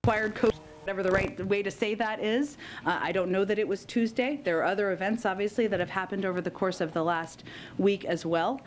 acquired COVID, whatever the right way to say that is. I don't know that it was Tuesday. There are other events, obviously, that have happened over the course of the last week as well.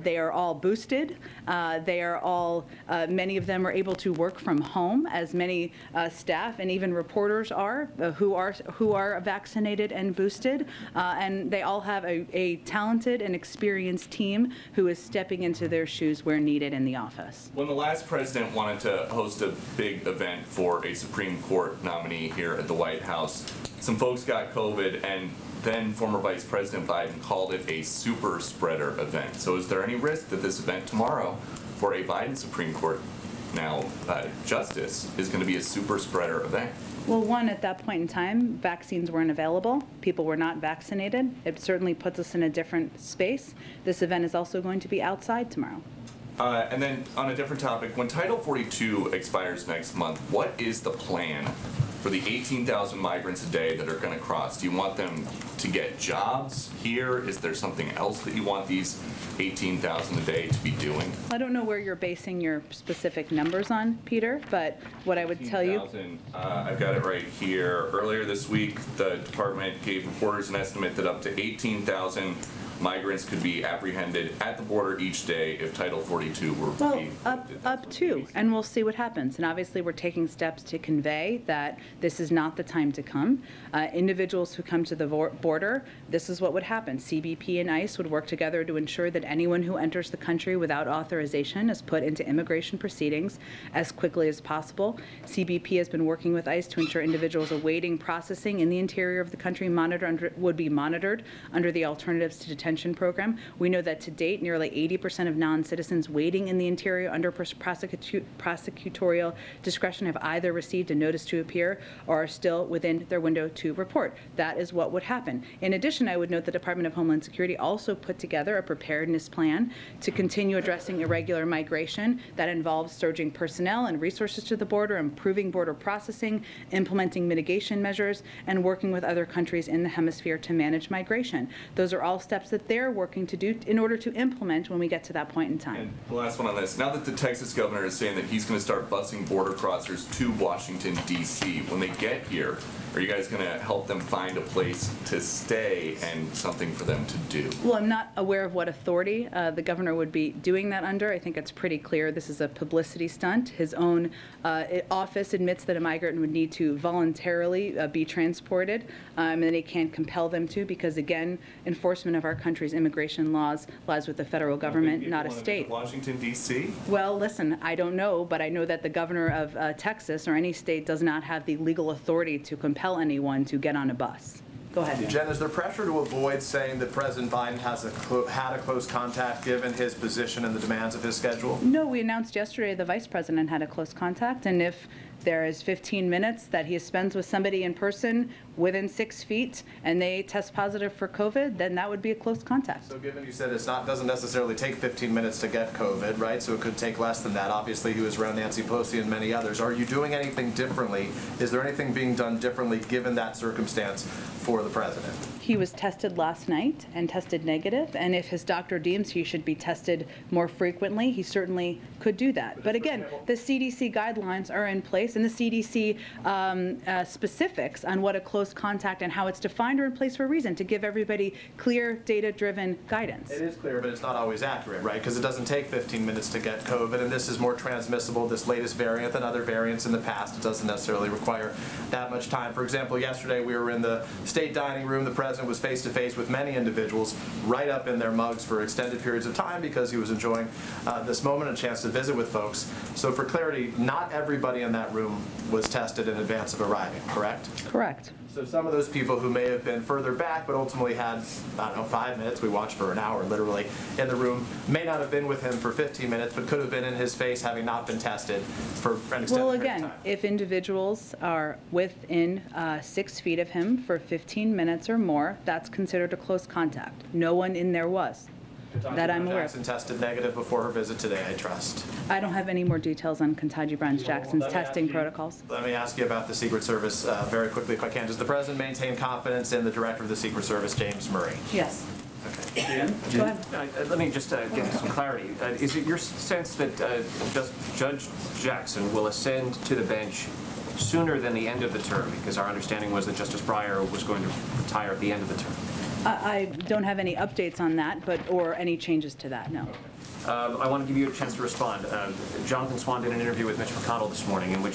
They are all boosted. They are all, many of them are able to work from home, as many staff and even reporters are, who are vaccinated and boosted. And they all have a talented and experienced team who is stepping into their shoes where needed in the office. When the last president wanted to host a big event for a Supreme Court nominee here at the White House, some folks got COVID, and then former Vice President Biden called it a super spreader event. So is there any risk that this event tomorrow for a Biden Supreme Court justice is going to be a super spreader event? Well, one, at that point in time, vaccines weren't available. People were not vaccinated. It certainly puts us in a different space. This event is also going to be outside tomorrow. And then on a different topic, when Title 42 expires next month, what is the plan for the 18,000 migrants a day that are going to cross? Do you want them to get jobs here? Is there something else that you want these 18,000 a day to be doing? I don't know where you're basing your specific numbers on, Peter, but what I would tell you... I've got it right here. Earlier this week, the department gave reporters an estimate that up to 18,000 migrants could be apprehended at the border each day if Title 42 were up to, and we'll see what happens. And obviously we're taking steps to convey that this is not the time to come. Individuals who come to the border, this is what would happen. CBP and ICE would work together to ensure that anyone who enters the country without authorization is put into immigration proceedings as quickly as possible. CBP has been working with ICE to ensure individuals awaiting processing in the interior of the country would be monitored under the Alternatives to Detention program. We know that to date, nearly 80% of non-citizens waiting in the interior under prosecutorial discretion have either received a notice to appear or are still within their window to report. That is what would happen. In addition, I would note the Department of Homeland Security also put together a preparedness plan to continue addressing irregular migration that involves surging personnel and resources to the border, improving border processing, implementing mitigation measures, and working with other countries in the hemisphere to manage migration. Those are all steps that they're working to do in order to implement when we get to that point in time. And the last one on this, now that the Texas governor is saying that he's going to start busing border crossers to Washington, D.C., when they get here, are you guys going to help them find a place to stay and something for them to do? Well, I'm not aware of what authority the governor would be doing that under. I think it's pretty clear this is a publicity stunt. His own office admits that a migrant would need to voluntarily be transported, and then he can't compel them to because, again, enforcement of our country's immigration laws lies with the federal government, not a state. Washington, D.C.? Well, listen, I don't know, but I know that the governor of Texas or any state does not have the legal authority to compel anyone to get on a bus. Go ahead. Jen, is there pressure to avoid saying that President Biden has had a close contact given his position and the demands of his schedule? No, we announced yesterday the vice president had a close contact, and if there is 15 minutes that he spends with somebody in person within 6 feet and they test positive for COVID, then that would be a close contact. So given you said it doesn't necessarily take 15 minutes to get COVID, right? So it could take less than that. Obviously, he was around Nancy Pelosi and many others. Are you doing anything differently? Is there anything being done differently given that circumstance for the president? He was tested last night and tested negative, and if his doctor deems he should be tested more frequently, he certainly could do that. But again, the CDC guidelines are in place, and the CDC specifics on what a close contact and how it's defined are in place for a reason, to give everybody clear, data-driven guidance. It is clear, but it's not always accurate, right? Because it doesn't take 15 minutes to get COVID, and this is more transmissible, this latest variant, than other variants in the past. It doesn't necessarily require that much time. For example, yesterday we were in the state dining room. The president was face-to-face with many individuals right up in their mugs for extended periods of time because he was enjoying this moment, a chance to visit with folks. So for clarity, not everybody in that room was tested in advance of arriving, correct? Correct. So some of those people who may have been further back but ultimately had, I don't know, 5 minutes, we watched for an hour literally, in the room, may not have been with him for 15 minutes but could have been in his face having not been tested for an extended period of time. Well, again, if individuals are within 6 feet of him for 15 minutes or more, that's considered a close contact. No one in there was. That I'm aware of. Jackson tested negative before her visit today, I trust. I don't have any more details on Ketanji Brown-Jackson's testing protocols. Let me ask you about the Secret Service very quickly, if I can. Does the president maintain confidence in the director of the Secret Service, James Murray? Yes. Okay. Jen? Go ahead. Let me just get some clarity. Is it your sense that Judge Jackson will ascend to the bench sooner than the end of the term? Because our understanding was that Justice Breyer was going to retire at the end of the term. I don't have any updates on that, or any changes to that, no. I want to give you a chance to respond. Jonathan Swan did an interview with Mitch McConnell this morning in which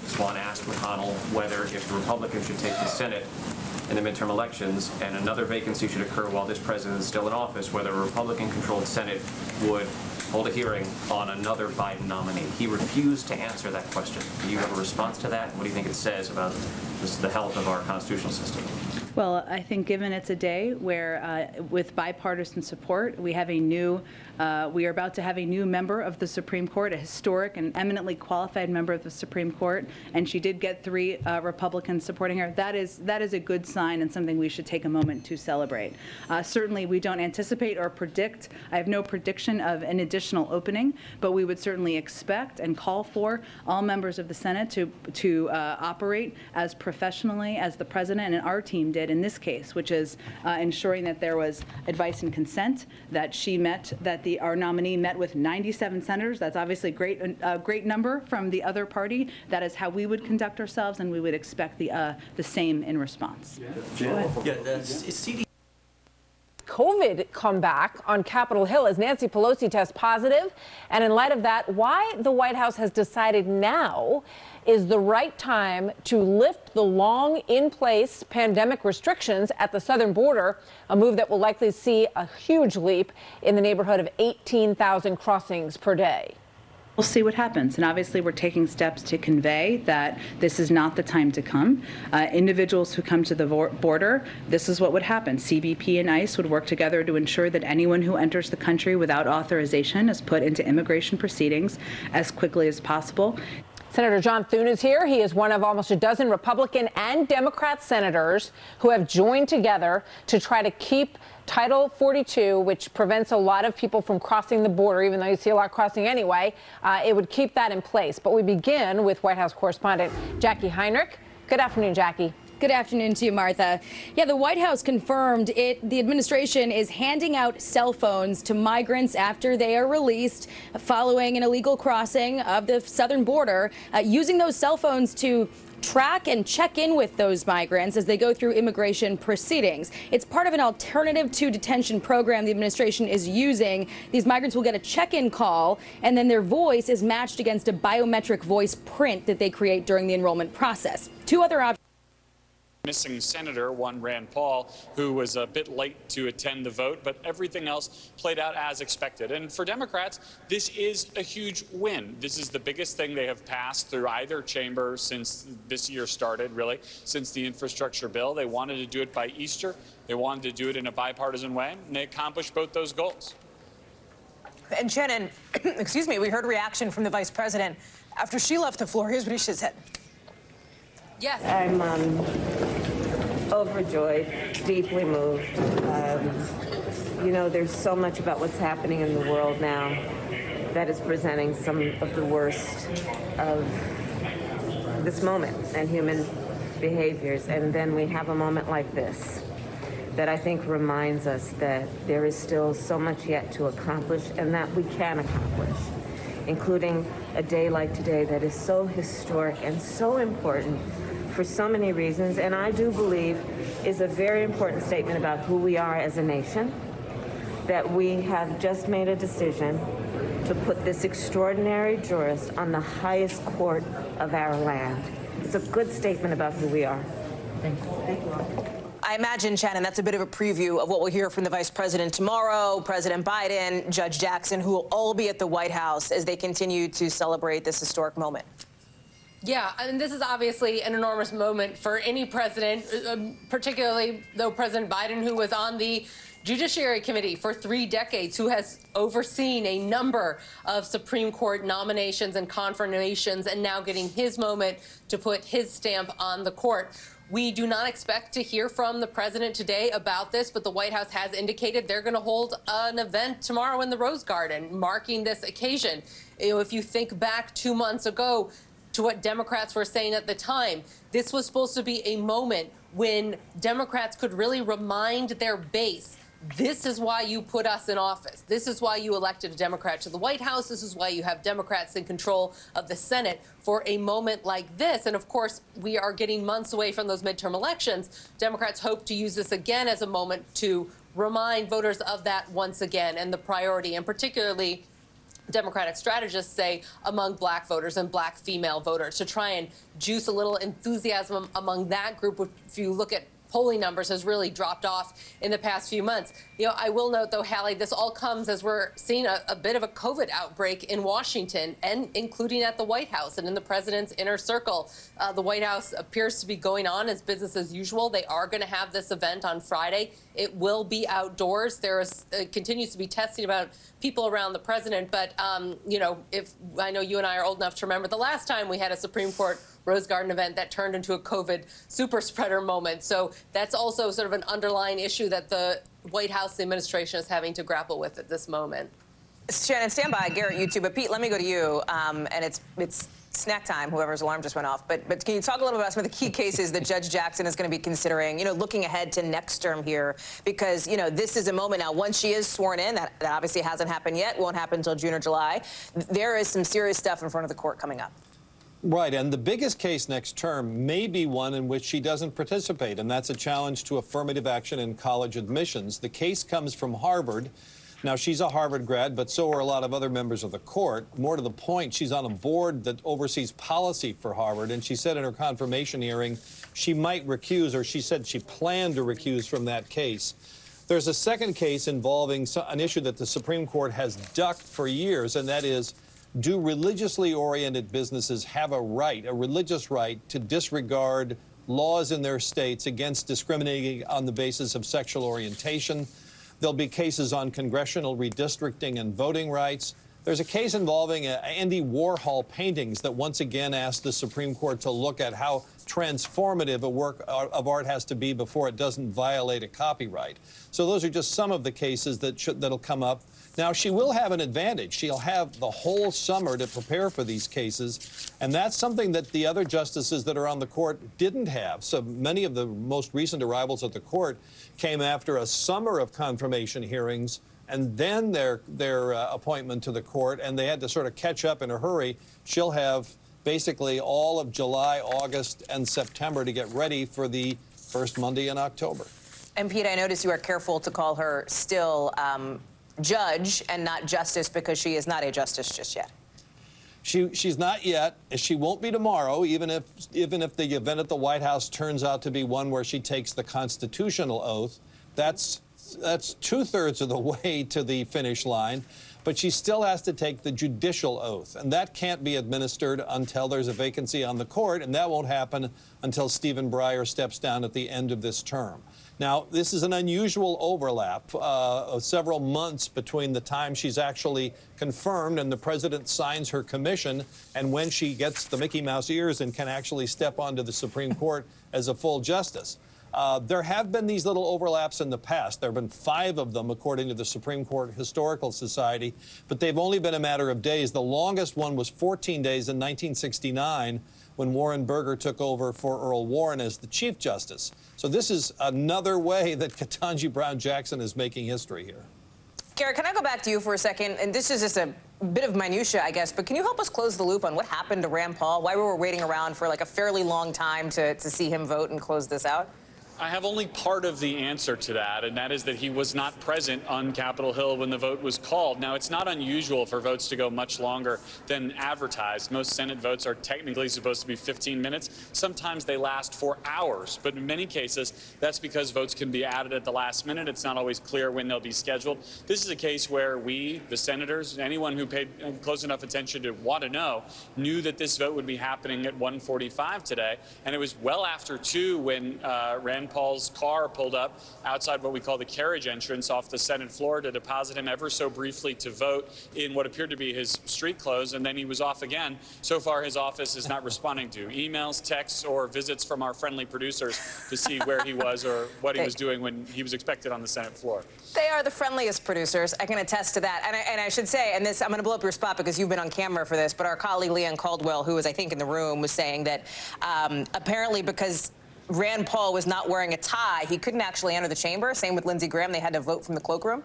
Swan asked McConnell whether if the Republicans should take the Senate in the midterm elections and another vacancy should occur while this president is still in office, whether a Republican-controlled Senate would hold a hearing on another Biden nominee. He refused to answer that question. Do you have a response to that? What do you think it says about the health of our constitutional system? Well, I think given it's a day where, with bipartisan support, we are about to have a new member of the Supreme Court, a historic and eminently qualified member of the Supreme Court, and she did get 3 Republicans supporting her. That is a good sign and something we should take a moment to celebrate. Certainly, we don't anticipate or predict. I have no prediction of an additional opening, but we would certainly expect and call for all members of the Senate to operate as professionally as the president and our team did in this case, which is ensuring that there was advice and consent, that our nominee met with 97 senators. That's obviously a great number from the other party. That is how we would conduct ourselves, and we would expect the same in response. COVID comeback on Capitol Hill as Nancy Pelosi tests positive. And in light of that, why the White House has decided now is the right time to lift the long in-place pandemic restrictions at the southern border, a move that will likely see a huge leap in the neighborhood of 18,000 crossings per day. We'll see what happens. And obviously, we're taking steps to convey that this is not the time to come. Individuals who come to the border, this is what would happen. CBP and ICE would work together to ensure that anyone who enters the country without authorization is put into immigration proceedings as quickly as possible. Senator John Thune is here. He is one of almost a dozen Republican and Democrat senators who have joined together to try to keep Title 42, which prevents a lot of people from crossing the border, even though you see a lot crossing anyway, it would keep that in place. But we begin with White House correspondent Jackie Heinrich. Good afternoon, Jackie. Good afternoon to you, Martha. Yeah, the White House confirmed the administration is handing out cell phones to migrants after they are released following an illegal crossing of the southern border, using those cell phones to track and check in with those migrants as they go through immigration proceedings. It's part of an alternative to detention program the administration is using. These migrants will get a check-in call, and then their voice is matched against a biometric voice print that they create during the enrollment process. 2 other options. Missing senator, one Rand Paul, who was a bit late to attend the vote, but everything else played out as expected. And for Democrats, this is a huge win. This is the biggest thing they have passed through either chamber since this year started, really, since the infrastructure bill. They wanted to do it by Easter. They wanted to do it in a bipartisan way, and they accomplished both those goals. And Shannon, excuse me, we heard reaction from the vice president after she left the floor. Here's what she said. Yes. I'm overjoyed, deeply moved. You know, there's so much about what's happening in the world now that is presenting some of the worst of this moment and human behaviors. And then we have a moment like this that I think reminds us that there is still so much yet to accomplish and that we can accomplish, including a day like today that is so historic and so important for so many reasons, and I do believe is a very important statement about who we are as a nation, that we have just made a decision to put this extraordinary jurist on the highest court of our land. It's a good statement about who we are. Thank you. Thank you. I imagine, Shannon, that's a bit of a preview of what we'll hear from the vice president tomorrow, President Biden, Judge Jackson, who will all be at the White House as they continue to celebrate this historic moment. Yeah, and this is obviously an enormous moment for any president, particularly though President Biden, who was on the Judiciary Committee for 3 decades, who has overseen a number of Supreme Court nominations and confirmations, and now getting his moment to put his stamp on the court. We do not expect to hear from the president today about this, but the White House has indicated they're going to hold an event tomorrow in the Rose Garden marking this occasion. You know, if you think back 2 months ago to what Democrats were saying at the time, this was supposed to be a moment when Democrats could really remind their base this is why you put us in office. This is why you elected a Democrat to the White House. This is why you have Democrats in control of the Senate for a moment like this. And of course, we are getting months away from those midterm elections. Democrats hope to use this again as a moment to remind voters of that once again and the priority, and particularly Democratic strategists say among black voters and black female voters, to try and juice a little enthusiasm among that group, which, if you look at polling numbers, has really dropped off in the past few months. You know, I will note, though, Hallie, this all comes as we're seeing a bit of a COVID outbreak in Washington, and including at the White House and in the president's inner circle. The White House appears to be going on as business as usual. They are going to have this event on Friday. It will be outdoors. There is continues to be testing about people around the president. But, you know, if I know you and I are old enough to remember the last time we had a Supreme Court Rose Garden event that turned into a COVID super spreader moment. So that's also sort of an underlying issue that the White House administration is having to grapple with at this moment. Shannon, stand by. Garrett, you too. But Pete, let me go to you. And it's snack time, whoever's alarm just went off. But can you talk a little bit about some of the key cases that Judge Jackson is going to be considering, you know, looking ahead to next term here? Because, you know, this is a moment now, once she is sworn in, that obviously hasn't happened yet, won't happen until June or July. There is some serious stuff in front of the court coming up. Right, and the biggest case next term may be one in which she doesn't participate, and that's a challenge to affirmative action in college admissions. The case comes from Harvard. Now, she's a Harvard grad, but so are a lot of other members of the court. More to the point, she's on a board that oversees policy for Harvard, and she said in her confirmation hearing she might recuse, or she said she planned to recuse from that case. There's a second case involving an issue that the Supreme Court has ducked for years, and that is, do religiously oriented businesses have a religious right, to disregard laws in their states against discriminating on the basis of sexual orientation? There'll be cases on congressional redistricting and voting rights. There's a case involving Andy Warhol paintings that once again asked the Supreme Court to look at how transformative a work of art has to be before it doesn't violate a copyright. So those are just some of the cases that'll come up. Now, she will have an advantage. She'll have the whole summer to prepare for these cases, and that's something that the other justices that are on the court didn't have. So many of the most recent arrivals at the court came after a summer of confirmation hearings and then their appointment to the court, and they had to sort of catch up in a hurry. She'll have basically all of July, August, and September to get ready for the first Monday in October. And Pete, I notice you are careful to call her still judge and not justice, because she is not a justice just yet. She's not yet. She won't be tomorrow, even if the event at the White House turns out to be one where she takes the constitutional oath. That's 2/3 of the way to the finish line. But she still has to take the judicial oath, and that can't be administered until there's a vacancy on the court, and that won't happen until Stephen Breyer steps down at the end of this term. Now, this is an unusual overlap of several months between the time she's actually confirmed and the president signs her commission and when she gets the Mickey Mouse ears and can actually step onto the Supreme Court as a full justice. There have been these little overlaps in the past. There have been 5 of them, according to the Supreme Court Historical Society, but they've only been a matter of days. The longest one was 14 days in 1969, when Warren Burger took over for Earl Warren as the Chief Justice. So this is another way that Ketanji Brown Jackson is making history here. Garrett, can I go back to you for a second? And this is just a bit of minutia, I guess, but can you help us close the loop on what happened to Rand Paul? Why we were waiting around for like a fairly long time to see him vote and close this out? I have only part of the answer to that, and that is that he was not present on Capitol Hill when the vote was called. Now, it's not unusual for votes to go much longer than advertised. Most Senate votes are technically supposed to be 15 minutes. Sometimes they last for hours, but in many cases, that's because votes can be added at the last minute. It's not always clear when they'll be scheduled. This is a case where we, the senators, anyone who paid close enough attention to want to know, knew that this vote would be happening at 1:45 today, and it was well after 2 when Rand Paul's car pulled up outside what we call the carriage entrance off the Senate floor to deposit him ever so briefly to vote in what appeared to be his street clothes, and then he was off again. So far, his office is not responding to emails, texts, or visits from our friendly producers to see where he was or what he was doing when he was expected on the Senate floor. They are the friendliest producers. I can attest to that. And I should say, and this, I'm going to blow up your spot because you've been on camera for this, but our colleague Leanne Caldwell, who was, I think, in the room, was saying that apparently because Rand Paul was not wearing a tie, he couldn't actually enter the chamber. Same with Lindsey Graham. They had to vote from the cloakroom.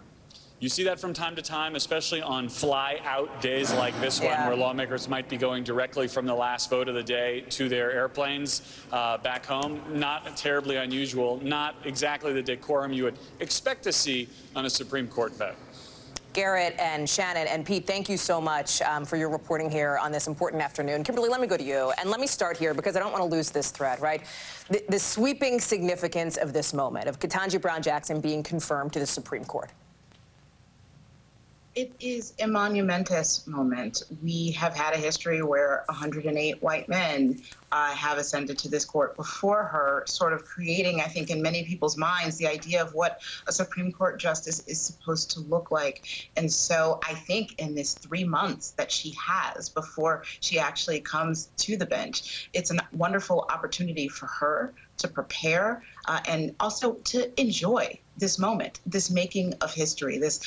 You see that from time to time, especially on fly-out days like this one, where lawmakers might be going directly from the last vote of the day to their airplanes back home. Not terribly unusual, not exactly the decorum you would expect to see on a Supreme Court vote. Garrett and Shannon and Pete, thank you so much for your reporting here on this important afternoon. Kimberly, let me go to you, and let me start here because I don't want to lose this thread, right? The sweeping significance of this moment, of Ketanji Brown Jackson being confirmed to the Supreme Court. It is a monumentous moment. We have had a history where 108 white men have ascended to this court before her, sort of creating, I think, in many people's minds, the idea of what a Supreme Court justice is supposed to look like. And so I think in this 3 months that she has before she actually comes to the bench, it's a wonderful opportunity for her to prepare and also to enjoy this moment, this making of history, this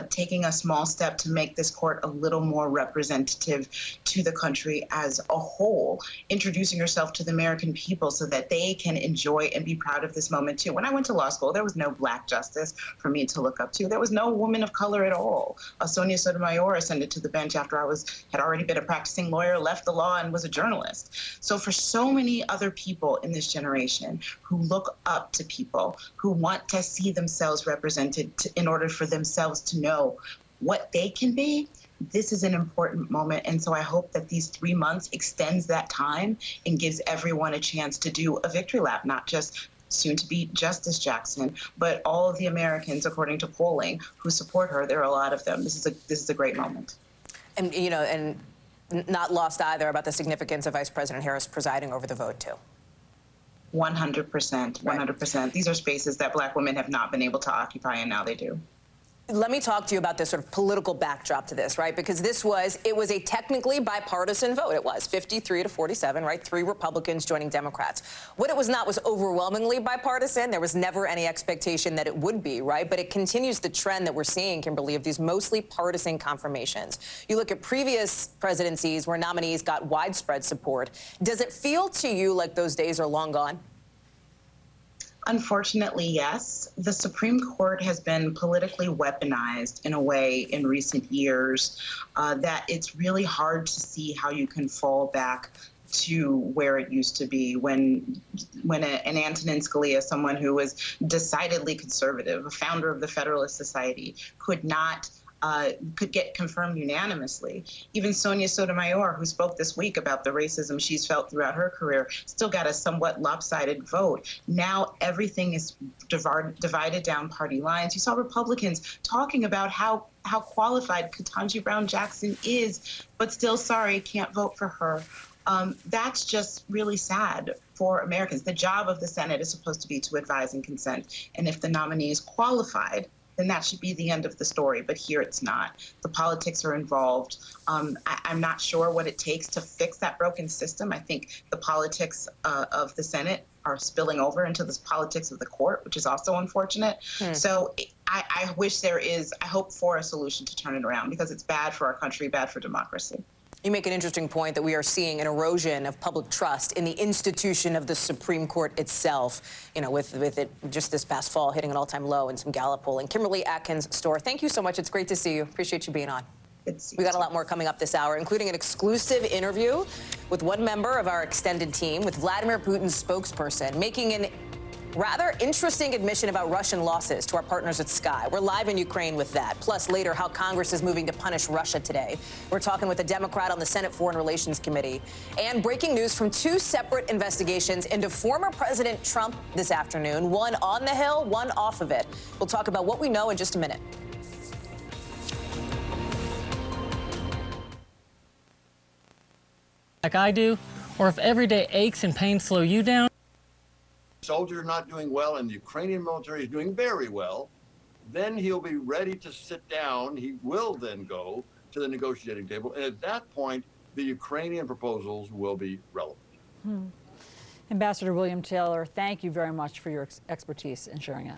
taking a small step to make this court a little more representative to the country as a whole, introducing herself to the American people so that they can enjoy and be proud of this moment too. When I went to law school, there was no black justice for me to look up to. There was no woman of color at all. Sonia Sotomayor ascended to the bench after I had already been a practicing lawyer, left the law, and was a journalist. So for so many other people in this generation who look up to people, who want to see themselves represented in order for themselves to know what they can be, this is an important moment. And so I hope that these 3 months extends that time and gives everyone a chance to do a victory lap, not just soon to be Justice Jackson, but all of the Americans, according to polling, who support her. There are a lot of them. This is a great moment. And, you know, and not lost either about the significance of Vice President Harris presiding over the vote, too. 100%, 100%. These are spaces that Black women have not been able to occupy, and now they do. Let me talk to you about this sort of political backdrop to this, right? Because it was a technically bipartisan vote. It was 53 to 47, right? 3 Republicans joining Democrats. What it was not was overwhelmingly bipartisan. There was never any expectation that it would be, right? But it continues the trend that we're seeing, Kimberly, of these mostly partisan confirmations. You look at previous presidencies where nominees got widespread support. Does it feel to you like those days are long gone? Unfortunately, yes. The Supreme Court has been politically weaponized in a way in recent years that it's really hard to see how you can fall back to where it used to be when an Antonin Scalia, someone who was decidedly conservative, a founder of the Federalist Society, could get confirmed unanimously. Even Sonia Sotomayor, who spoke this week about the racism she's felt throughout her career, still got a somewhat lopsided vote. Now everything is divided down party lines. You saw Republicans talking about how qualified Ketanji Brown Jackson is, but still, sorry, can't vote for her. That's just really sad for Americans. The job of the Senate is supposed to be to advise and consent. And if the nominee is qualified, then that should be the end of the story. But here it's not. The politics are involved. I'm not sure what it takes to fix that broken system. I think the politics of the Senate are spilling over into the politics of the court, which is also unfortunate. So I hope for a solution to turn it around, because it's bad for our country, bad for democracy. You make an interesting point that we are seeing an erosion of public trust in the institution of the Supreme Court itself, you know, with it just this past fall hitting an all-time low in some Gallup polling. Kimberly Atkins-Storr, thank you so much. It's great to see you. Appreciate you being on. We got a lot more coming up this hour, including an exclusive interview with one member of our extended team, with Vladimir Putin's spokesperson, making an rather interesting admission about Russian losses to our partners at Sky. We're live in Ukraine with that. Plus, later, how Congress is moving to punish Russia today. We're talking with a Democrat on the Senate Foreign Relations Committee. And breaking news from 2 separate investigations into former President Trump this afternoon. One on the Hill, one off of it. We'll talk about what we know in just a minute. Like I do, or if everyday aches and pains slow you down. Soldiers are not doing well and the Ukrainian military is doing very well, then he'll be ready to sit down. He will then go to the negotiating table. And at that point, the Ukrainian proposals will be relevant. Ambassador William Taylor, thank you very much for your expertise in sharing it.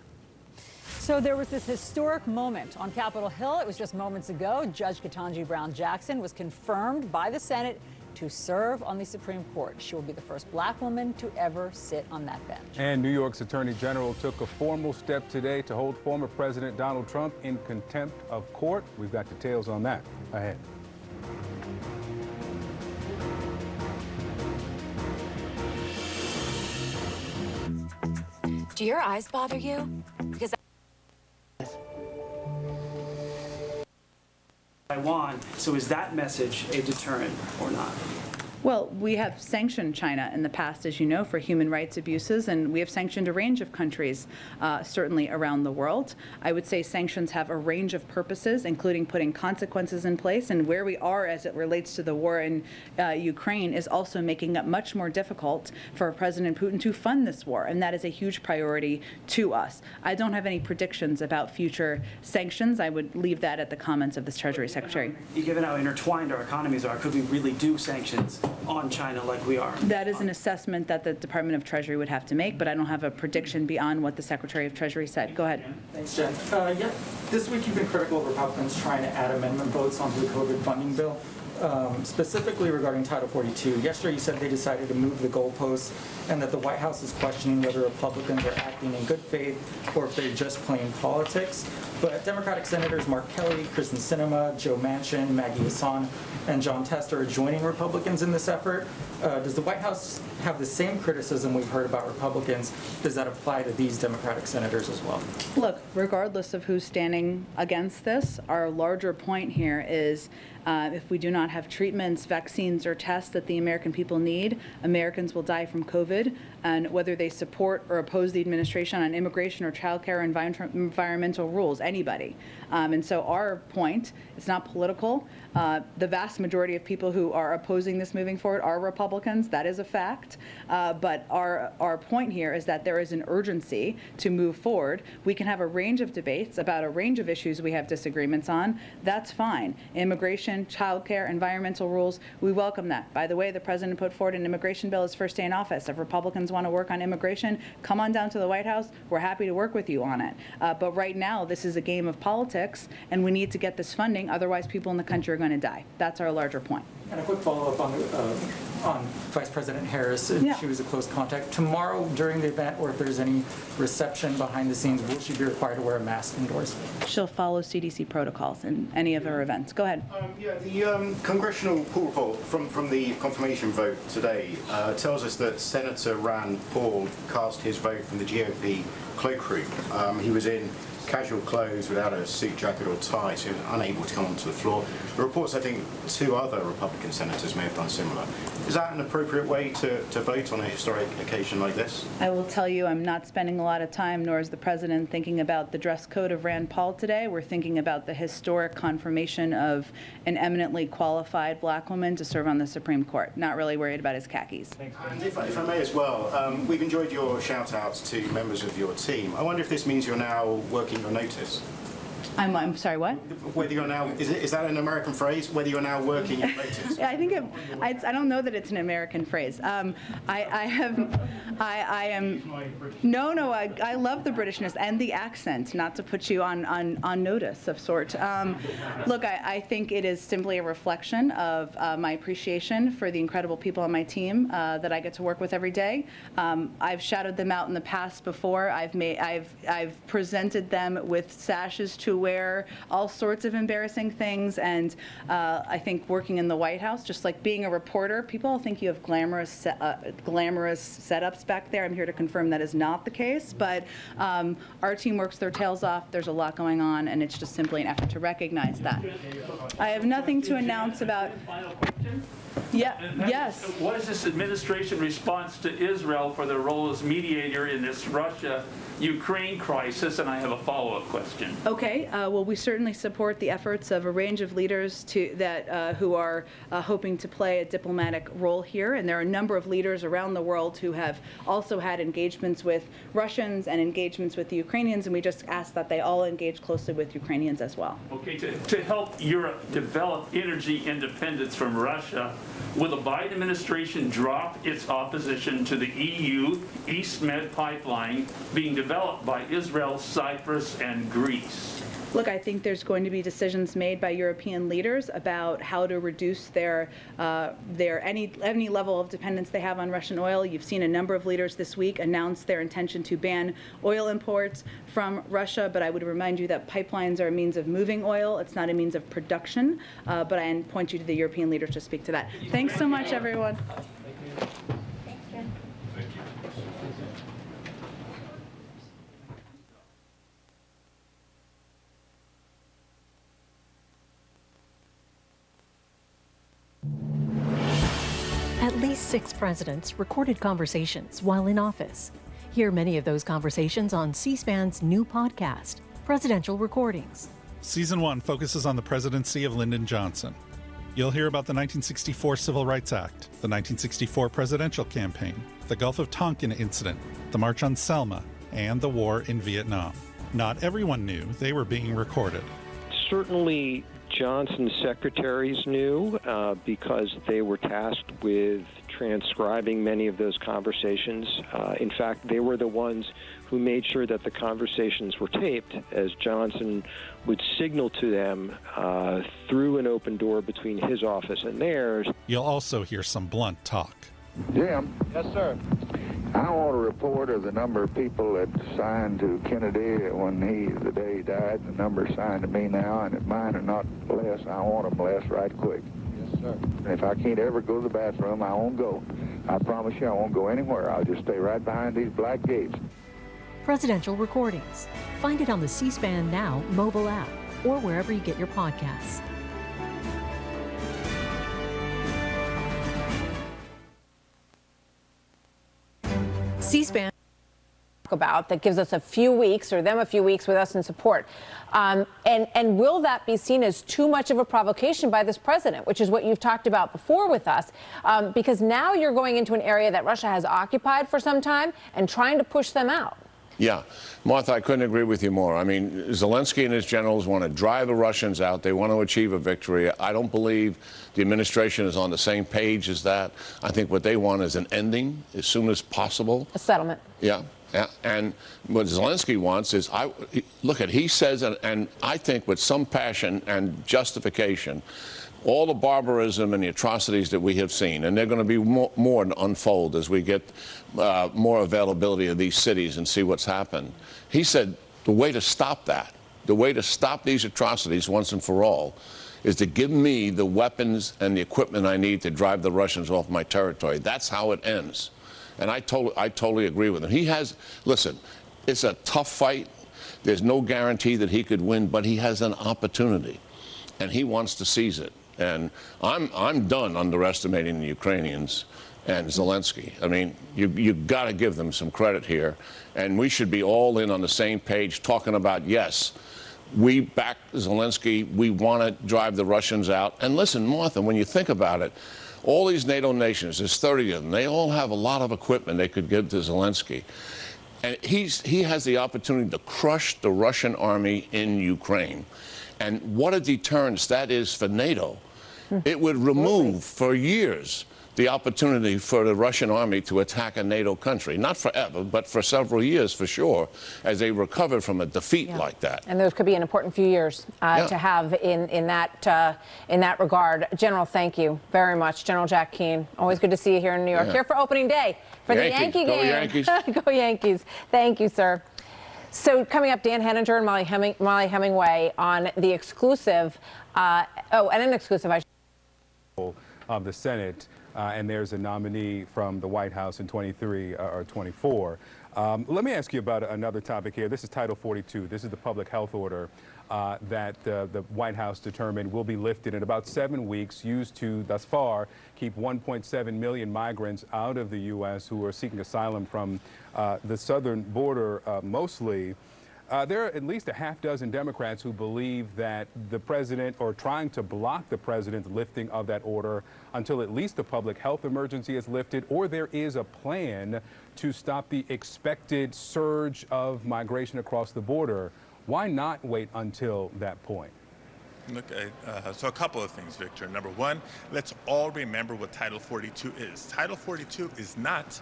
So there was this historic moment on Capitol Hill. It was just moments ago. Judge Ketanji Brown Jackson was confirmed by the Senate to serve on the Supreme Court. She will be the first black woman to ever sit on that bench. And New York's Attorney General took a formal step today to hold former President Donald Trump in contempt of court. We've got details on that ahead. Do your eyes bother you? Because Taiwan, so is that message a deterrent or not? Well, we have sanctioned China in the past, as you know, for human rights abuses, and we have sanctioned a range of countries, certainly around the world. I would say sanctions have a range of purposes, including putting consequences in place, and where we are as it relates to the war in Ukraine is also making it much more difficult for President Putin to fund this war, and that is a huge priority to us. I don't have any predictions about future sanctions. I would leave that at the comments of the Treasury Secretary. Given how intertwined our economies are, could we really do sanctions on China like we are? That is an assessment that the Department of Treasury would have to make, but I don't have a prediction beyond what the Secretary of Treasury said. Go ahead. Thanks, Jen. Yeah, this week you've been critical of Republicans trying to add amendment votes onto the COVID funding bill, specifically regarding Title 42. Yesterday you said they decided to move the goalposts and that the White House is questioning whether Republicans are acting in good faith or if they're just playing politics. But Democratic Senators Mark Kelly, Kristen Sinema, Joe Manchin, Maggie Hassan, and John Tester are joining Republicans in this effort. Does the White House have the same criticism we've heard about Republicans? Does that apply to these Democratic senators as well? Look, regardless of who's standing against this, our larger point here is if we do not have treatments, vaccines, or tests that the American people need, Americans will die from COVID. And whether they support or oppose the administration on immigration or childcare, environmental rules, anybody. And so our point, it's not political. The vast majority of people who are opposing this moving forward are Republicans. That is a fact. But our point here is that there is an urgency to move forward. We can have a range of debates about a range of issues we have disagreements on. That's fine. Immigration, childcare, environmental rules, we welcome that. By the way, the president put forward an immigration bill his first day in office. If Republicans want to work on immigration, come on down to the White House. We're happy to work with you on it. But right now, this is a game of politics, and we need to get this funding. Otherwise, people in the country are going to die. That's our larger point. And a quick follow-up on Vice President Harris. Yeah. She was a close contact. Tomorrow during the event, or if there's any reception behind the scenes, will she be required to wear a mask indoors? She'll follow CDC protocols in any of her events. Go ahead. Yeah, the congressional poll report from the confirmation vote today tells us that Senator Rand Paul cast his vote from the GOP cloakroom. He was in casual clothes without a suit jacket or tie, so he was unable to come onto the floor. The reports, I think, 2 other Republican senators may have done similar. Is that an appropriate way to vote on a historic occasion like this? I will tell you, I'm not spending a lot of time, nor is the president, thinking about the dress code of Rand Paul today. We're thinking about the historic confirmation of an eminently qualified black woman to serve on the Supreme Court. Not really worried about his khakis. And if I may as well, we've enjoyed your shout-outs to members of your team. I wonder if this means you're now working your notice. I'm sorry, what? Whether you're now, is that an American phrase? Whether you're now working your notice? I think I don't know that it's an American phrase. I love the Britishness and the accent, not to put you on notice of sort. Look, I think it is simply a reflection of my appreciation for the incredible people on my team that I get to work with every day. I've shouted them out in the past before. I've presented them with sashes to wear, all sorts of embarrassing things, and I think working in the White House, just like being a reporter, people think you have glamorous setups back there. I'm here to confirm that is not the case, but our team works their tails off. There's a lot going on, and it's just simply an effort to recognize that. I have nothing to announce about. Final question? Yeah. Yes. What is this administration response to Israel for their role as mediator in this Russia-Ukraine crisis? And I have a follow-up question. Okay. Well, we certainly support the efforts of a range of leaders who are hoping to play a diplomatic role here. And there are a number of leaders around the world who have also had engagements with Russians and engagements with the Ukrainians, and we just ask that they all engage closely with Ukrainians as well. Okay. To help Europe develop energy independence from Russia, will the Biden administration drop its opposition to the EU East Med pipeline being developed by Israel, Cyprus, and Greece? Look, I think there's going to be decisions made by European leaders about how to reduce their any level of dependence they have on Russian oil. You've seen a number of leaders this week announce their intention to ban oil imports from Russia, but I would remind you that pipelines are a means of moving oil. It's not a means of production, but I point you to the European leaders to speak to that. Thanks so much, everyone. At least 6 presidents recorded conversations while in office. Hear many of those conversations on C-SPAN's new podcast, Presidential Recordings. Season 1 focuses on the presidency of Lyndon Johnson. You'll hear about the 1964 Civil Rights Act, the 1964 presidential campaign, the Gulf of Tonkin incident, the March on Selma, and the war in Vietnam. Not everyone knew they were being recorded. Certainly, Johnson's secretaries knew because they were tasked with transcribing many of those conversations. In fact, they were the ones who made sure that the conversations were taped, as Johnson would signal to them through an open door between his office and theirs. You'll also hear some blunt talk. Jim? Yes, sir. I want a report of the number of people that signed to Kennedy the day he died, the number signed to me now, and if mine are not less, I want them less right quick. Yes, sir. And if I can't ever go to the bathroom, I won't go. I promise you I won't go anywhere. I'll just stay right behind these black gates. Presidential Recordings. Find it on the C-SPAN Now mobile app or wherever you get your podcasts. C-SPAN about that gives us a few weeks, or them a few weeks with us in support. And will that be seen as too much of a provocation by this president, which is what you've talked about before with us? Because now you're going into an area that Russia has occupied for some time and trying to push them out. Yeah, Martha, I couldn't agree with you more. I mean, Zelensky and his generals want to drive the Russians out. They want to achieve a victory. I don't believe the administration is on the same page as that. I think what they want is an ending as soon as possible. A settlement. Yeah. And what Zelensky wants is, he says, and I think with some passion and justification, all the barbarism and the atrocities that we have seen, and they're going to be more to unfold as we get more availability of these cities and see what's happened. He said the way to stop that, the way to stop these atrocities once and for all, is to give me the weapons and the equipment I need to drive the Russians off my territory. That's how it ends. And I totally agree with him. Listen, it's a tough fight. There's no guarantee that he could win, but he has an opportunity, and he wants to seize it. And I'm done underestimating the Ukrainians and Zelensky. I mean, you got to give them some credit here, and we should be all in on the same page talking about, yes, we back Zelensky. We want to drive the Russians out. And listen, Martha, when you think about it, all these NATO nations, there's 30 of them, they all have a lot of equipment they could give to Zelensky. And he has the opportunity to crush the Russian army in Ukraine. And what a deterrence that is for NATO. It would remove for years the opportunity for the Russian army to attack a NATO country. Not forever, but for several years for sure, as they recover from a defeat like that. And those could be an important few years to have in that regard. General, thank you very much. General Jack Keane, always good to see you here in New York, here for opening day for the Yankee game. Go Yankees. Go Yankees. Thank you, sir. So coming up, Dan Henninger and Molly Hemingway on the exclusive, and an exclusive, of the Senate, and there's a nominee from the White House in 23 or 24. Let me ask you about another topic here. This is Title 42. This is the public health order that the White House determined will be lifted in about 7 weeks, used to, thus far, keep 1.7 million migrants out of the U.S. who are seeking asylum from the southern border mostly. There are at least a half dozen Democrats who believe that the president, or trying to block the president's lifting of that order until at least the public health emergency is lifted, or there is a plan to stop the expected surge of migration across the border. Why not wait until that point? Look, so a couple of things, Victor. Number one, let's all remember what Title 42 is. Title 42 is not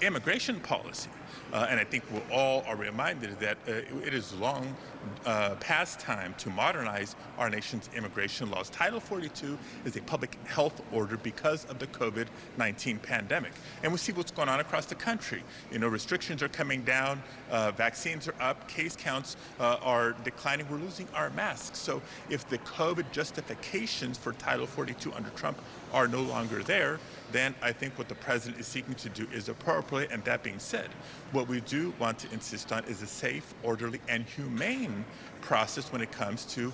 immigration policy. And I think we all are reminded that it is long past time to modernize our nation's immigration laws. Title 42 is a public health order because of the COVID-19 pandemic. And we see what's going on across the country. You know, restrictions are coming down, vaccines are up, case counts are declining, we're losing our masks. So if the COVID justifications for Title 42 under Trump are no longer there, then I think what the president is seeking to do is appropriate. And that being said, what we do want to insist on is a safe, orderly, and humane process when it comes to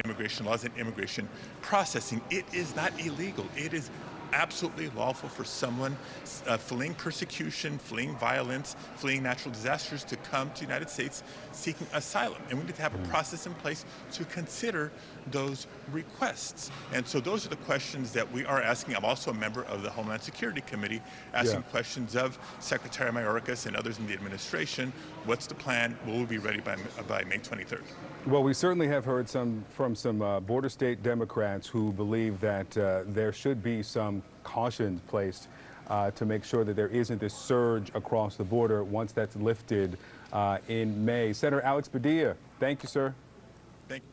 immigration laws and immigration processing. It is not illegal. It is absolutely lawful for someone fleeing persecution, fleeing violence, fleeing natural disasters to come to the United States seeking asylum. And we need to have a process in place to consider those requests. And so those are the questions that we are asking. I'm also a member of the Homeland Security Committee, asking questions of Secretary Mayorkas and others in the administration. What's the plan? Will we be ready by May 23rd? Well, we certainly have heard from some border state Democrats who believe that there should be some caution placed to make sure that there isn't this surge across the border once that's lifted in May. Senator Alex Padilla, thank you, sir. Thank you.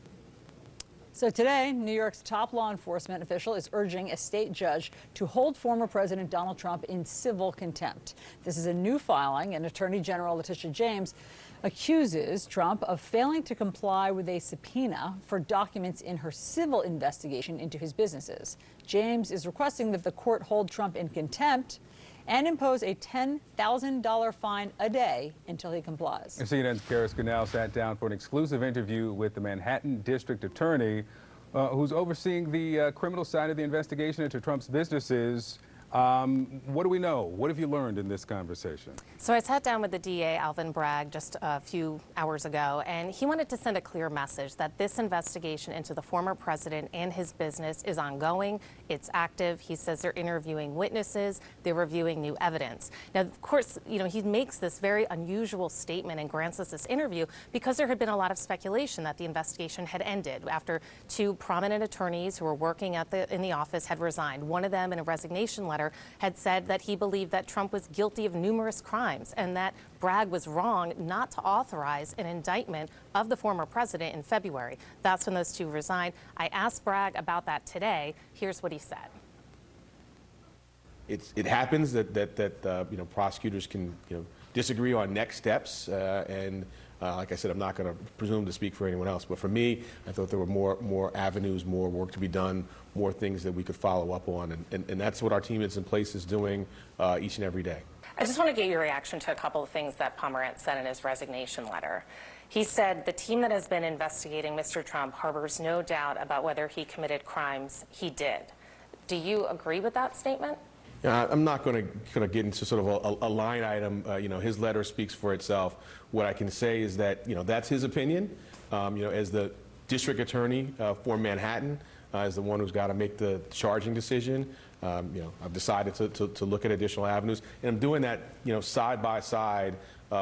So today, New York's top law enforcement official is urging a state judge to hold former President Donald Trump in civil contempt. This is a new filing, and Attorney General Letitia James accuses Trump of failing to comply with a subpoena for documents in her civil investigation into his businesses. James is requesting that the court hold Trump in contempt and impose a $10,000 fine a day until he complies. CNN's KSFY now sat down for an exclusive interview with the Manhattan District Attorney, who's overseeing the criminal side of the investigation into Trump's businesses. What do we know? What have you learned in this conversation? So I sat down with the DA, Alvin Bragg, just a few hours ago, and he wanted to send a clear message that this investigation into the former president and his business is ongoing. It's active. He says they're interviewing witnesses. They're reviewing new evidence. Now, of course, you know, he makes this very unusual statement and grants us this interview because there had been a lot of speculation that the investigation had ended after two prominent attorneys who were working in the office had resigned. One of them, in a resignation letter, had said that he believed that Trump was guilty of numerous crimes and that Bragg was wrong not to authorize an indictment of the former president in February. That's when those two resigned. I asked Bragg about that today. Here's what he said. It happens that you know, prosecutors can disagree on next steps, and like I said, I'm not going to presume to speak for anyone else, but for me, I thought there were more avenues, more work to be done, more things that we could follow up on, and that's what our team that's in place is doing each and every day. I just want to get your reaction to a couple of things that Pomerantz said in his resignation letter. He said the team that has been investigating Mr. Trump harbors no doubt about whether he committed crimes. He did. Do you agree with that statement? I'm not going to get into sort of a line item. You know, his letter speaks for itself. What I can say is that, you know, that's his opinion. You know, as the district attorney for Manhattan, as the one who's got to make the charging decision, you know, I've decided to look at additional avenues, and I'm doing that, you know, side by side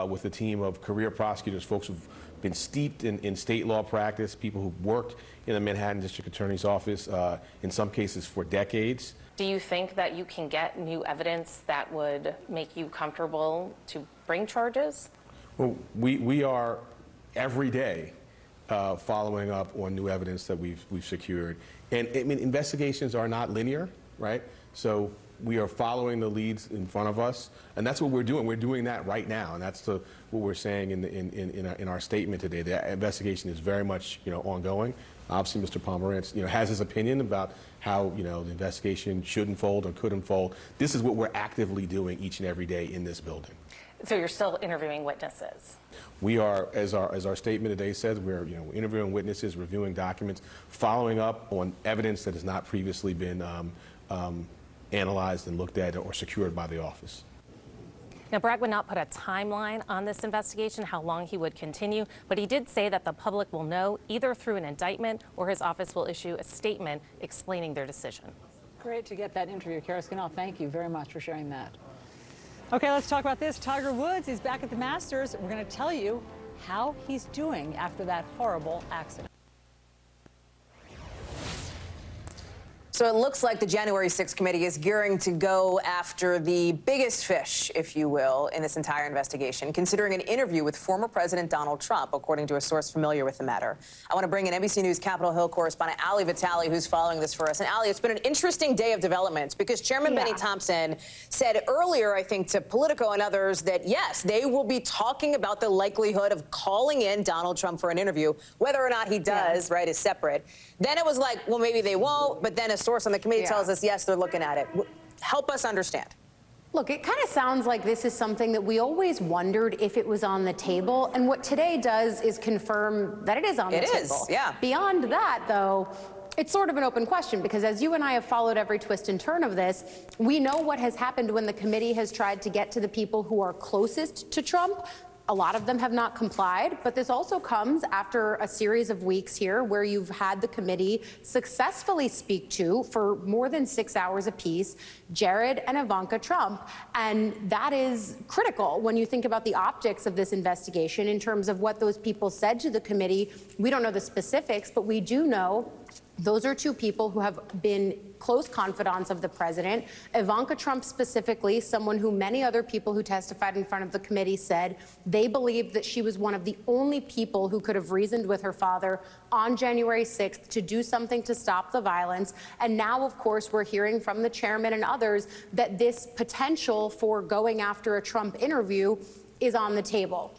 with a team of career prosecutors, folks who've been steeped in state law practice, people who've worked in the Manhattan District Attorney's office, in some cases for decades. Do you think that you can get new evidence that would make you comfortable to bring charges? Well, we are every day following up on new evidence that we've secured. And I mean, investigations are not linear, right? So we are following the leads in front of us, and that's what we're doing. We're doing that right now, and that's what we're saying in our statement today. The investigation is very much, you know, ongoing. Obviously, Mr. Pomerantz, you know, has his opinion about how, you know, the investigation should unfold or could unfold. This is what we're actively doing each and every day in this building. So you're still interviewing witnesses? We are, as our statement today says, we're, you know, interviewing witnesses, reviewing documents, following up on evidence that has not previously been analyzed and looked at or secured by the office. Now, Bragg would not put a timeline on this investigation, how long he would continue, but he did say that the public will know either through an indictment or his office will issue a statement explaining their decision. Great to get that interview, KSFY. Thank you very much for sharing that. Okay, let's talk about this. Tiger Woods is back at the Masters. We're going to tell you how he's doing after that horrible accident. So it looks like the January 6th committee is gearing to go after the biggest fish, if you will, in this entire investigation, considering an interview with former President Donald Trump, according to a source familiar with the matter. I want to bring in NBC News Capitol Hill correspondent Ali Vitale, who's following this for us. And Ali, it's been an interesting day of developments because Chairman Benny Thompson said earlier, I think, to Politico and others that, yes, they will be talking about the likelihood of calling in Donald Trump for an interview. Whether or not he does, right, is separate. Then it was like, well, maybe they won't, but then a source on the committee tells us, yes, they're looking at it. Help us understand. Look, it kind of sounds like this is something that we always wondered if it was on the table. And what today does is confirm that it is on the table. It is, yeah. Beyond that, though, it's sort of an open question because as you and I have followed every twist and turn of this, we know what has happened when the committee has tried to get to the people who are closest to Trump. A lot of them have not complied, but this also comes after a series of weeks here where you've had the committee successfully speak to, for more than 6 hours apiece, Jared and Ivanka Trump. And that is critical when you think about the optics of this investigation in terms of what those people said to the committee. We don't know the specifics, but we do know those are two people who have been close confidants of the president. Ivanka Trump specifically, someone who many other people who testified in front of the committee said they believed that she was one of the only people who could have reasoned with her father on January 6th to do something to stop the violence. And now, of course, we're hearing from the chairman and others that this potential for going after a Trump interview is on the table.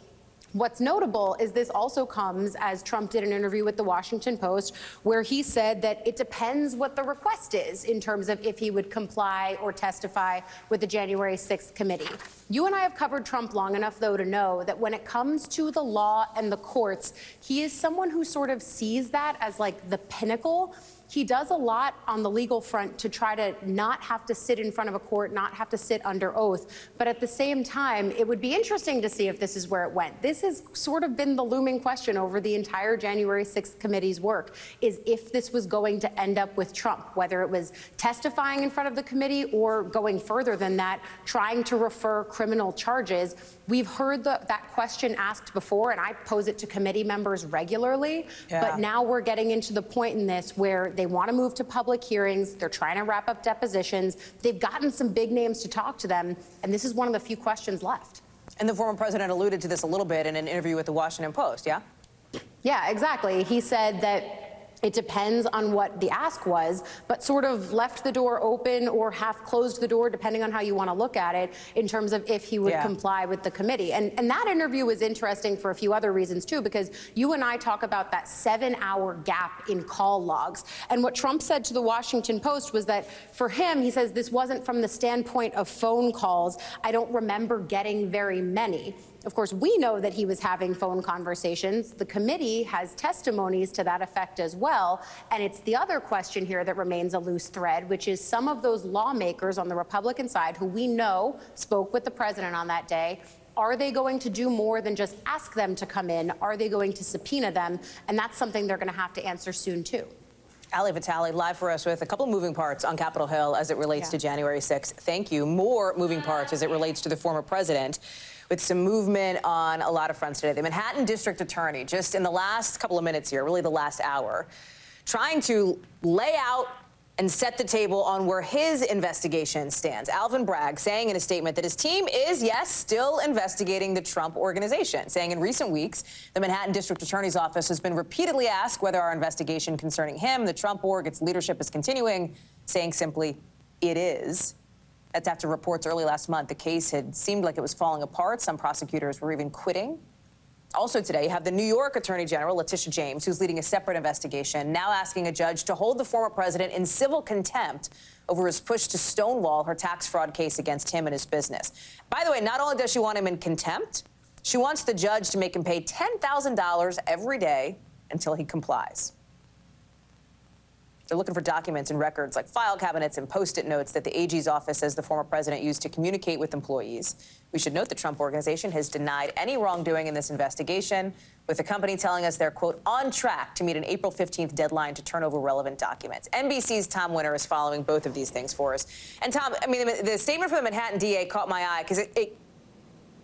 What's notable is this also comes as Trump did an interview with the Washington Post where he said that it depends what the request is in terms of if he would comply or testify with the January 6th committee. You and I have covered Trump long enough, though, to know that when it comes to the law and the courts, he is someone who sort of sees that as like the pinnacle. He does a lot on the legal front to try to not have to sit in front of a court, not have to sit under oath. But at the same time, it would be interesting to see if this is where it went. This has sort of been the looming question over the entire January 6th committee's work, is if this was going to end up with Trump, whether it was testifying in front of the committee or going further than that, trying to refer criminal charges. We've heard that question asked before, and I pose it to committee members regularly. But now we're getting into the point in this where they want to move to public hearings. They're trying to wrap up depositions. They've gotten some big names to talk to them, and this is one of the few questions left. And the former president alluded to this a little bit in an interview with the Washington Post, yeah? Yeah, exactly. He said that it depends on what the ask was, but sort of left the door open or half closed the door, depending on how you want to look at it, in terms of if he would comply with the committee. And that interview was interesting for a few other reasons, too, because you and I talk about that 7-hour gap in call logs. And what Trump said to the Washington Post was that for him, he says, this wasn't from the standpoint of phone calls. I don't remember getting very many. Of course, we know that he was having phone conversations. The committee has testimonies to that effect as well. And it's the other question here that remains a loose thread, which is some of those lawmakers on the Republican side who we know spoke with the president on that day, are they going to do more than just ask them to come in? Are they going to subpoena them? And that's something they're going to have to answer soon, too. Ali Vitale, live for us with a couple moving parts on Capitol Hill as it relates to January 6th. Thank you. More moving parts as it relates to the former president, with some movement on a lot of fronts today. The Manhattan District Attorney, just in the last couple of minutes here, really the last hour, trying to lay out and set the table on where his investigation stands. Alvin Bragg saying in a statement that his team is, yes, still investigating the Trump organization, saying in recent weeks, the Manhattan District Attorney's Office has been repeatedly asked whether our investigation concerning him, the Trump org, its leadership is continuing, saying simply, it is. That's after reports early last month the case had seemed like it was falling apart. Some prosecutors were even quitting. Also today, you have the New York Attorney General, Letitia James, who's leading a separate investigation, now asking a judge to hold the former president in civil contempt over his push to stonewall her tax fraud case against him and his business. By the way, not only does she want him in contempt, she wants the judge to make him pay $10,000 every day until he complies. They're looking for documents and records like file cabinets and Post-it notes that the AG's office says the former president used to communicate with employees. We should note the Trump organization has denied any wrongdoing in this investigation, with the company telling us they're, quote, on track to meet an April 15th deadline to turn over relevant documents. NBC's Tom Winter is following both of these things for us. And Tom, I mean, the statement from the Manhattan DA caught my eye because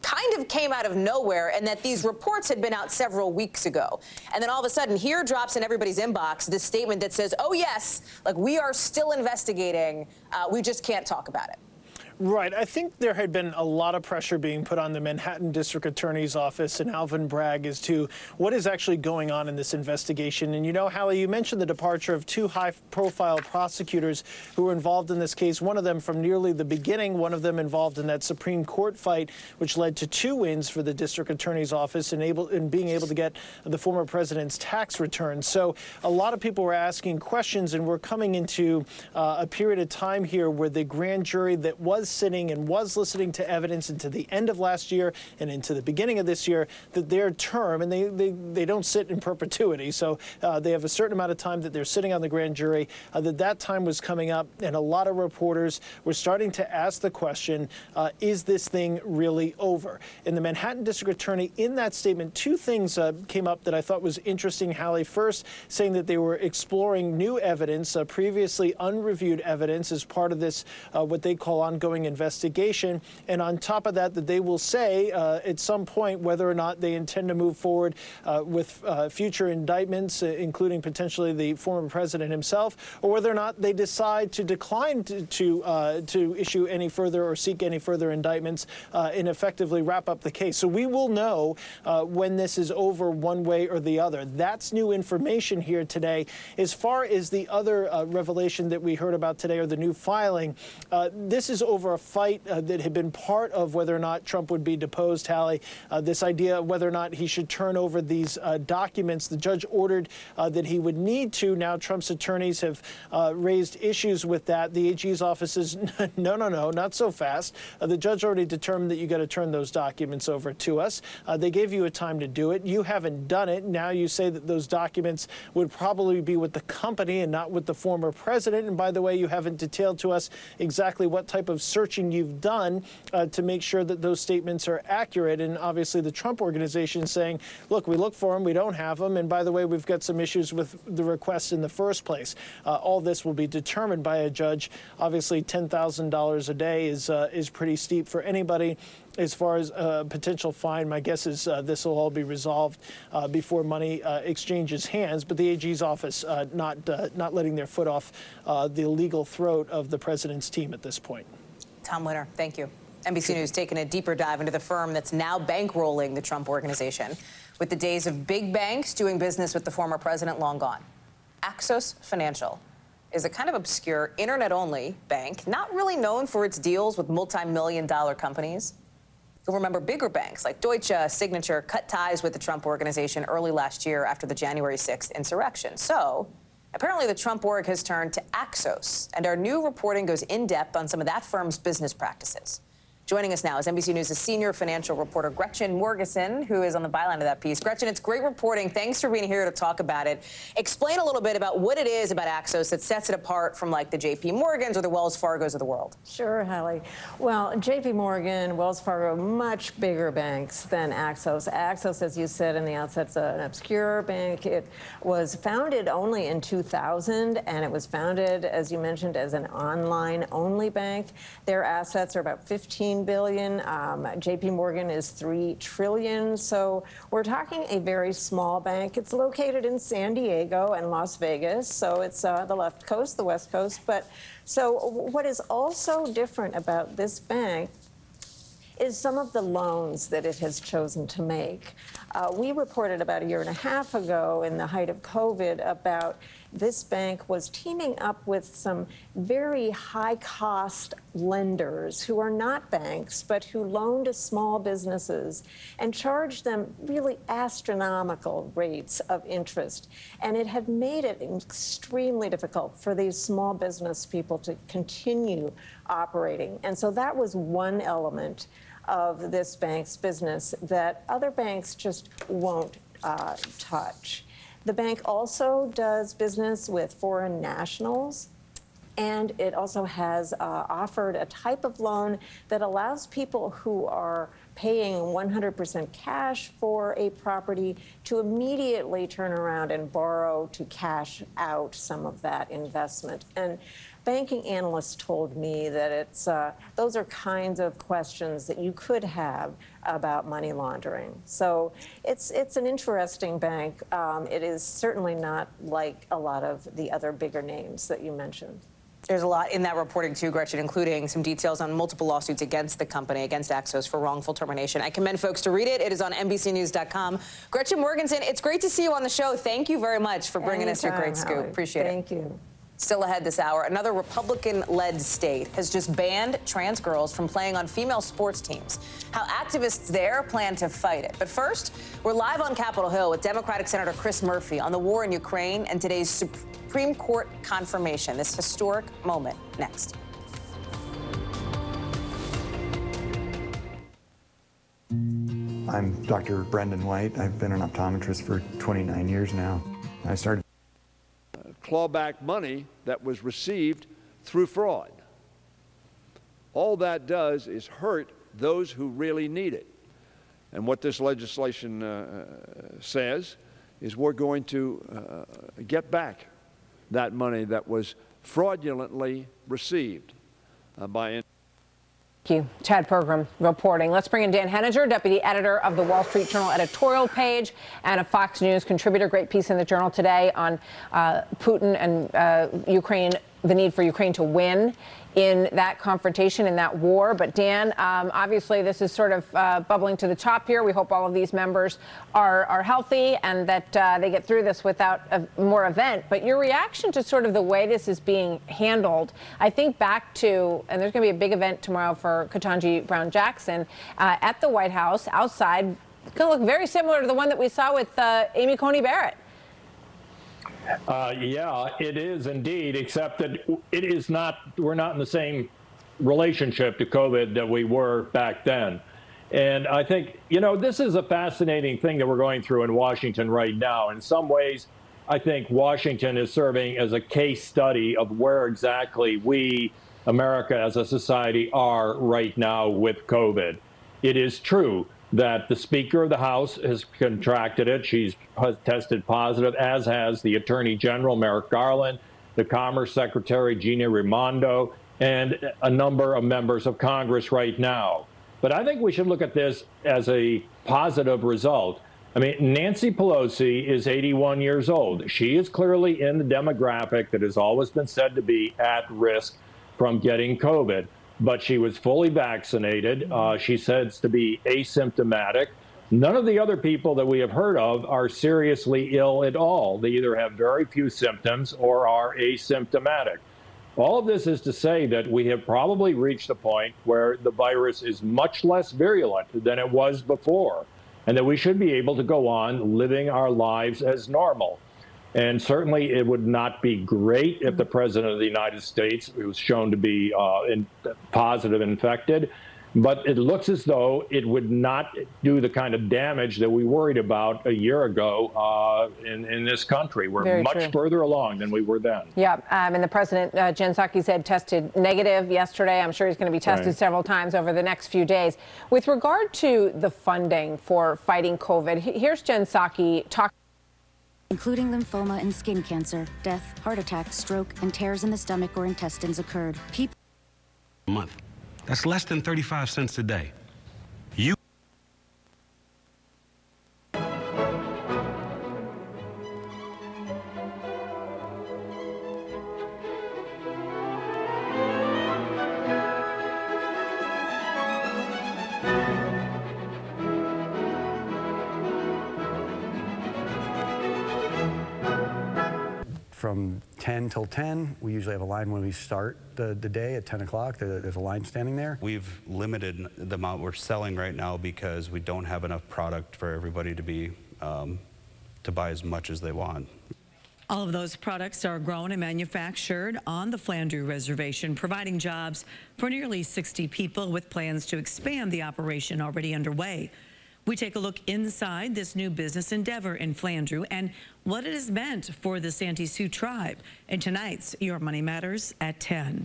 kind of came out of nowhere and that these reports had been out several weeks ago. And then all of a sudden, here drops in everybody's inbox this statement that says, oh, yes, like we are still investigating. We just can't talk about it. Right. I think there had been a lot of pressure being put on the Manhattan District Attorney's Office and Alvin Bragg as to what is actually going on in this investigation. And you know, Hallie, you mentioned the departure of two high-profile prosecutors who were involved in this case, one of them from nearly the beginning, one of them involved in that Supreme Court fight, which led to 2 wins for the District Attorney's Office in being able to get the former president's tax returns. So a lot of people were asking questions, and we're coming into a period of time here where the grand jury that was sitting and was listening to evidence into the end of last year and into the beginning of this year, that their term, and they don't sit in perpetuity, so they have a certain amount of time that they're sitting on the grand jury, that time was coming up, and a lot of reporters were starting to ask the question, is this thing really over? And the Manhattan District Attorney, in that statement, 2 things came up that I thought was interesting, Hallie. First, saying that they were exploring new evidence, previously unreviewed evidence, as part of this, what they call ongoing investigation. And on top of that, that they will say at some point whether or not they intend to move forward with future indictments, including potentially the former president himself, or whether or not they decide to decline to issue any further or seek any further indictments and effectively wrap up the case. So we will know when this is over one way or the other. That's new information here today. As far as the other revelation that we heard about today, or the new filing, this is over a fight that had been part of whether or not Trump would be deposed, Hallie. This idea of whether or not he should turn over these documents. The judge ordered that he would need to. Now Trump's attorneys have raised issues with that. The AG's office says, no, not so fast. The judge already determined that you got to turn those documents over to us. They gave you a time to do it. You haven't done it. Now you say that those documents would probably be with the company and not with the former president. And by the way, you haven't detailed to us exactly what type of searching you've done to make sure that those statements are accurate. And obviously the Trump organization saying, look, we look for them, we don't have them. And by the way, we've got some issues with the request in the first place. All this will be determined by a judge. Obviously, $10,000 a day is pretty steep for anybody. As far as potential fine, my guess is this will all be resolved before money exchanges hands. But the AG's office not letting their foot off the legal throat of the president's team at this point. Tom Winter, thank you. NBC News taking a deeper dive into the firm that's now bankrolling the Trump organization, with the days of big banks doing business with the former president long gone. Axos Financial is a kind of obscure internet-only bank, not really known for its deals with multi-million-dollar companies. You'll remember bigger banks like Deutsche, Signature cut ties with the Trump organization early last year after the January 6th insurrection. So apparently the Trump org has turned to Axos, and our new reporting goes in-depth on some of that firm's business practices. Joining us now is NBC News' senior financial reporter Gretchen Morgeson, who is on the byline of that piece. Gretchen, it's great reporting. Thanks for being here to talk about it. Explain a little bit about what it is about Axos that sets it apart from like the JP Morgans or the Wells Fargos of the world. Sure, Hallie. Well, JP Morgan, Wells Fargo, much bigger banks than Axos. Axos, as you said in the outset, is an obscure bank. It was founded only in 2000, and it was founded, as you mentioned, as an online-only bank. Their assets are about $15 billion. JP Morgan is $3 trillion. So we're talking a very small bank. It's located in San Diego and Las Vegas. So it's the left coast, the west coast. But so what is also different about this bank is some of the loans that it has chosen to make. We reported about a year and a half ago in the height of COVID about this bank was teaming up with some very high-cost lenders who are not banks, but who loan to small businesses and charged them really astronomical rates of interest. And it had made it extremely difficult for these small business people to continue operating. And so that was one element of this bank's business that other banks just won't touch. The bank also does business with foreign nationals, and it also has offered a type of loan that allows people who are paying 100% cash for a property to immediately turn around and borrow to cash out some of that investment. And banking analysts told me that it's those are kinds of questions that you could have about money laundering. So it's an interesting bank. It is certainly not like a lot of the other bigger names that you mentioned. There's a lot in that reporting too, Gretchen, including some details on multiple lawsuits against the company, against Axios for wrongful termination. I commend folks to read it. It is on NBCnews.com. Gretchen Morganson, it's great to see you on the show. Thank you very much for bringing us your great scoop. Appreciate it. Thank you. Still ahead this hour, another Republican-led state has just banned trans girls from playing on female sports teams. How activists there plan to fight it. But first, we're live on Capitol Hill with Democratic Senator Chris Murphy on the war in Ukraine and today's Supreme Court confirmation, this historic moment. Next. I'm Dr. Brendan White. I've been an optometrist for 29 years now. I started clawback money that was received through fraud. All that does is hurt those who really need it. And what this legislation says is we're going to get back that money that was fraudulently received by. Thank you. Chad Pergram reporting. Let's bring in Dan Henninger, deputy editor of the Wall Street Journal editorial page and a Fox News contributor. Great piece in the Journal today on Putin and Ukraine, the need for Ukraine to win in that confrontation, in that war. But Dan, obviously this is sort of bubbling to the top here. We hope all of these members are healthy and that they get through this without more event. But your reaction to sort of the way this is being handled, I think back to, and there's going to be a big event tomorrow for Ketanji Brown Jackson at the White House outside. It's going to look very similar to the one that we saw with Amy Coney Barrett. Yeah, it is indeed, except that it is not, we're not in the same relationship to COVID that we were back then. And I think, you know, this is a fascinating thing that we're going through in Washington right now. In some ways, I think Washington is serving as a case study of where exactly we, America as a society, are right now with COVID. It is true that the Speaker of the House has contracted it. She's tested positive, as has the Attorney General, Merrick Garland, the Commerce Secretary, Gina Raimondo, and a number of members of Congress right now. But I think we should look at this as a positive result. I mean, Nancy Pelosi is 81 years old. She is clearly in the demographic that has always been said to be at risk from getting COVID. But she was fully vaccinated. She says to be asymptomatic. None of the other people that we have heard of are seriously ill at all. They either have very few symptoms or are asymptomatic. All of this is to say that we have probably reached a point where the virus is much less virulent than it was before, and that we should be able to go on living our lives as normal. And certainly it would not be great if the President of the United States was shown to be positive infected, but it looks as though it would not do the kind of damage that we worried about a year ago in this country. We're much further along than we were then. Yeah, and the President, Jen Psaki, said tested negative yesterday. I'm sure he's going to be tested several times over the next few days. With regard to the funding for fighting COVID, here's Jen Psaki talking. Including lymphoma and skin cancer, death, heart attack, stroke, and tears in the stomach or intestines occurred. People a month. That's less than 35 cents a day. You From 10 till 10, we usually have a line when we start the day at 10 o'clock. There's a line standing there. We've limited the amount we're selling right now because we don't have enough product for everybody to be to buy as much as they want. All of those products are grown and manufactured on the Flandreau Reservation, providing jobs for nearly 60 people with plans to expand the operation already underway. We take a look inside this new business endeavor in Flandreau and what it has meant for the Santee Sioux tribe in tonight's Your Money Matters at 10.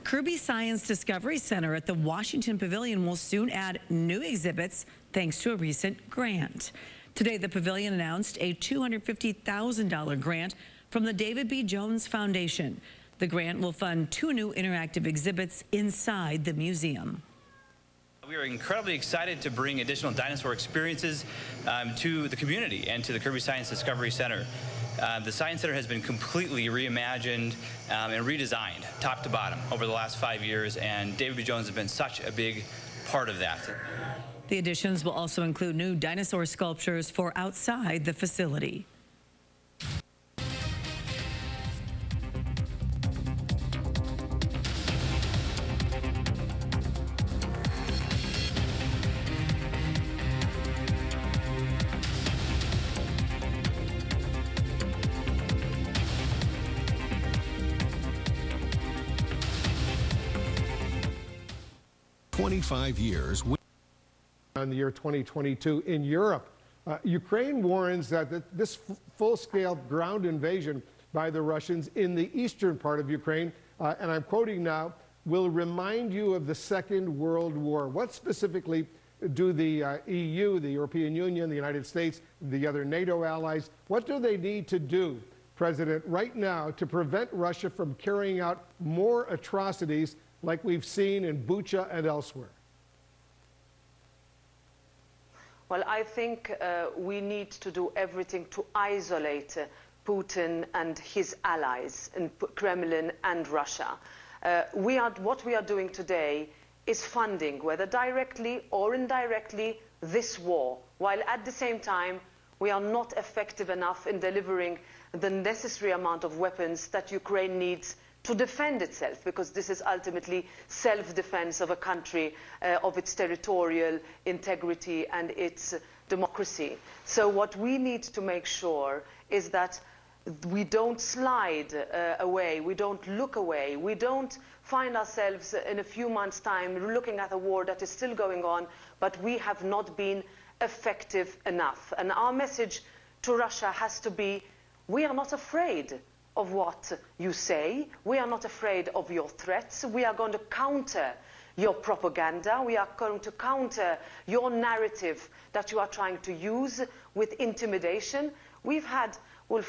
Kirby Science Discovery Center at the Washington Pavilion will soon add new exhibits thanks to a recent grant. Today, the pavilion announced a $250,000 grant from the David B. Jones Foundation. The grant will fund 2 new interactive exhibits inside the museum. We are incredibly excited to bring additional dinosaur experiences to the community and to the Kirby Science Discovery Center. The Science Center has been completely reimagined and redesigned top to bottom over the last 5 years, and David B. Jones has been such a big part of that. The additions will also include new dinosaur sculptures for outside the facility. Years on the year 2022 in Europe. Ukraine warns that this full-scale ground invasion by the Russians in the eastern part of Ukraine, and I'm quoting now, will remind you of the Second World War. What specifically do the EU, the European Union, the United States, the other NATO allies, what do they need to do, President, right now to prevent Russia from carrying out more atrocities like we've seen in Bucha and elsewhere? Well, I think we need to do everything to isolate Putin and his allies in Kremlin and Russia. What we are doing today is funding, whether directly or indirectly, this war, while at the same time we are not effective enough in delivering the necessary amount of weapons that Ukraine needs to defend itself, because this is ultimately self-defense of a country, of its territorial integrity and its democracy. So what we need to make sure is that we don't slide away, we don't look away, we don't find ourselves in a few months' time looking at a war that is still going on, but we have not been effective enough. And our message to Russia has to be, we are not afraid of what you say. We are not afraid of your threats. We are going to counter your propaganda. We are going to counter your narrative that you are trying to use with intimidation. We've had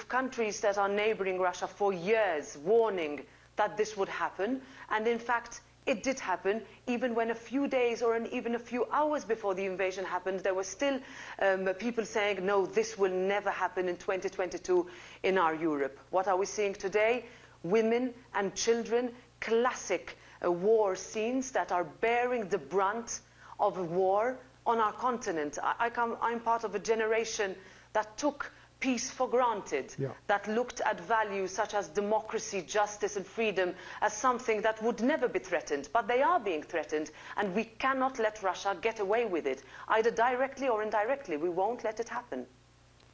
countries that are neighboring Russia for years warning that this would happen. And in fact, it did happen. Even when a few days or even a few hours before the invasion happened, there were still people saying, no, this will never happen in 2022 in our Europe. What are we seeing today? Women and children, classic war scenes that are bearing the brunt of a war on our continent. I'm part of a generation that took peace for granted, that looked at values such as democracy, justice and freedom as something that would never be threatened, but they are being threatened, and we cannot let Russia get away with it, either directly or indirectly. We won't let it happen.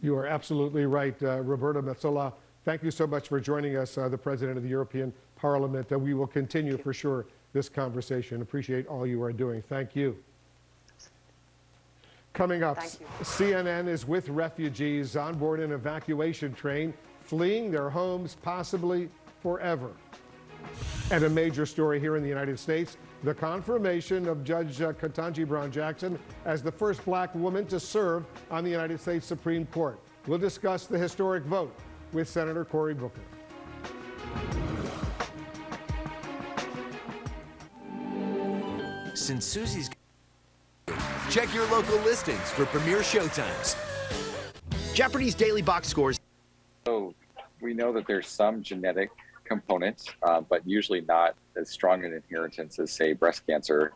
You are absolutely right, Roberta Metsola. Thank you so much for joining us, the President of the European Parliament. We will continue for sure this conversation. Appreciate all you are doing. Thank you. Coming up, CNN is with refugees on board an evacuation train, fleeing their homes, possibly forever. And a major story here in the United States, the confirmation of Judge Ketanji Brown Jackson as the first black woman to serve on the United States Supreme Court. We'll discuss the historic vote with Senator Cory Booker. Since Susie's... Check your local listings for premier showtimes. Jeopardy's daily box scores. So we know that there's some genetic components, but usually not as strong an inheritance as, say, breast cancer.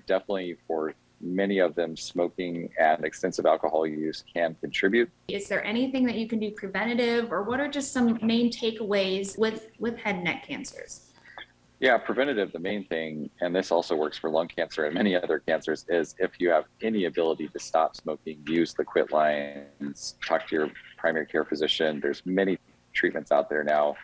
Definitely for many of them, smoking and extensive alcohol use can contribute. Is there anything that you can do preventative, or what are just some main takeaways with head and neck cancers? Yeah, preventative, the main thing, and this also works for lung cancer and many other cancers, is if you have any ability to stop smoking, use the quit lines, talk to your primary care physician. There's many treatments out there now,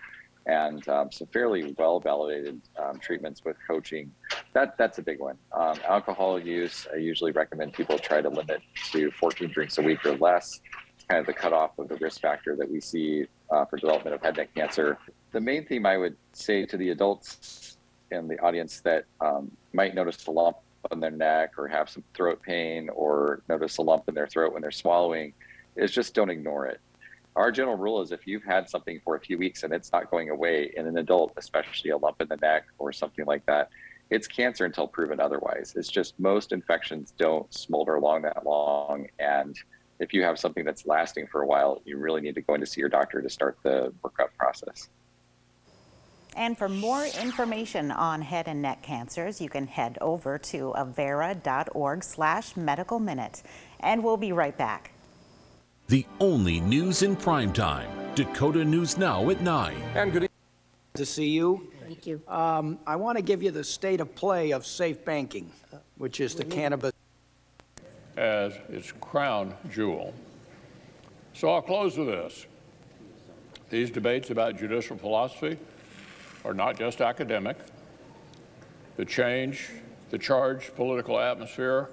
and some fairly well-validated treatments with coaching. That's a big one. Alcohol use, I usually recommend people try to limit to 14 drinks a week or less. It's kind of the cutoff of the risk factor that we see for development of head and neck cancer. The main theme I would say to the adults in the audience that might notice a lump on their neck or have some throat pain or notice a lump in their throat when they're swallowing is just don't ignore it. Our general rule is if you've had something for a few weeks and it's not going away in an adult, especially a lump in the neck or something like that, it's cancer until proven otherwise. It's just most infections don't smolder along that long. And if you have something that's lasting for a while, you really need to go in to see your doctor to start the workup process. And for more information on head and neck cancers, you can head over to avera.org/medical minute. And we'll be right back. The only news in prime time. Dakota News Now at 9. And good evening to see you. Thank you. I want to give you the state of play of safe banking, which is the cannabis as its crown jewel. So I'll close with this. These debates about judicial philosophy are not just academic. The charged political atmosphere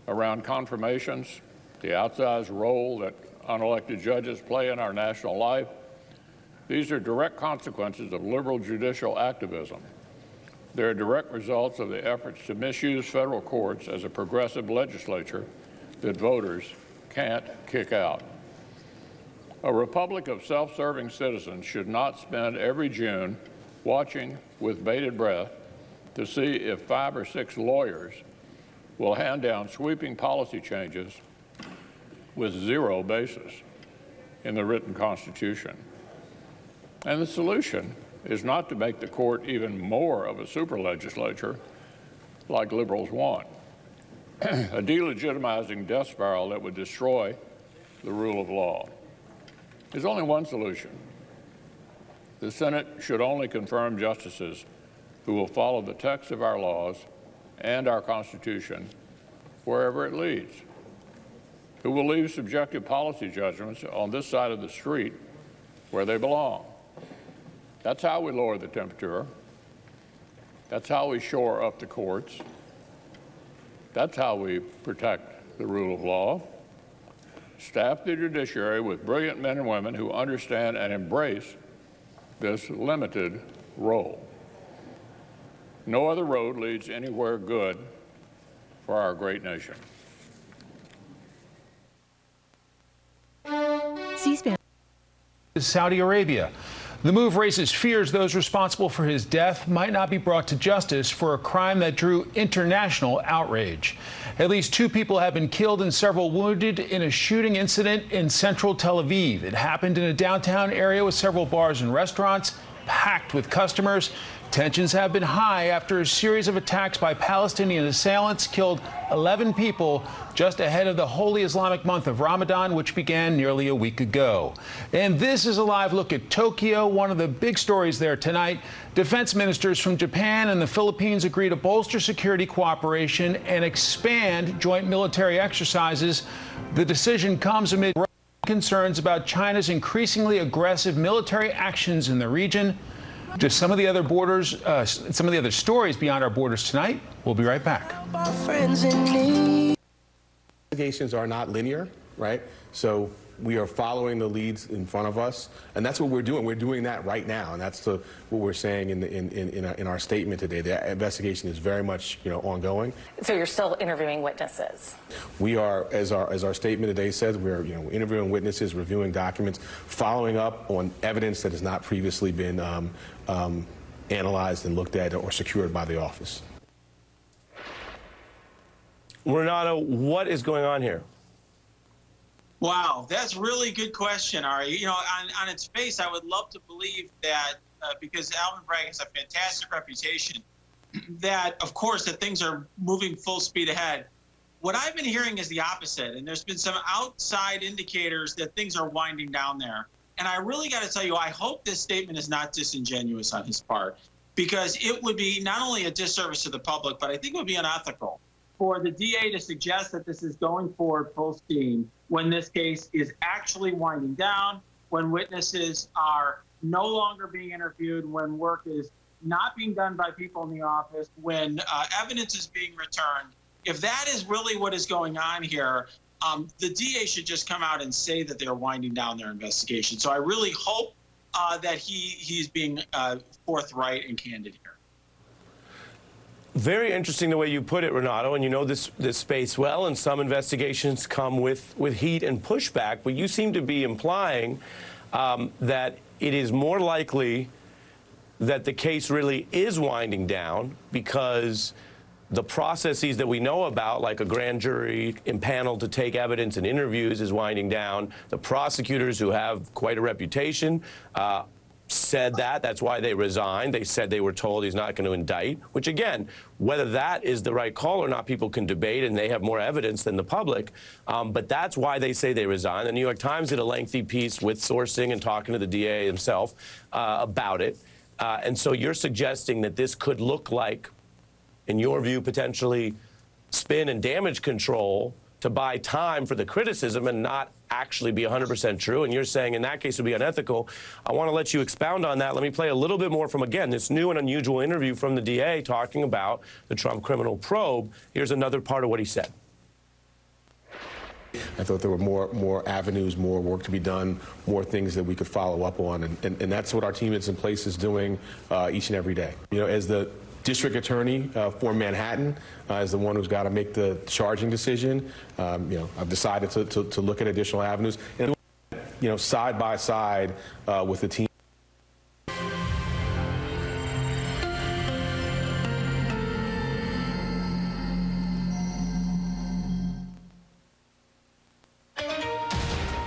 around confirmations, the outsized role that unelected judges play in our national life, these are direct consequences of liberal judicial activism. They're direct results of the efforts to misuse federal courts as a progressive legislature that voters can't kick out. A republic of self-serving citizens should not spend every June watching with bated breath to see if 5 or 6 lawyers will hand down sweeping policy changes with zero basis in the written Constitution. And the solution is not to make the court even more of a super legislature like liberals want, a delegitimizing death spiral that would destroy the rule of law. There's only one solution. The Senate should only confirm justices who will follow the text of our laws and our Constitution wherever it leads, who will leave subjective policy judgments on this side of the street where they belong. That's how we lower the temperature. That's how we shore up the courts. That's how we protect the rule of law. Staff the judiciary with brilliant men and women who understand and embrace this limited role. No other road leads anywhere good for our great nation. C-SPAN. Saudi Arabia. The move raises fears those responsible for his death might not be brought to justice for a crime that drew international outrage. At least 2 people have been killed and several wounded in a shooting incident in central Tel Aviv. It happened in a downtown area with several bars and restaurants packed with customers. Tensions have been high after a series of attacks by Palestinian assailants killed 11 people just ahead of the holy Islamic month of Ramadan, which began nearly a week ago. And this is a live look at Tokyo, one of the big stories there tonight. Defense ministers from Japan and the Philippines agree to bolster security cooperation and expand joint military exercises. The decision comes amid concerns about China's increasingly aggressive military actions in the region. Just some of the other some of the other stories beyond our borders tonight. We'll be right back. Investigations are not linear, right? So we are following the leads in front of us, and that's what we're doing. We're doing that right now, and that's what we're saying in our statement today. The investigation is very much, ongoing. So you're still interviewing witnesses? We are, as our statement today says, we're interviewing witnesses, reviewing documents, following up on evidence that has not previously been analyzed and looked at or secured by the office. Renato, what is going on here? Wow, that's a really good question, Ari. On its face, I would love to believe that because Alvin Bragg has a fantastic reputation, that, of course, that things are moving full speed ahead. What I've been hearing is the opposite, and there's been some outside indicators that things are winding down there. And I really got to tell you, I hope this statement is not disingenuous on his part, because it would be not only a disservice to the public, but I think it would be unethical for the DA to suggest that this is going forward full steam when this case is actually winding down, when witnesses are no longer being interviewed, when work is not being done by people in the office, when evidence is being returned. If that is really what is going on here, the DA should just come out and say that they're winding down their investigation. So I really hope that he's being forthright and candid here. Very interesting the way you put it, Renato, and you know this space well, and some investigations come with heat and pushback, but you seem to be implying that it is more likely that the case really is winding down because the processes that we know about, like a grand jury impaneled to take evidence and interviews, is winding down. The prosecutors, who have quite a reputation, said that's why they resigned. They said they were told he's not going to indict, which again, whether that is the right call or not, people can debate, and they have more evidence than the public. But that's why they say they resigned. The New York Times did a lengthy piece with sourcing and talking to the DA himself about it. And so you're suggesting that this could look like, in your view, potentially spin and damage control to buy time for the criticism and not actually be 100% true, and you're saying in that case it would be unethical. I want to let you expound on that. Let me play a little bit more from, again, this new and unusual interview from the DA talking about the Trump criminal probe. Here's another part of what he said. I thought there were more avenues, more work to be done, more things that we could follow up on, and that's what our team that's in place is doing each and every day. You know, as the district attorney for Manhattan is the one who's got to make the charging decision. You know, I've decided to look at additional avenues, and you know, side by side with the team.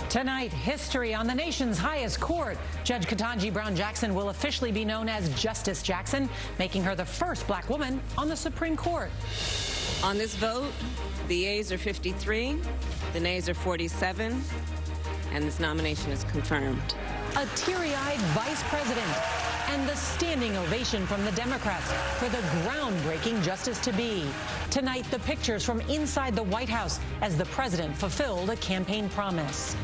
Tonight, history on the nation's highest court. Judge Ketanji Brown Jackson will officially be known as Justice Jackson, making her the first black woman on the Supreme Court. On this vote, the yeas are 53, the nays are 47, and this nomination is confirmed. A teary-eyed vice president and the standing ovation from the Democrats for the groundbreaking justice-to-be. Tonight, the pictures from inside the White House as the president fulfilled a campaign promise.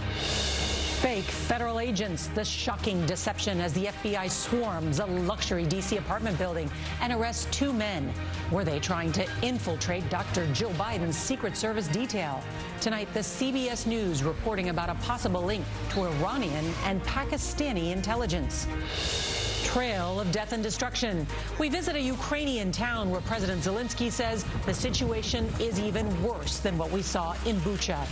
Fake federal agents, the shocking deception as the FBI swarms a luxury D.C. apartment building and arrests 2 men. Were they trying to infiltrate Dr. Joe Biden's Secret Service detail? Tonight, the CBS News reporting about a possible link to Iranian and Pakistani intelligence. Trail of death and destruction. We visit a Ukrainian town where President Zelenskyy says the situation is even worse than what we saw in Bucha.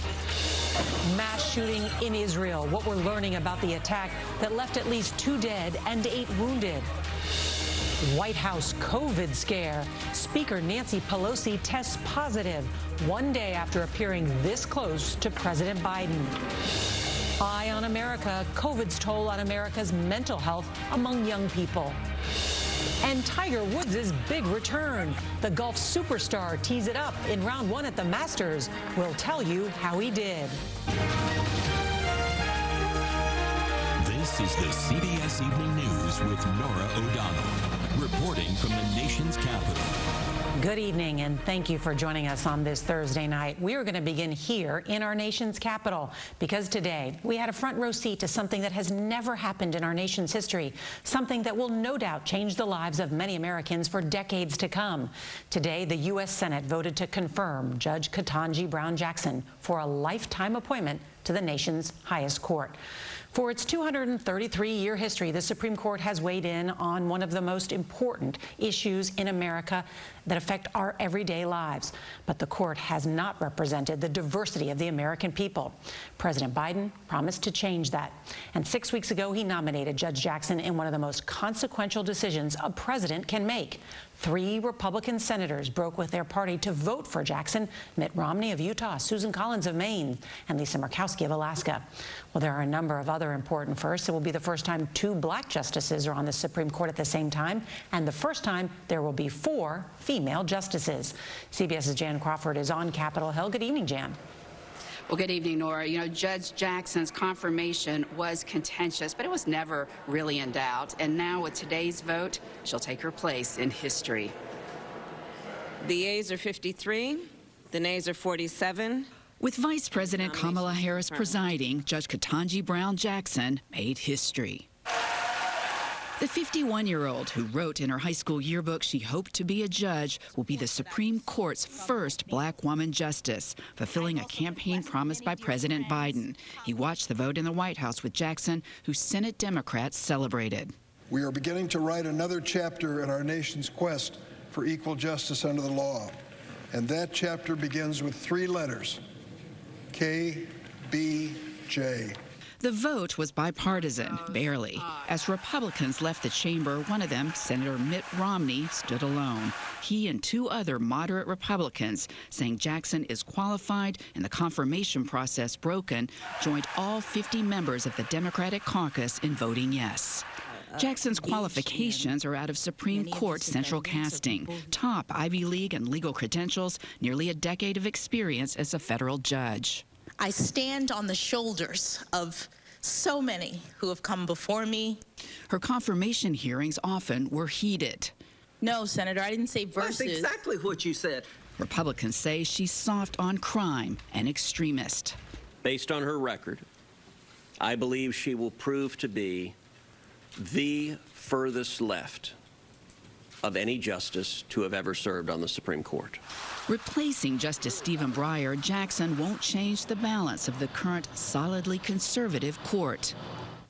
Mass shooting in Israel. What we're learning about the attack that left at least 2 dead and 8 wounded. White House COVID scare. Speaker Nancy Pelosi tests positive 1 day after appearing this close to President Biden. Eye on America, COVID's toll on America's mental health among young people. And Tiger Woods' big return. The golf superstar tees it up in round 1 at the Masters. We'll tell you how he did. This is the CBS Evening News with Norah O'Donnell, reporting from the nation's capital. Good evening, and thank you for joining us on this Thursday night. We are going to begin here in our nation's capital because today we had a front row seat to something that has never happened in our nation's history, something that will no doubt change the lives of many Americans for decades to come. Today, the U.S. Senate voted to confirm Judge Ketanji Brown Jackson for a lifetime appointment to the nation's highest court. For its 233-year history, the Supreme Court has weighed in on one of the most important issues in America that affect our everyday lives. But the court has not represented the diversity of the American people. President Biden promised to change that. And 6 weeks ago, he nominated Judge Jackson in one of the most consequential decisions a president can make. 3 Republican senators broke with their party to vote for Jackson: Mitt Romney of Utah, Susan Collins of Maine, and Lisa Murkowski of Alaska. Well, there are a number of other important firsts. It will be the first time 2 black justices are on the Supreme Court at the same time, and the first time there will be 4 female justices. CBS's Jan Crawford is on Capitol Hill. Good evening, Jan. Well, good evening, Nora. You know, Judge Jackson's confirmation was contentious, but it was never really in doubt. And now with today's vote, she'll take her place in history. The yeas are 53, the nays are 47. With Vice President Kamala Harris presiding, Judge Ketanji Brown Jackson made history. The 51-year-old who wrote in her high school yearbook she hoped to be a judge will be the Supreme Court's first black woman justice, fulfilling a campaign promise by President Biden. He watched the vote in the White House with Jackson, who Senate Democrats celebrated. We are beginning to write another chapter in our nation's quest for equal justice under the law. And that chapter begins with 3 letters, KBJ. The vote was bipartisan, barely. As Republicans left the chamber, one of them, Senator Mitt Romney, stood alone. He and 2 other moderate Republicans, saying Jackson is qualified and the confirmation process broken, joined all 50 members of the Democratic caucus in voting yes. Jackson's qualifications are out of Supreme Court central casting, top Ivy League and legal credentials, nearly a decade of experience as a federal judge. I stand on the shoulders of so many who have come before me. Her confirmation hearings often were heated. No, Senator, I didn't say versus. That's exactly what you said. Republicans say she's soft on crime and extremist. Based on her record, I believe she will prove to be the furthest left of any justice to have ever served on the Supreme Court. Replacing Justice Stephen Breyer, Jackson won't change the balance of the current solidly conservative court.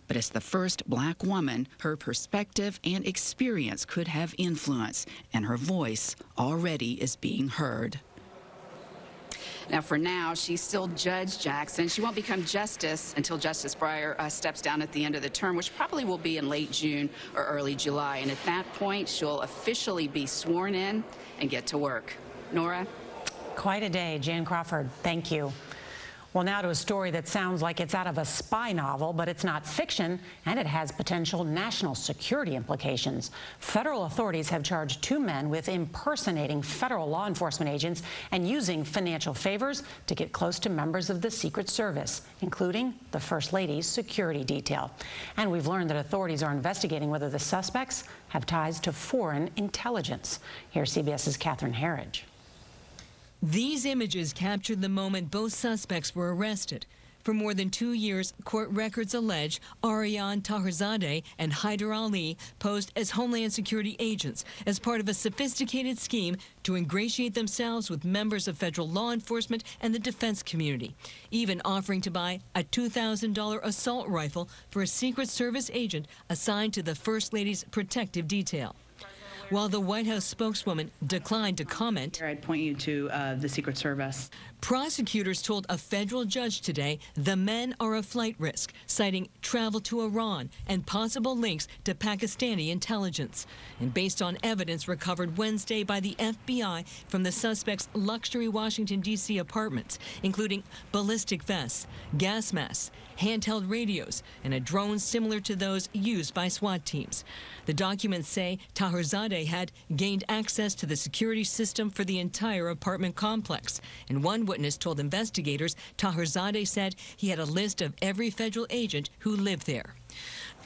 But as the first black woman, her perspective and experience could have influence, and her voice already is being heard. Now, for now, she's still Judge Jackson. She won't become justice until Justice Breyer steps down at the end of the term, which probably will be in late June or early July. And at that point, she'll officially be sworn in and get to work. Nora? Quite a day. Jan Crawford, thank you. Well, now to a story that sounds like it's out of a spy novel, but it's not fiction, and it has potential national security implications. Federal authorities have charged 2 men with impersonating federal law enforcement agents and using financial favors to get close to members of the Secret Service, including the First Lady's security detail. And we've learned that authorities are investigating whether the suspects have ties to foreign intelligence. Here's CBS's Catherine Herridge. These images captured the moment both suspects were arrested. For more than 2 years, court records allege Aryan Taherzadeh and Haider Ali posed as Homeland Security agents as part of a sophisticated scheme to ingratiate themselves with members of federal law enforcement and the defense community, even offering to buy a $2,000 assault rifle for a Secret Service agent assigned to the First Lady's protective detail. While the White House spokeswoman declined to comment, I'd point you to the Secret Service. Prosecutors told a federal judge today the men are a flight risk, citing travel to Iran and possible links to Pakistani intelligence. And based on evidence recovered Wednesday by the FBI from the suspects' luxury Washington, D.C. apartments, including ballistic vests, gas masks, handheld radios, and a drone similar to those used by SWAT teams. The documents say Taherzadeh had gained access to the security system for the entire apartment complex. And one witness told investigators Taherzadeh said he had a list of every federal agent who lived there.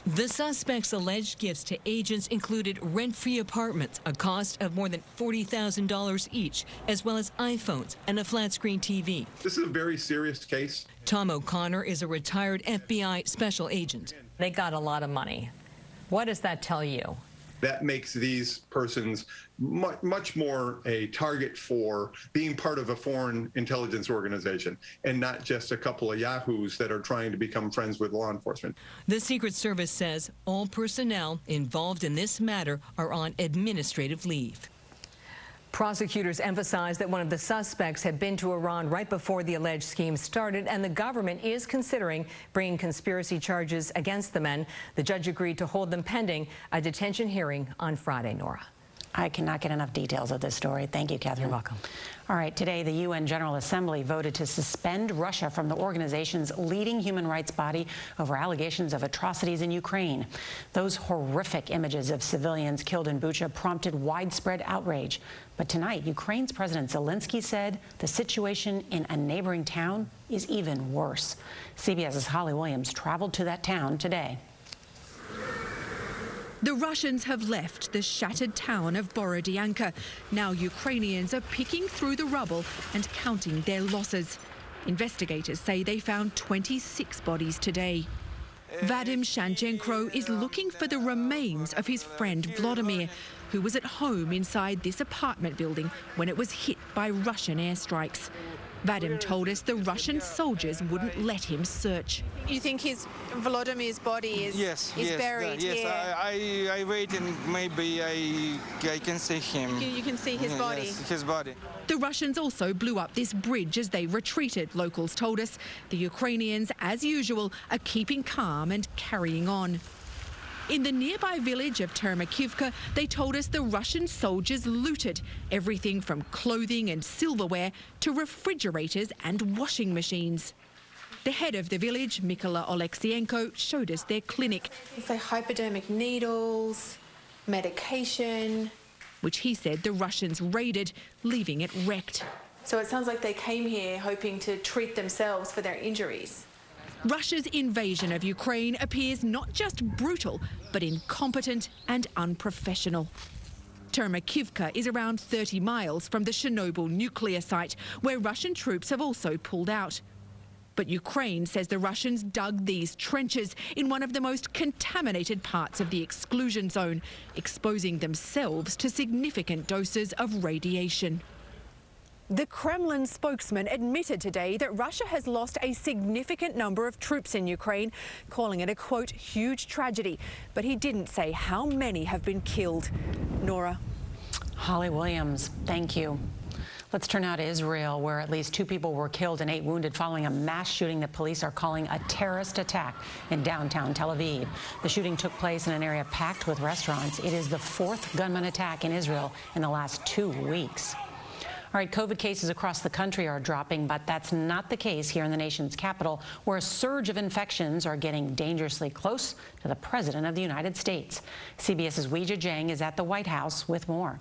The suspects' alleged gifts to agents included rent-free apartments, a cost of more than $40,000 each, as well as iPhones and a flat-screen TV. This is a very serious case. Tom O'Connor is a retired FBI special agent. They got a lot of money. What does that tell you? That makes these persons much more a target for being part of a foreign intelligence organization and not just a couple of yahoos that are trying to become friends with law enforcement. The Secret Service says all personnel involved in this matter are on administrative leave. Prosecutors emphasize that one of the suspects had been to Iran right before the alleged scheme started, and the government is considering bringing conspiracy charges against the men. The judge agreed to hold them pending a detention hearing on Friday, Nora. I cannot get enough details of this story. Thank you, Catherine. You're welcome. All right, today the UN General Assembly voted to suspend Russia from the organization's leading human rights body over allegations of atrocities in Ukraine. Those horrific images of civilians killed in Bucha prompted widespread outrage. But tonight, Ukraine's President Zelenskyy said the situation in a neighboring town is even worse. CBS's Holly Williams traveled to that town today. The Russians have left the shattered town of Borodyanka. Now Ukrainians are picking through the rubble and counting their losses. Investigators say they found 26 bodies today. Vadim Shanchenko is looking for the remains of his friend Vladimir, who was at home inside this apartment building when it was hit by Russian airstrikes. Vadim told us the Russian soldiers wouldn't let him search. You think Volodymyr's body is buried here? Yes, I wait and maybe I can see him. You can see his body? Yes, his body. The Russians also blew up this bridge as they retreated, locals told us. The Ukrainians, as usual, are keeping calm and carrying on. In the nearby village of Cmgus, they told us the Russian soldiers looted everything from clothing and silverware to refrigerators and washing machines. The head of the village, Mykola Oleksienko, showed us their clinic. So hypodermic needles, medication, which he said the Russians raided, leaving it wrecked. So it sounds like they came here hoping to treat themselves for their injuries. Russia's invasion of Ukraine appears not just brutal, but incompetent and unprofessional. Cmgus is around 30 miles from the Chernobyl nuclear site, where Russian troops have also pulled out. But Ukraine says the Russians dug these trenches in one of the most contaminated parts of the exclusion zone, exposing themselves to significant doses of radiation. The Kremlin spokesman admitted today that Russia has lost a significant number of troops in Ukraine, calling it a, quote, huge tragedy. But he didn't say how many have been killed. Nora. Holly Williams, thank you. Let's turn now to Israel, where at least 2 people were killed and 8 wounded following a mass shooting that police are calling a terrorist attack in downtown Tel Aviv. The shooting took place in an area packed with restaurants. It is the 4th gunman attack in Israel in the last 2 weeks. All right, COVID cases across the country are dropping, but that's not the case here in the nation's capital, where a surge of infections are getting dangerously close to the President of the United States. CBS's Weijia Jiang is at the White House with more.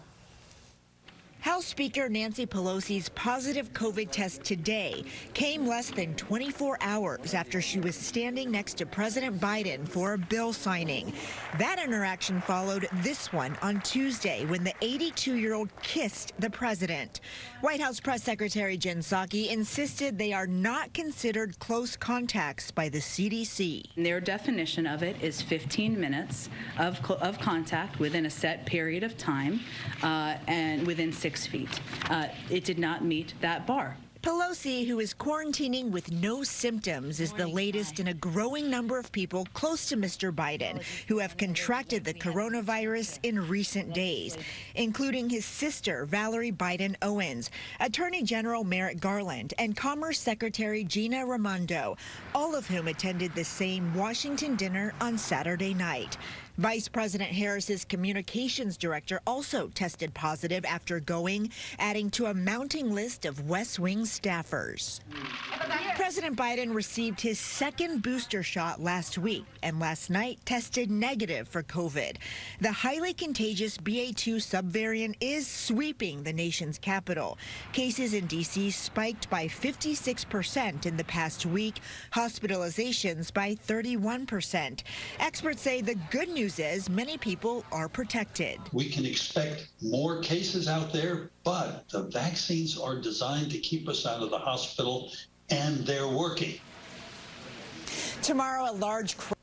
House Speaker Nancy Pelosi's positive COVID test today came less than 24 hours after she was standing next to President Biden for a bill signing. That interaction followed this one on Tuesday when the 82-year-old kissed the president. White House Press Secretary Jen Psaki insisted they are not considered close contacts by the CDC. Their definition of it is 15 minutes of contact within a set period of time and within 6 feet. It did not meet that bar. Pelosi, who is quarantining with no symptoms, is the latest in a growing number of people close to Mr. Biden who have contracted the coronavirus in recent days, including his sister, Valerie Biden Owens, Attorney General Merrick Garland, and Commerce Secretary Gina Raimondo, all of whom attended the same Washington dinner on Saturday night. Vice President Harris's communications director also tested positive after going, adding to a mounting list of West Wing staffers. President Biden received his second booster shot last week and last night tested negative for COVID. The highly contagious BA2 subvariant is sweeping the nation's capital. Cases in D.C. spiked by 56% in the past week, hospitalizations by 31%. Experts say the good news is many people are protected. We can expect more cases out there, but the vaccines are designed to keep us out of the hospital, and they're working. Tomorrow, a large crowd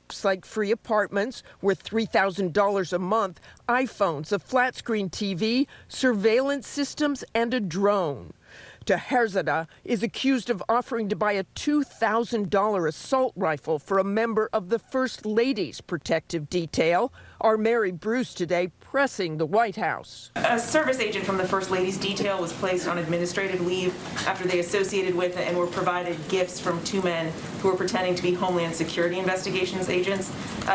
looks like free apartments worth $3,000 a month, iPhones, a flat-screen TV, surveillance systems, and a drone. Herzada is accused of offering to buy a $2,000 assault rifle for a member of the First Lady's protective detail. Our Mary Bruce today pressing the White House. A service agent from the First Lady's detail was placed on administrative leave after they associated with and were provided gifts from 2 men who were pretending to be Homeland Security investigations agents.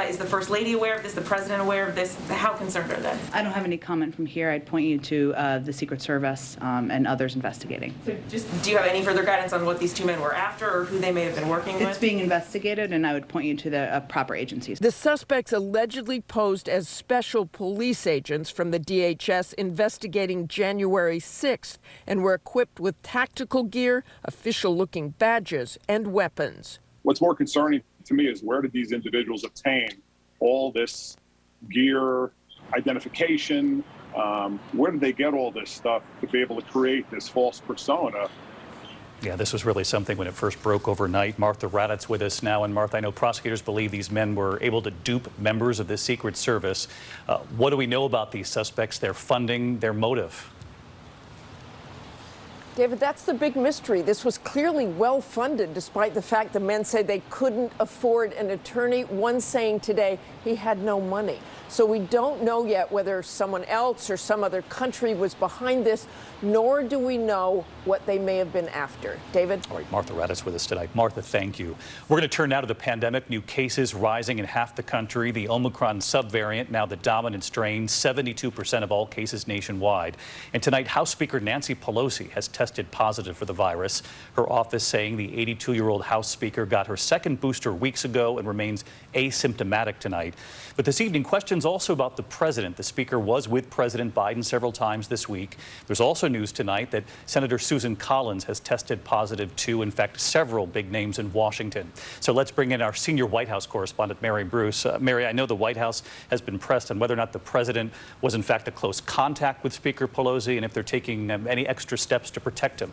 Is the First Lady aware of this? The President aware of this? How concerned are they? I don't have any comment from here. I'd point you to the Secret Service and others investigating. So do you have any further guidance on what these 2 men were after or who they may have been working with? It's being investigated, and I would point you to the proper agencies. The suspects allegedly posed as special police agents from the DHS investigating January 6th and were equipped with tactical gear, official-looking badges, and weapons. What's more concerning to me is where did these individuals obtain all this gear, identification? Where did they get all this stuff to be able to create this false persona? Yeah, this was really something when it first broke overnight. Martha Raddatz with us now. And Martha, I know prosecutors believe these men were able to dupe members of the Secret Service. What do we know about these suspects, their funding, their motive? David, that's the big mystery. This was clearly well-funded, despite the fact the men say they couldn't afford an attorney. One saying today he had no money. So we don't know yet whether someone else or some other country was behind this, nor do we know what they may have been after. David? All right, Martha Raddatz with us tonight. Martha, thank you. We're going to turn now to the pandemic. New cases rising in half the country. The Omicron subvariant, now the dominant strain, 72% of all cases nationwide. And tonight, House Speaker Nancy Pelosi has tested positive for the virus. Her office saying the 82-year-old House Speaker got her second booster weeks ago and remains asymptomatic tonight. But this evening, questions also about the president. The speaker was with President Biden several times this week. There's also news tonight that Senator Susan Collins has tested positive too. In fact, several big names in Washington. So let's bring in our senior White House correspondent, Mary Bruce. Mary, I know the White House has been pressed on whether or not the president was in fact a close contact with Speaker Pelosi and if they're taking any extra steps to protect him.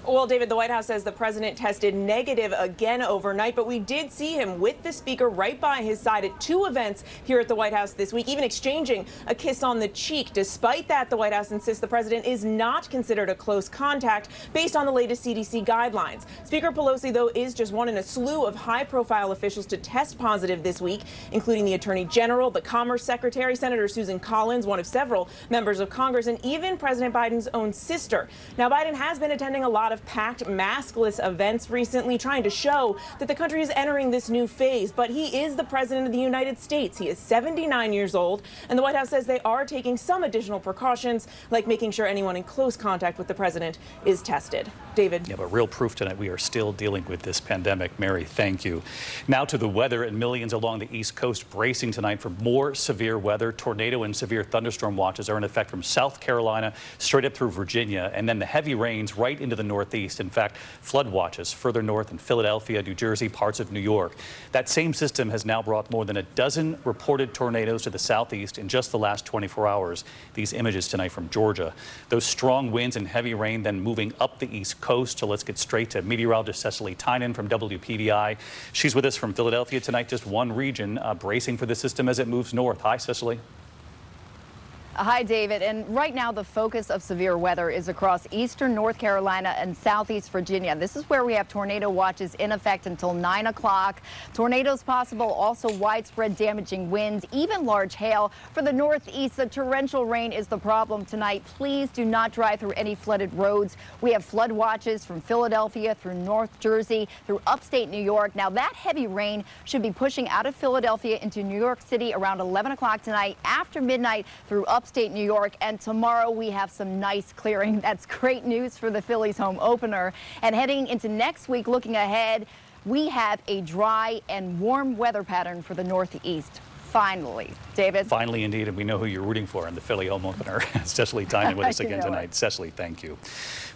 Well, David, the White House says the president tested negative again overnight, but we did see him with the speaker right by his side at two events here at the White House this week, even exchanging a kiss on the cheek. Despite that, the White House insists the president is not considered a close contact based on the latest CDC guidelines. Speaker Pelosi, though, is just one in a slew of high-profile officials to test positive this week, including the Attorney General, the Commerce Secretary, Senator Susan Collins, one of several members of Congress, and even President Biden's own sister. Now, Biden has been attending a lot of packed, maskless events recently, trying to show that the country is entering this new phase. But he is the president of the United States. He is 79 years old, and the White House says they are taking some additional precautions, like making sure anyone in close contact with the president is tested. David? Yeah, but real proof tonight we are still dealing with this pandemic. Mary, thank you. Now to the weather, and millions along the East Coast bracing tonight for more severe weather. Tornado and severe thunderstorm watches are in effect from South Carolina straight up through Virginia, and then the heavy rains right into the Northeast. In fact, flood watches further north in Philadelphia, New Jersey, parts of New York. That same system has now brought more than a dozen reported tornadoes to the southeast in just the last 24 hours. These images tonight from Georgia. Those strong winds and heavy rain then moving up the East Coast. So let's get straight to meteorologist Cecily Tynan from WPDI. She's with us from Philadelphia tonight, just one region bracing for the system as it moves north. Hi, Cecily. Hi, David. And right now, the focus of severe weather is across eastern North Carolina and southeast Virginia. This is where we have tornado watches in effect until 9 o'clock. Tornadoes possible, also widespread damaging winds, even large hail. For the northeast, the torrential rain is the problem tonight. Please do not drive through any flooded roads. We have flood watches from Philadelphia through North Jersey, through upstate New York. Now, that heavy rain should be pushing out of Philadelphia into New York City around 11 o'clock tonight, after midnight through upstate New York, and tomorrow we have some nice clearing. That's great news for the Phillies home opener. And heading into next week, looking ahead, we have a dry and warm weather pattern for the Northeast. Finally, David. Finally, indeed, and we know who you're rooting for in the Philly home opener. Cecily Tynan with us again tonight. Cecily, thank you.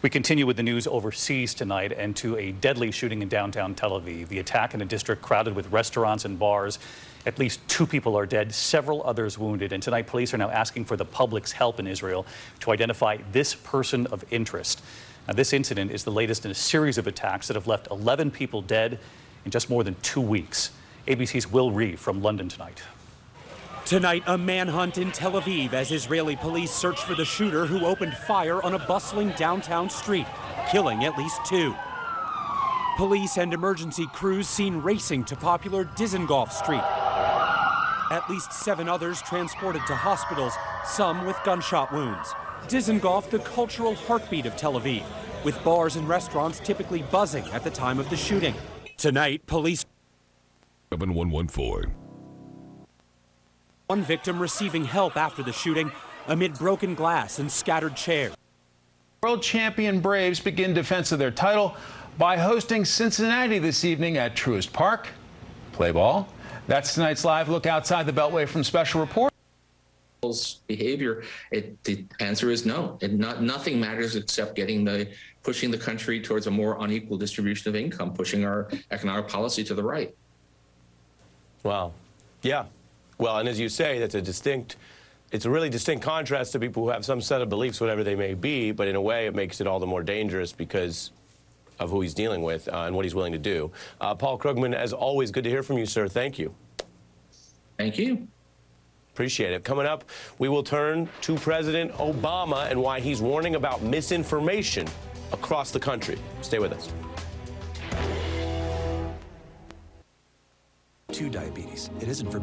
We continue with the news overseas tonight and to a deadly shooting in downtown Tel Aviv. The attack in a district crowded with restaurants and bars. At least 2 people are dead, several others wounded. And tonight, police are now asking for the public's help in Israel to identify this person of interest. Now, this incident is the latest in a series of attacks that have left 11 people dead in just more than 2 weeks. ABC's Will Reeve from London tonight. Tonight, a manhunt in Tel Aviv as Israeli police search for the shooter who opened fire on a bustling downtown street, killing at least 2. Police and emergency crews seen racing to popular Dizengoff Street. At least 7 others transported to hospitals, some with gunshot wounds. Dizengoff, the cultural heartbeat of Tel Aviv, with bars and restaurants typically buzzing at the time of the shooting. Tonight, police 7114. One victim receiving help after the shooting amid broken glass and scattered chairs. World champion Braves begin defense of their title by hosting Cincinnati this evening at Truist Park. Play ball. That's tonight's live look outside the Beltway from Special Report. Behavior, the answer is no. Nothing matters except pushing the country towards a more unequal distribution of income, pushing our economic policy to the right. Wow. Yeah. Well, and as you say, it's a really distinct contrast to people who have some set of beliefs, whatever they may be, but in a way it makes it all the more dangerous because of who he's dealing with and what he's willing to do. Paul Krugman, as always, good to hear from you, sir. Thank you. Thank you. Appreciate it. Coming up, we will turn to President Obama and why he's warning about misinformation across the country. Stay with us. Diabetes. It isn't for.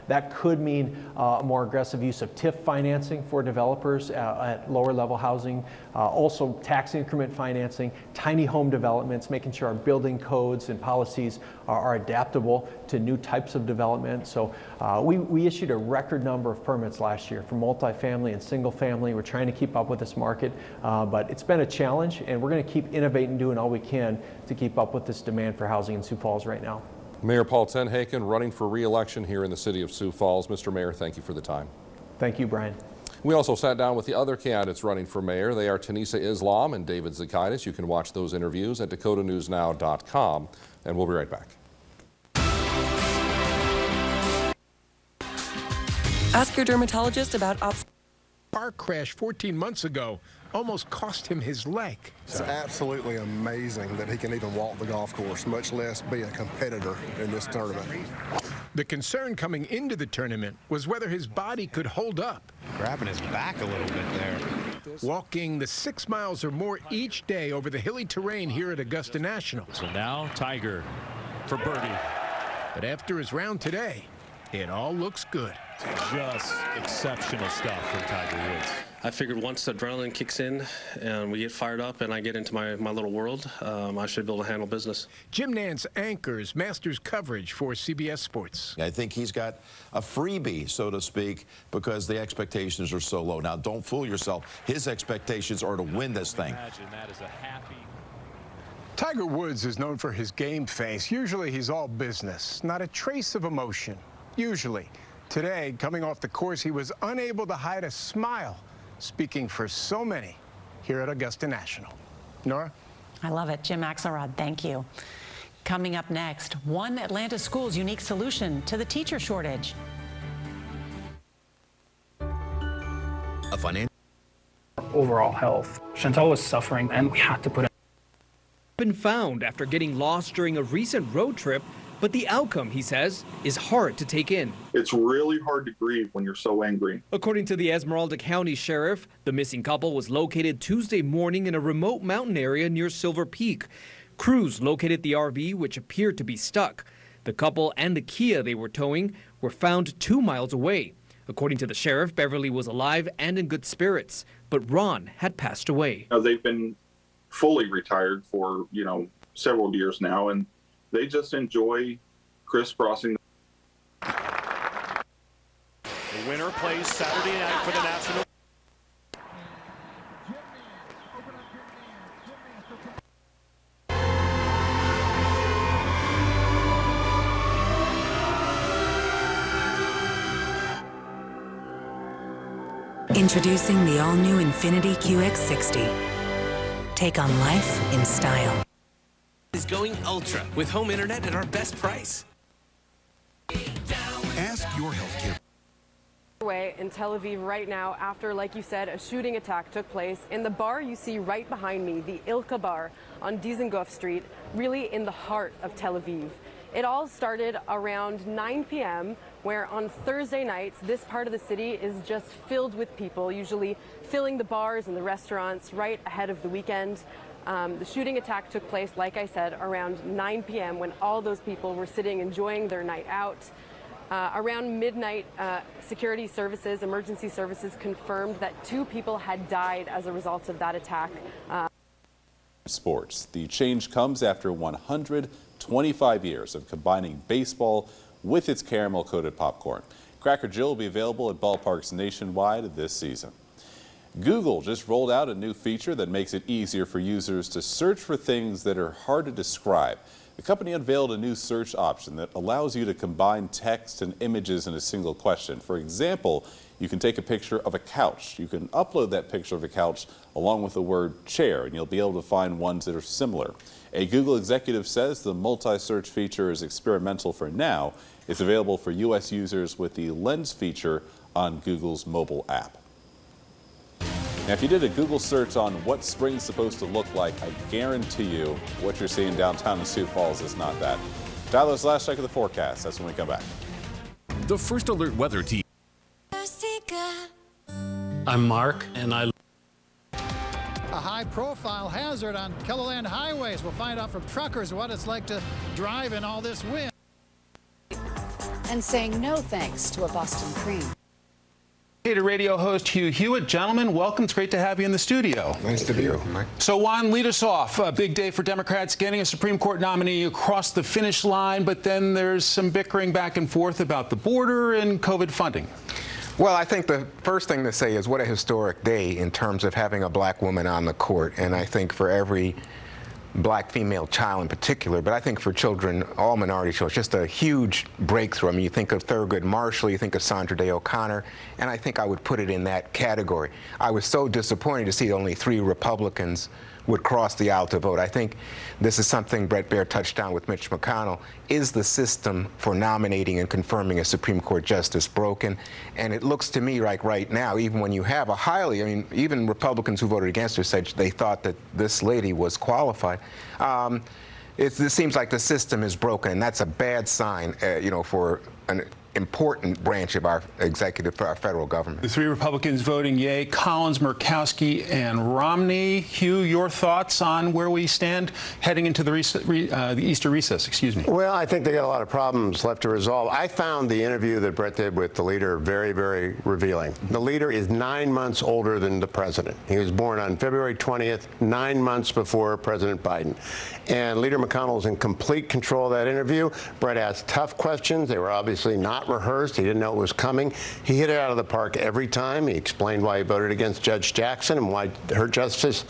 That could mean more aggressive use of TIF financing for developers at lower level housing, also tax increment financing, tiny home developments, making sure our building codes and policies are adaptable to new types of development. So we issued a record number of permits last year for multifamily and single family. We're trying to keep up with this market, but it's been a challenge, and we're going to keep innovating, doing all we can to keep up with this demand for housing in Sioux Falls right now. Mayor Paul Tenhaken running for re-election here in the city of Sioux Falls. Mr. Mayor, thank you for the time. Thank you, Brian. We also sat down with the other candidates running for mayor. They are Tanisa Islam and David Zakaitis. You can watch those interviews at DakotaNewsNow.com, and we'll be right back. Ask your dermatologist about car crash 14 months ago almost cost him his leg. It's absolutely amazing that he can even walk the golf course, much less be a competitor in this tournament. The concern coming into the tournament was whether his body could hold up. Grabbing his back a little bit there. Walking the 6 miles or more each day over the hilly terrain here at Augusta National. So now Tiger for birdie. But after his round today, it all looks good. Just exceptional stuff from Tiger Woods. I figured once the adrenaline kicks in and we get fired up and I get into my little world, I should be able to handle business. Jim Nantz anchors Masters coverage for CBS Sports. I think he's got a freebie, so to speak, because the expectations are so low. Now, don't fool yourself. His expectations are to win this thing. Imagine that is a happy. Tiger Woods is known for his game face. Usually he's all business, not a trace of emotion. Usually. Today, coming off the course, he was unable to hide a smile, speaking for so many here at Augusta National. Nora? I love it. Jim Axelrod, thank you. Coming up next, one Atlanta school's unique solution to the teacher shortage. A financial overall health. Chantal was suffering, and we had to put it. Been found after getting lost during a recent road trip, but the outcome, he says, is hard to take in. It's really hard to grieve when you're so angry. According to the Esmeralda County Sheriff, the missing couple was located Tuesday morning in a remote mountain area near Silver Peak. Crews located the RV, which appeared to be stuck. The couple and the Kia they were towing were found 2 miles away. According to the sheriff, Beverly was alive and in good spirits, but Ron had passed away. They've been fully retired for, several years now, and they just enjoy crisscrossing. The winner plays Saturday night for the National. Introducing the all-new Infiniti QX60. Take on life in style. Is going ultra with home internet at our best price. Ask your healthcare. In Tel Aviv right now after, like you said, a shooting attack took place in the bar you see right behind me, the Ilka bar on Dizengoff Street, really in the heart of Tel Aviv. It all started around 9 p.m. where on Thursday nights this part of the city is just filled with people, usually filling the bars and the restaurants right ahead of the weekend. The shooting attack took place, like I said, around 9 p.m. when all those people were sitting enjoying their night out. Around midnight, security services, emergency services confirmed that 2 people had died as a result of that attack. Sports. The change comes after 125 years of combining baseball with its caramel-coated popcorn. Cracker Jill will be available at ballparks nationwide this season. Google just rolled out a new feature that makes it easier for users to search for things that are hard to describe. The company unveiled a new search option that allows you to combine text and images in a single question. For example, you can take a picture of a couch. You can upload that picture of a couch along with the word chair, and you'll be able to find ones that are similar. A Google executive says the multi-search feature is experimental for now. It's available for U.S. users with the Lens feature on Google's mobile app. Now, if you did a Google search on what spring's supposed to look like, I guarantee you what you're seeing downtown in Sioux Falls is not that. Tyler's last check of the forecast. That's when we come back. the First Alert Weather Team. I'm Mark, and I... A high-profile hazard on Keloland highways. We'll find out from truckers what it's like to drive in all this wind. And saying no thanks to a Boston cream. Cater radio host Hugh Hewitt. Gentlemen, welcome. It's great to have you in the studio. Nice to be here, Mike. So, Juan, lead us off. A big day for Democrats getting a Supreme Court nominee across the finish line, but then there's some bickering back and forth about the border and COVID funding. Well, I think the first thing to say is what a historic day in terms of having a black woman on the court. And I think for every black female child in particular, but I think for children, all minority children, just a huge breakthrough. I mean, you think of Thurgood Marshall, you think of Sandra Day O'Connor, and I think I would put it in that category. I was so disappointed to see only 3 Republicans would cross the aisle to vote. I think this is something Bret Baier touched on with Mitch McConnell. Is the system for nominating and confirming a Supreme Court justice broken? And it looks to me like right now, even when you have a highly, I mean, even Republicans who voted against her said they thought that this lady was qualified. It seems like the system is broken, and that's a bad sign, for an important branch of our executive, for our federal government. The 3 Republicans voting yay: Collins, Murkowski, and Romney. Hugh, your thoughts on where we stand heading into the Easter recess? Excuse me. Well, I think they got a lot of problems left to resolve. I found the interview that Bret did with the leader very, very revealing. The leader is 9 months older than the president. He was born on February 20th, 9 months before President Biden. And Leader McConnell is in complete control of that interview. Bret asked tough questions. They were obviously not rehearsed. He didn't know it was coming. He hit it out of the park every time. He explained why he voted against Judge Jackson and why her justice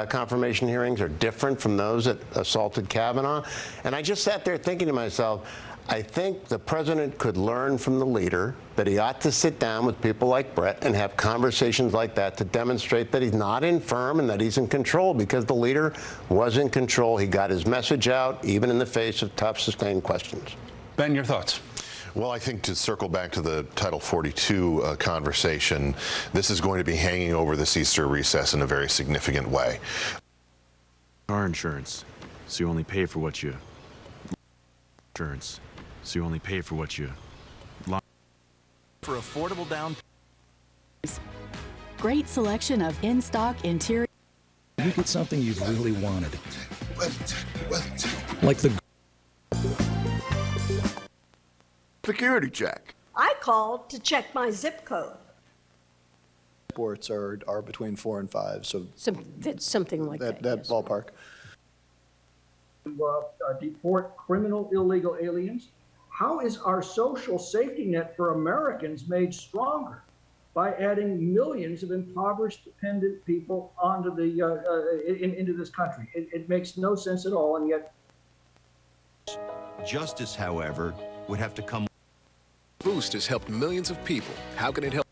confirmation hearings are different from those that assaulted Kavanaugh. And I just sat there thinking to myself, I think the president could learn from the leader that he ought to sit down with people like Bret and have conversations like that to demonstrate that he's not infirm and that he's in control, because the leader was in control. He got his message out, even in the face of tough, sustained questions. Ben, your thoughts? Well, I think to circle back to the Title 42 conversation, this is going to be hanging over this Easter recess in a very significant way. Car insurance, so you only pay for what you... Insurance, so you only pay for what you... For affordable down... Great selection of in-stock interior... You get something you've really wanted. Like the... Security check. I called to check my zip code. Sports are between 4 and 5, so something like that. That yes. Ballpark. Deport criminal illegal aliens. How is our social safety net for Americans made stronger by adding millions of impoverished, dependent people onto into this country? It makes no sense at all, and yet justice, however, would have to come. Boost has helped millions of people. How can it help?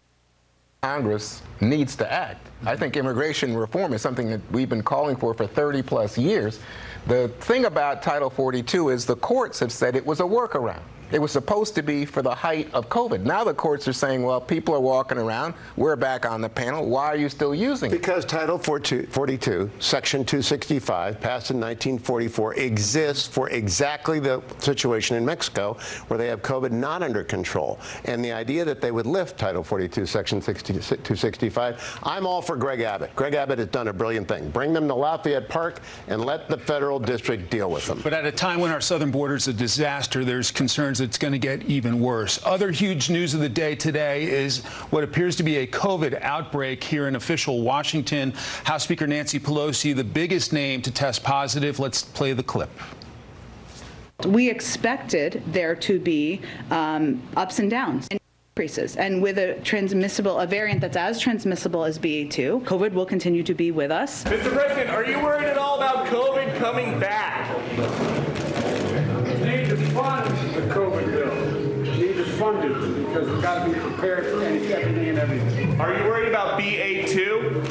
Congress needs to act. I think immigration reform is something that we've been calling for 30 plus years. The thing about Title 42 is the courts have said it was a workaround. It was supposed to be for the height of COVID. Now the courts are saying, well, people are walking around. We're back on the panel. Why are you still using it? Because Title 42, Section 265, passed in 1944, exists for exactly the situation in Mexico where they have COVID not under control. And the idea that they would lift Title 42, Section 265, I'm all for Greg Abbott. Greg Abbott has done a brilliant thing. Bring them to Lafayette Park and let the federal district deal with them. But at a time when our southern border is a disaster, there's concerns it's going to get even worse. Other huge news of the day today is what appears to be a COVID outbreak here in official Washington. House Speaker Nancy Pelosi, the biggest name to test positive. Let's play the clip. We expected there to be ups and downs and increases, and with a variant that's as transmissible as BA2, COVID will continue to be with us. Mr. President, are you worried at all about COVID coming back? Need to fund the COVID bill. Need to fund it because we've got to be prepared for anything and everything. Are you worried about BA2?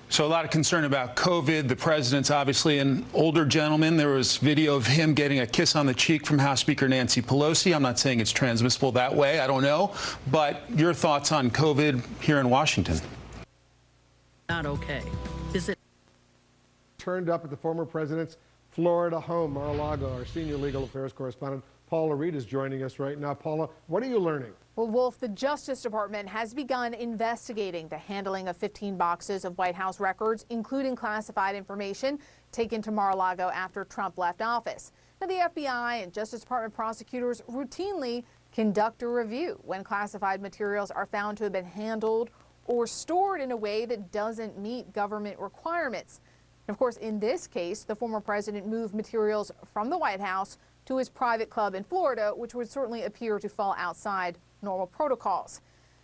So a lot of concern about COVID. The president's obviously an older gentleman. There was video of him getting a kiss on the cheek from House Speaker Nancy Pelosi. I'm not saying it's transmissible that way. I don't know. But your thoughts on COVID here in Washington? Not okay. Is it? Turned up at the former president's Florida home. Mar-a-Lago, our senior legal affairs correspondent, Paula Reed is joining us right now. Paula, what are you learning? Well, Wolf, the Justice Department has begun investigating the handling of 15 boxes of White House records, including classified information taken to Mar-a-Lago after Trump left office. Now, the FBI and Justice Department prosecutors routinely conduct a review when classified materials are found to have been handled or stored in a way that doesn't meet government requirements. And of course, in this case, the former president moved materials from the White House to his private club in Florida, which would certainly appear to fall outside normal protocols.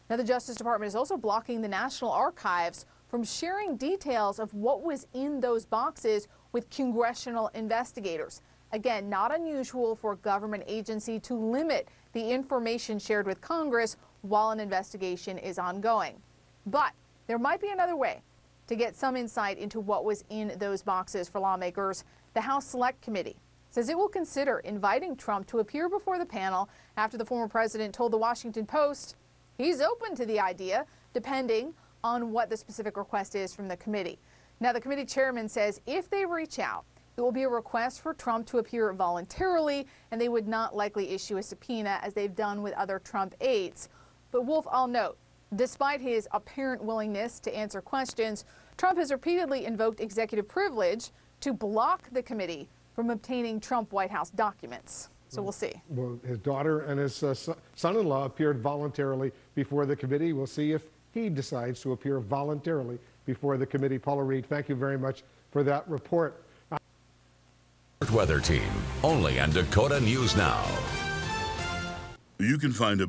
Now, the Justice Department is also blocking the National Archives from sharing details of what was in those boxes with congressional investigators. Again, not unusual for a government agency to limit the information shared with Congress while an investigation is ongoing. But there might be another way to get some insight into what was in those boxes for lawmakers. The House Select Committee says it will consider inviting Trump to appear before the panel after the former president told the Washington Post he's open to the idea, depending on what the specific request is from the committee. Now, the committee chairman says if they reach out, it will be a request for Trump to appear voluntarily, and they would not likely issue a subpoena as they've done with other Trump aides. But Wolf, I'll note, despite his apparent willingness to answer questions, Trump has repeatedly invoked executive privilege to block the committee from obtaining Trump White House documents. So we'll see. Well, his daughter and his son-in-law appeared voluntarily before the committee. We'll see if he decides to appear voluntarily before the committee. Paula Reed, thank you very much for that report. Weather team, only on Dakota News Now. You can find a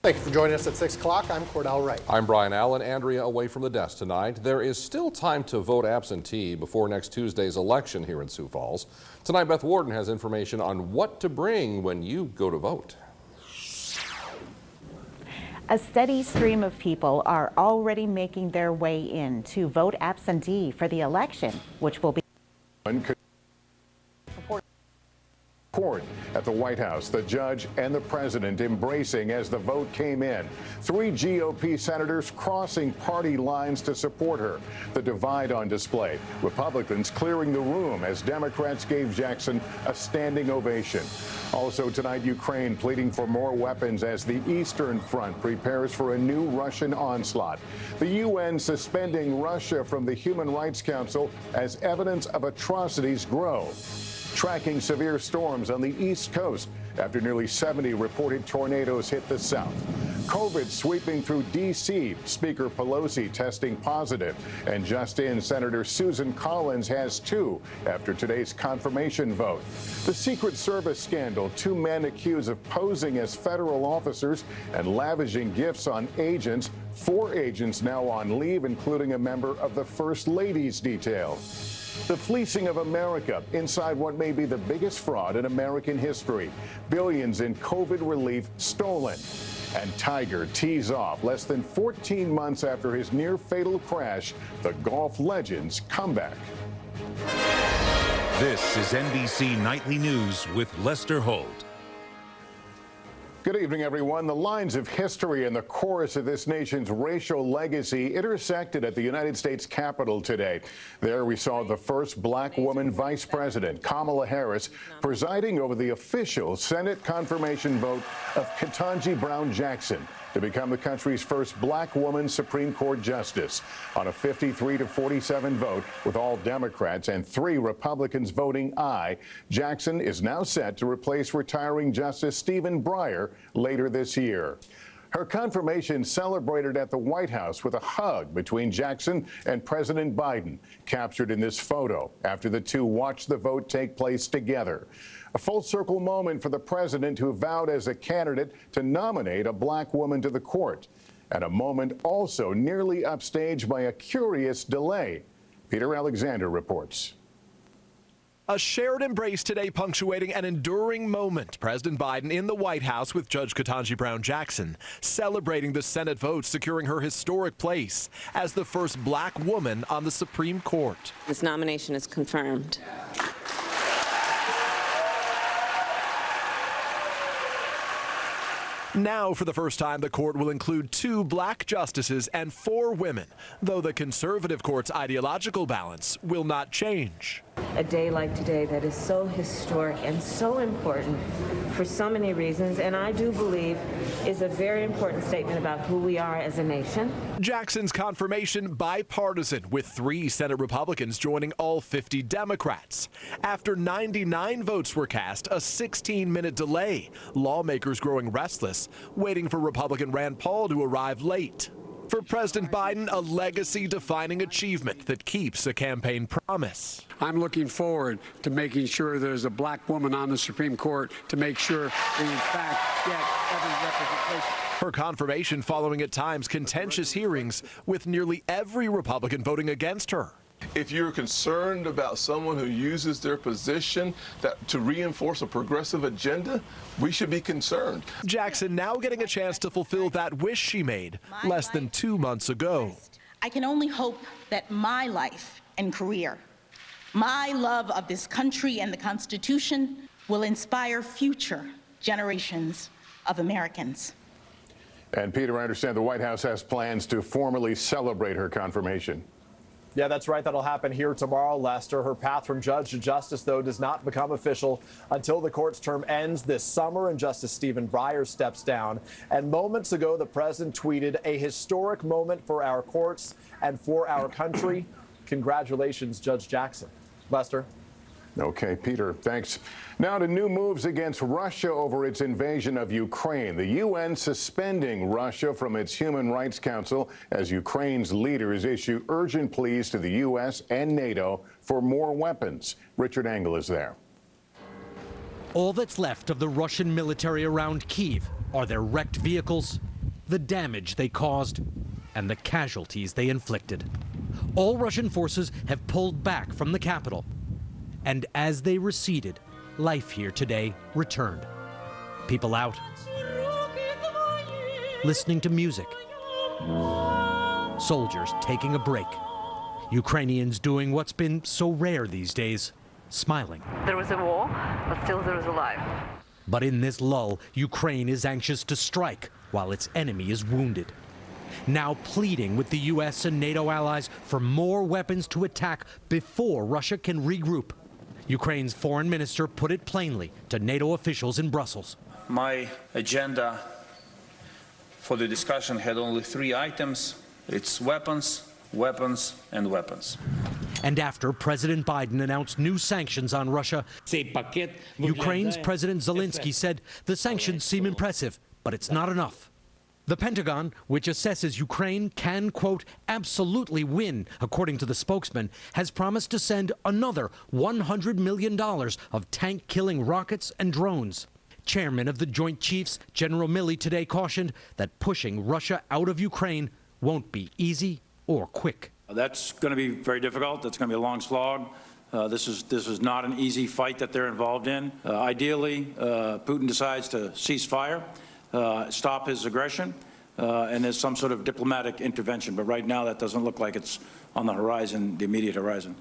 Thank you for joining us at 6 o'clock. I'm Cordell Wright. I'm Brian Allen. Andrea away from the desk tonight. There is still time to vote absentee before next Tuesday's election here in Sioux Falls. Tonight, Beth Warden has information on what to bring when you go to vote. A steady stream of people are already making their way in to vote absentee for the election, which will be court at the White House, the judge and the president embracing as the vote came in. 3 GOP senators crossing party lines to support her. The divide on display. Republicans clearing the room as Democrats gave Jackson a standing ovation. Also tonight, Ukraine pleading for more weapons as the Eastern Front prepares for a new Russian onslaught. The UN suspending Russia from the Human Rights Council as evidence of atrocities grow. Tracking severe storms on the East Coast after nearly 70 reported tornadoes hit the South. COVID sweeping through D.C. Speaker Pelosi testing positive. And just in, Senator Susan Collins has 2 after today's confirmation vote. The Secret Service scandal, 2 men accused of posing as federal officers and lavishing gifts on agents. 4 agents now on leave, including a member of the First Lady's detail. The fleecing of America inside what may be the biggest fraud in American history. Billions in COVID relief stolen. And Tiger tees off less than 14 months after his near-fatal crash. The golf legend's comeback. This is NBC Nightly News with Lester Holt. Good evening, everyone. The lines of history and the chorus of this nation's racial legacy intersected at the United States Capitol today. There we saw the first black woman vice president, Kamala Harris, presiding over the official Senate confirmation vote of Ketanji Brown Jackson to become the country's first black woman Supreme Court justice. On a 53-47 vote, with all Democrats and 3 Republicans voting aye, Jackson is now set to replace retiring Justice Stephen Breyer later this year. Her confirmation celebrated at the White House with a hug between Jackson and President Biden, captured in this photo after the two watched the vote take place together. A full-circle moment for the president, who vowed as a candidate to nominate a black woman to the court, and a moment also nearly upstaged by a curious delay. Peter Alexander reports. A shared embrace today punctuating an enduring moment. President Biden in the White House with Judge Ketanji Brown Jackson, celebrating the Senate vote securing her historic place as the first black woman on the Supreme Court. This nomination is confirmed. Now, for the first time, the court will include 2 black justices and 4 women, though the conservative court's ideological balance will not change. A day like today that is so historic and so important for so many reasons, and I do believe is a very important statement about who we are as a nation. Jackson's confirmation bipartisan, with 3 Senate Republicans joining all 50 Democrats. After 99 votes were cast, a 16-minute delay, lawmakers growing restless, waiting for Republican Rand Paul to arrive late. For President Biden, a legacy-defining achievement that keeps a campaign promise. I'm looking forward to making sure there's a black woman on the Supreme Court to make sure we, in fact, get every representation. Her confirmation following at times contentious hearings, with nearly every Republican voting against her. If you're concerned about someone who uses their position to reinforce a progressive agenda, we should be concerned. Jackson now getting a chance to fulfill that wish she made less than 2 months ago. I can only hope that my life and career, my love of this country and the Constitution, will inspire future generations of Americans. And Peter, I understand the White House has plans to formally celebrate her confirmation. Yeah, that's right. That'll happen here tomorrow, Lester. Her path from judge to justice, though, does not become official until the court's term ends this summer and Justice Stephen Breyer steps down. And moments ago, the president tweeted, "A historic moment for our courts and for our country. Congratulations, Judge Jackson." Lester. Okay, Peter, thanks. Now to new moves against Russia over its invasion of Ukraine. The UN suspending Russia from its Human Rights Council as Ukraine's leaders issue urgent pleas to the U.S. and NATO for more weapons. Richard Engel is there. All that's left of the Russian military around Kyiv are their wrecked vehicles, the damage they caused, and the casualties they inflicted. All Russian forces have pulled back from the capital. And as they receded, life here today returned. People out, listening to music, soldiers taking a break, Ukrainians doing what's been so rare these days, smiling. There was a war, but still there is a life. But in this lull, Ukraine is anxious to strike while its enemy is wounded. Now pleading with the U.S. and NATO allies for more weapons to attack before Russia can regroup. Ukraine's foreign minister put it plainly to NATO officials in Brussels. My agenda for the discussion had only 3 items. It's weapons, weapons, and weapons. And after President Biden announced new sanctions on Russia, Ukraine's President Zelenskyy said the sanctions seem impressive, but it's not enough. The Pentagon, which assesses Ukraine can, quote, absolutely win, according to the spokesman, has promised to send another $100 million of tank-killing rockets and drones. Chairman of the Joint Chiefs, General Milley, today cautioned that pushing Russia out of Ukraine won't be easy or quick. That's going to be very difficult. That's going to be a long slog. This is not an easy fight that they're involved in. Ideally, Putin decides to cease fire, stop his aggression, and there's some sort of diplomatic intervention. But right now, that doesn't look like it's on the horizon, the immediate horizon.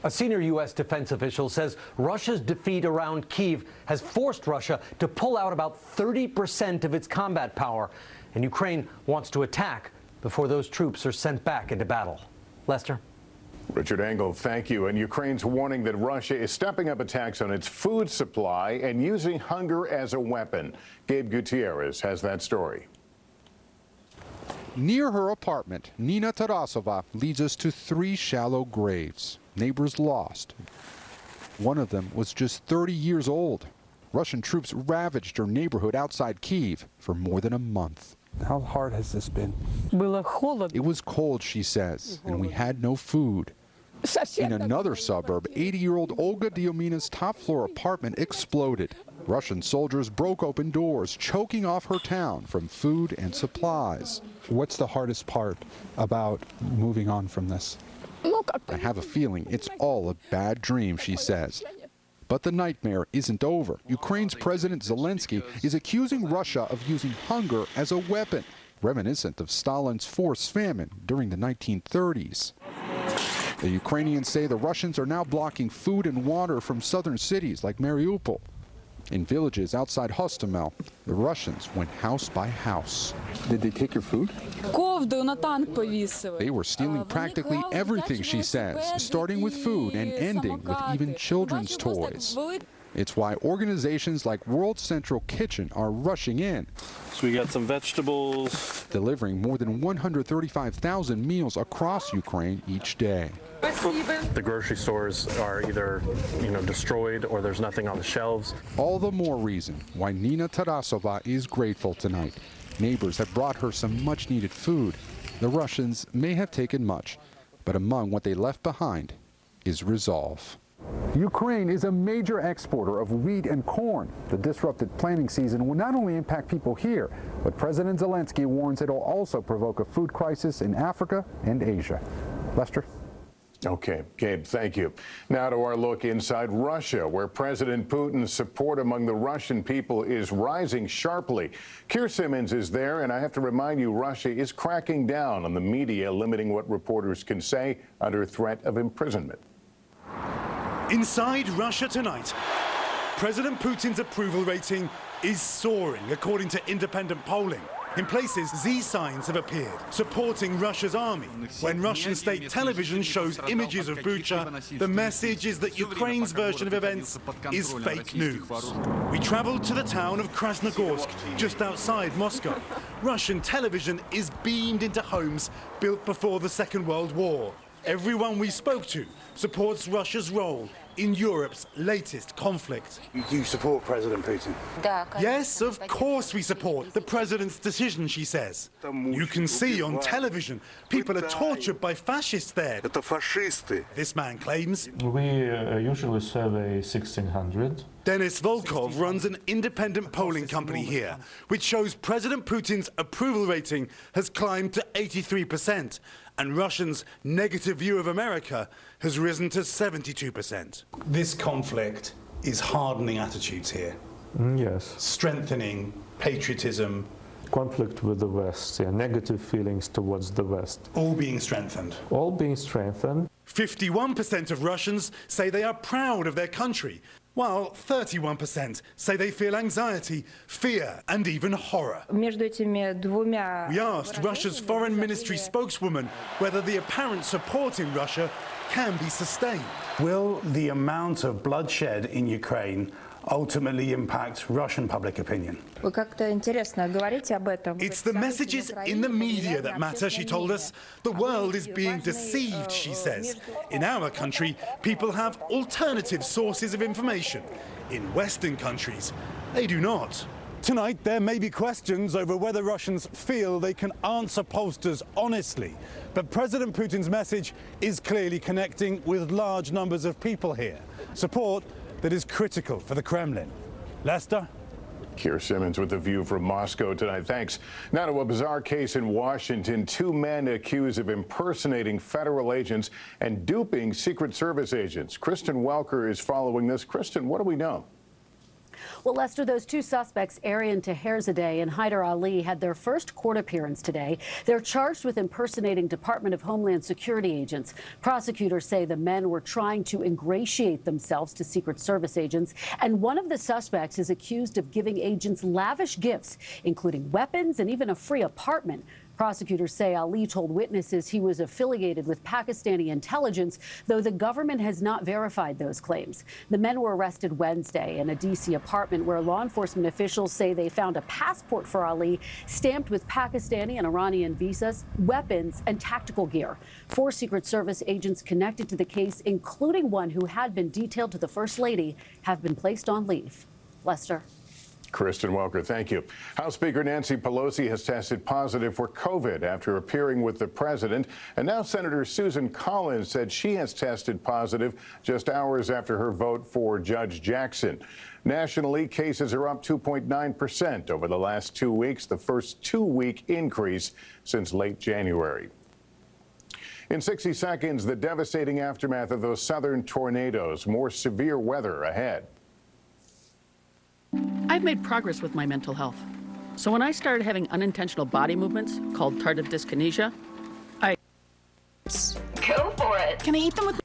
A senior U.S. defense official says Russia's defeat around Kyiv has forced Russia to pull out about 30% of its combat power, and Ukraine wants to attack before those troops are sent back into battle. Lester? Richard Engel, thank you. And Ukraine's warning that Russia is stepping up attacks on its food supply and using hunger as a weapon. Gabe Gutierrez has that story. Near her apartment, Nina Tarasova leads us to 3 shallow graves. Neighbors lost. One of them was just 30 years old. Russian troops ravaged her neighborhood outside Kyiv for more than a month. How hard has this been? It was cold, she says, and we had no food. In another suburb, 80-year-old Olga Diomina's top-floor apartment exploded. Russian soldiers broke open doors, choking off her town from food and supplies. What's the hardest part about moving on from this? I have a feeling it's all a bad dream, she says. But the nightmare isn't over. Ukraine's President Zelenskyy is accusing Russia of using hunger as a weapon, reminiscent of Stalin's forced famine during the 1930s. The Ukrainians say the Russians are now blocking food and water from southern cities like Mariupol. In villages outside Hostomel, the Russians went house by house. Did they take your food? They were stealing practically everything, she says, starting with food and ending with even children's toys. It's why organizations like World Central Kitchen are rushing in. So we got some vegetables. Delivering more than 135,000 meals across Ukraine each day. The grocery stores are either, destroyed or there's nothing on the shelves. All the more reason why Nina Tarasova is grateful tonight. Neighbors have brought her some much-needed food. The Russians may have taken much, but among what they left behind is resolve. Ukraine is a major exporter of wheat and corn. The disrupted planting season will not only impact people here, but President Zelensky warns it'll also provoke a food crisis in Africa and Asia. Lester? Okay, Gabe, thank you. Now to our look inside Russia, where President Putin's support among the Russian people is rising sharply. Keir Simmons is there, and I have to remind you, Russia is cracking down on the media, limiting what reporters can say under threat of imprisonment. Inside Russia tonight, President Putin's approval rating is soaring, according to independent polling. In places, Z signs have appeared, supporting Russia's army. When Russian state television shows images of Bucha, the message is that Ukraine's version of events is fake news. We traveled to the town of Krasnogorsk, just outside Moscow. Russian television is beamed into homes built before the Second World War. Everyone we spoke to supports Russia's role in Europe's latest conflict. You support President Putin? Yes, of course we support the president's decision, she says. You can see on television, people are tortured by fascists there. This man claims. We usually survey 1,600. Denis Volkov runs an independent polling company here, which shows President Putin's approval rating has climbed to 83%, and Russians' negative view of America has risen to 72%. This conflict is hardening attitudes here. Yes. Strengthening patriotism. Conflict with the West, negative feelings towards the West. All being strengthened. All being strengthened. 51% of Russians say they are proud of their country, while 31% say they feel anxiety, fear, and even horror. We asked Russia's foreign ministry spokeswoman whether the apparent support in Russia can be sustained. Will the amount of bloodshed in Ukraine ultimately impact Russian public opinion? It's the messages in the media that matter, she told us. The world is being deceived, she says. In our country, people have alternative sources of information. In Western countries, they do not. Tonight, there may be questions over whether Russians feel they can answer pollsters honestly. But President Putin's message is clearly connecting with large numbers of people here. Support that is critical for the Kremlin. Lester? Keir Simmons with The View from Moscow tonight. Thanks. Now to a bizarre case in Washington. Two men accused of impersonating federal agents and duping Secret Service agents. Kristen Welker is following this. Kristen, what do we know? Well, Lester, those two suspects, Arian Taherzadeh and Haider Ali, had their first court appearance today. They're charged with impersonating Department of Homeland Security agents. Prosecutors say the men were trying to ingratiate themselves to Secret Service agents, and one of the suspects is accused of giving agents lavish gifts, including weapons and even a free apartment. Prosecutors say Ali told witnesses he was affiliated with Pakistani intelligence, though the government has not verified those claims. The men were arrested Wednesday in a D.C. apartment where law enforcement officials say they found a passport for Ali stamped with Pakistani and Iranian visas, weapons, and tactical gear. 4 Secret Service agents connected to the case, including one who had been detailed to the First Lady, have been placed on leave. Lester. Kristen Welker, thank you. House Speaker Nancy Pelosi has tested positive for COVID after appearing with the president. And now Senator Susan Collins said she has tested positive just hours after her vote for Judge Jackson. Nationally, cases are up 2.9% over the last 2 weeks, the first 2-week increase since late January. In 60 seconds, the devastating aftermath of those southern tornadoes. More severe weather ahead. I've made progress with my mental health. So when I started having unintentional body movements called tardive dyskinesia, I... Go for it. Can I eat them with...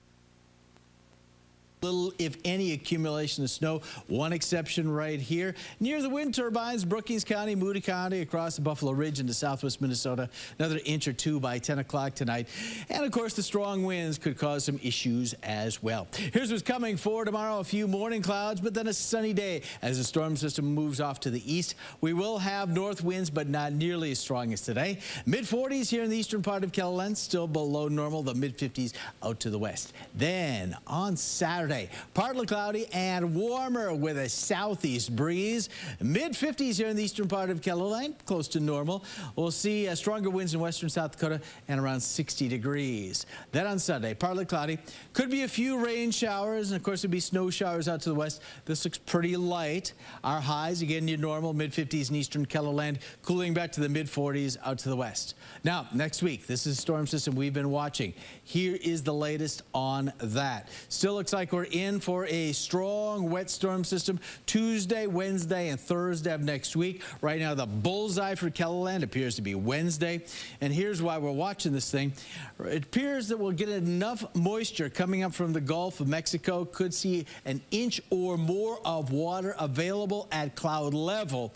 Little if any, accumulation of snow. One exception right here. Near the wind turbines, Brookings County, Moody County, across the Buffalo Ridge into southwest Minnesota. Another inch or two by 10 o'clock tonight. And, of course, the strong winds could cause some issues as well. Here's what's coming for tomorrow. A few morning clouds, but then a sunny day as the storm system moves off to the east. We will have north winds, but not nearly as strong as today. Mid-40s here in the eastern part of KELO, still below normal. The mid-50s out to the west. Then on Saturday, partly cloudy and warmer with a southeast breeze. Mid-50s here in the eastern part of KELO, close to normal. We'll see stronger winds in western South Dakota and around 60 degrees. Then on Sunday, partly cloudy. Could be a few rain showers, and of course, there'll be snow showers out to the west. This looks pretty light. Our highs, again, near normal, mid-50s in eastern KELO, cooling back to the mid-40s out to the west. Now, next week, this is a storm system we've been watching. Here is the latest on that. Still looks like we're in for a strong wet storm system Tuesday, Wednesday, and Thursday of next week. Right now, the bullseye for KELO appears to be Wednesday. And here's why we're watching this thing. It appears that we'll get enough moisture coming up from the Gulf of Mexico. Could see an inch or more of water available at cloud level.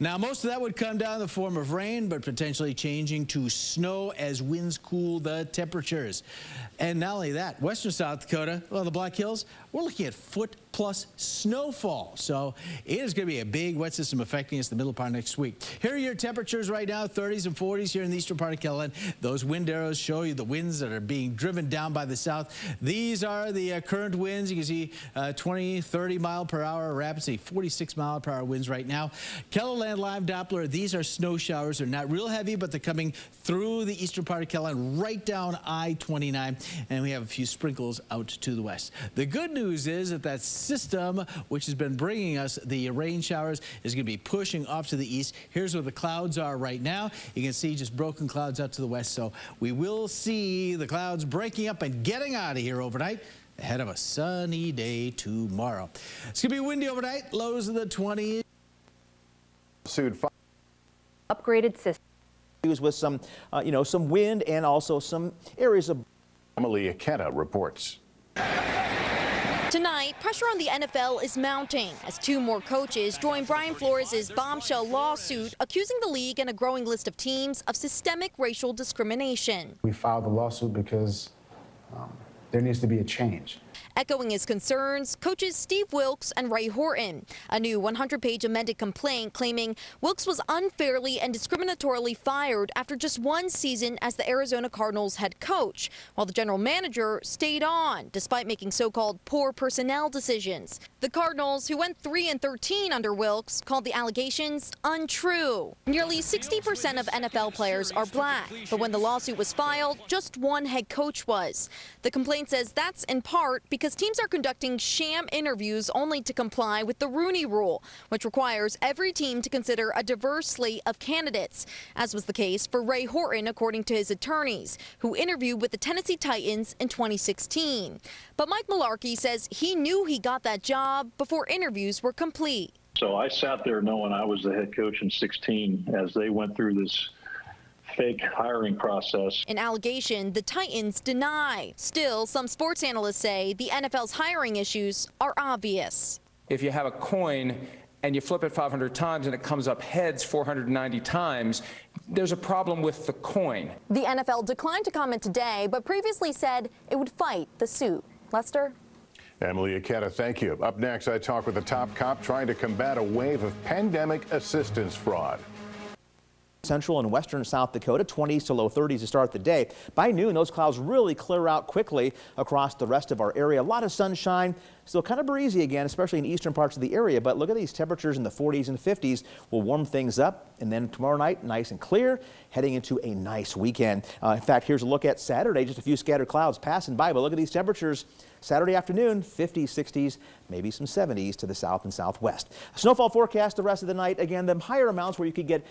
Now, most of that would come down in the form of rain, but potentially changing to snow as winds cool the temperatures. And not only that, western South Dakota, well, the Black Hills, we're looking at foot-plus snowfall. So it is going to be a big wet system affecting us the middle part of next week. Here are your temperatures right now, 30s and 40s here in the eastern part of KELO. Those wind arrows show you the winds that are being driven down by the south. These are the current winds. You can see 20, 30 mile per hour rapids, 46 mile per hour winds right now. KELO live Doppler, these are snow showers. They're not real heavy, but they're coming through the eastern part of KELO right down I-29, and we have a few sprinkles out to the west. The good news is that that system, which has been bringing us the rain showers, is going to be pushing off to the east. Here's where the clouds are right now. You can see just broken clouds out to the west, so we will see the clouds breaking up and getting out of here overnight ahead of a sunny day tomorrow. It's going to be windy overnight, lows in the 20s. Upgraded system with some, some wind and also some areas of. Emily Aketa reports. Tonight, pressure on the NFL is mounting as two more coaches join Brian Flores' bombshell lawsuit accusing the league and a growing list of teams of systemic racial discrimination. We filed the lawsuit because there needs to be a change. Echoing his concerns, coaches Steve Wilks and Ray Horton. A new 100-page amended complaint claiming Wilks was unfairly and discriminatorily fired after just one season as the Arizona Cardinals head coach, while the general manager stayed on despite making so-called poor personnel decisions. The Cardinals, who went 3-13 under Wilks, called the allegations untrue. Nearly 60% of NFL players are black, but when the lawsuit was filed, just one head coach was. The complaint says that's in part because teams are conducting sham interviews only to comply with the Rooney Rule, which requires every team to consider a diverse slate of candidates, as was the case for Ray Horton, according to his attorneys, who interviewed with the Tennessee Titans in 2016. But Mike Mularkey says he knew he got that job before interviews were complete. So I sat there knowing I was the head coach in 2016 as they went through this fake hiring process. An allegation the Titans deny. Still, some sports analysts say the NFL's hiring issues are obvious. If you have a coin and you flip it 500 times and it comes up heads 490 times, there's a problem with the coin. The NFL declined to comment today, but previously said it would fight the suit. Lester? Emily Aketa, thank you. Up next, I talk with a top cop trying to combat a wave of pandemic assistance fraud. Central and western South Dakota, 20s to low 30s to start the day. By noon, those clouds really clear out quickly across the rest of our area. A lot of sunshine, still kind of breezy again, especially in eastern parts of the area. But look at these temperatures in the 40s and 50s will warm things up. And then tomorrow night, nice and clear, heading into a nice weekend. In fact, here's a look at Saturday, just a few scattered clouds passing by. But look at these temperatures. Saturday afternoon, 50s, 60s, maybe some 70s to the south and southwest. Snowfall forecast the rest of the night. Again, them higher amounts where you could get,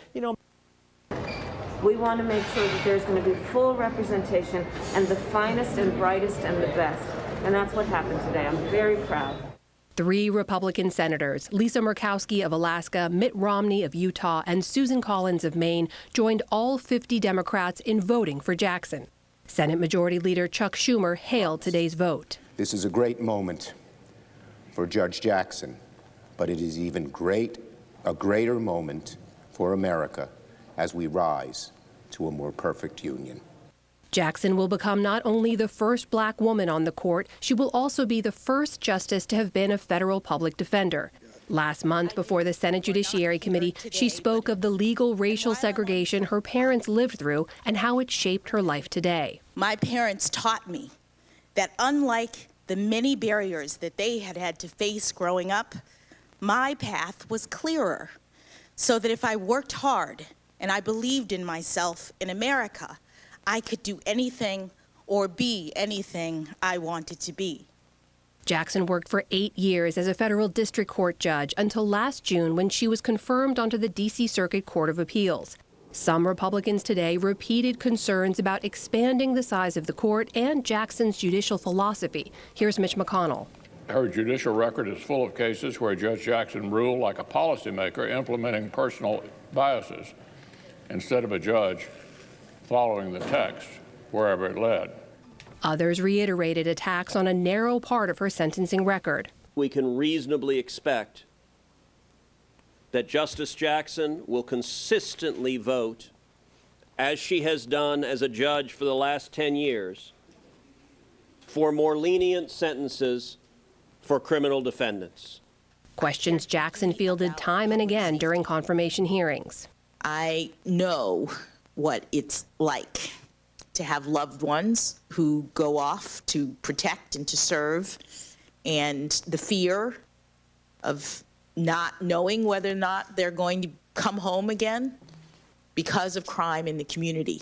We want to make sure that there's going to be full representation and the finest and brightest and the best. And that's what happened today. I'm very proud. 3 Republican senators, Lisa Murkowski of Alaska, Mitt Romney of Utah, and Susan Collins of Maine, joined all 50 Democrats in voting for Jackson. Senate Majority Leader Chuck Schumer hailed today's vote. This is a great moment for Judge Jackson, but it is even a greater moment for America as we rise to a more perfect union. Jackson will become not only the first black woman on the court, she will also be the first justice to have been a federal public defender. Last month, before the Senate Judiciary Committee, she spoke of the legal racial segregation her parents lived through and how it shaped her life today. My parents taught me that unlike the many barriers that they had had to face growing up, my path was clearer, so that if I worked hard and I believed in myself in America, I could do anything or be anything I wanted to be. Jackson worked for 8 years as a federal district court judge until last June when she was confirmed onto the D.C. Circuit Court of Appeals. Some Republicans today repeated concerns about expanding the size of the court and Jackson's judicial philosophy. Here's Mitch McConnell. Her judicial record is full of cases where Judge Jackson ruled like a policymaker implementing personal biases instead of a judge following the text wherever it led. Others reiterated attacks on a narrow part of her sentencing record. We can reasonably expect that Justice Jackson will consistently vote, as she has done as a judge for the last 10 years, for more lenient sentences for criminal defendants. Questions Jackson fielded time and again during confirmation hearings. I know what it's like to have loved ones who go off to protect and to serve, and the fear of not knowing whether or not they're going to come home again because of crime in the community.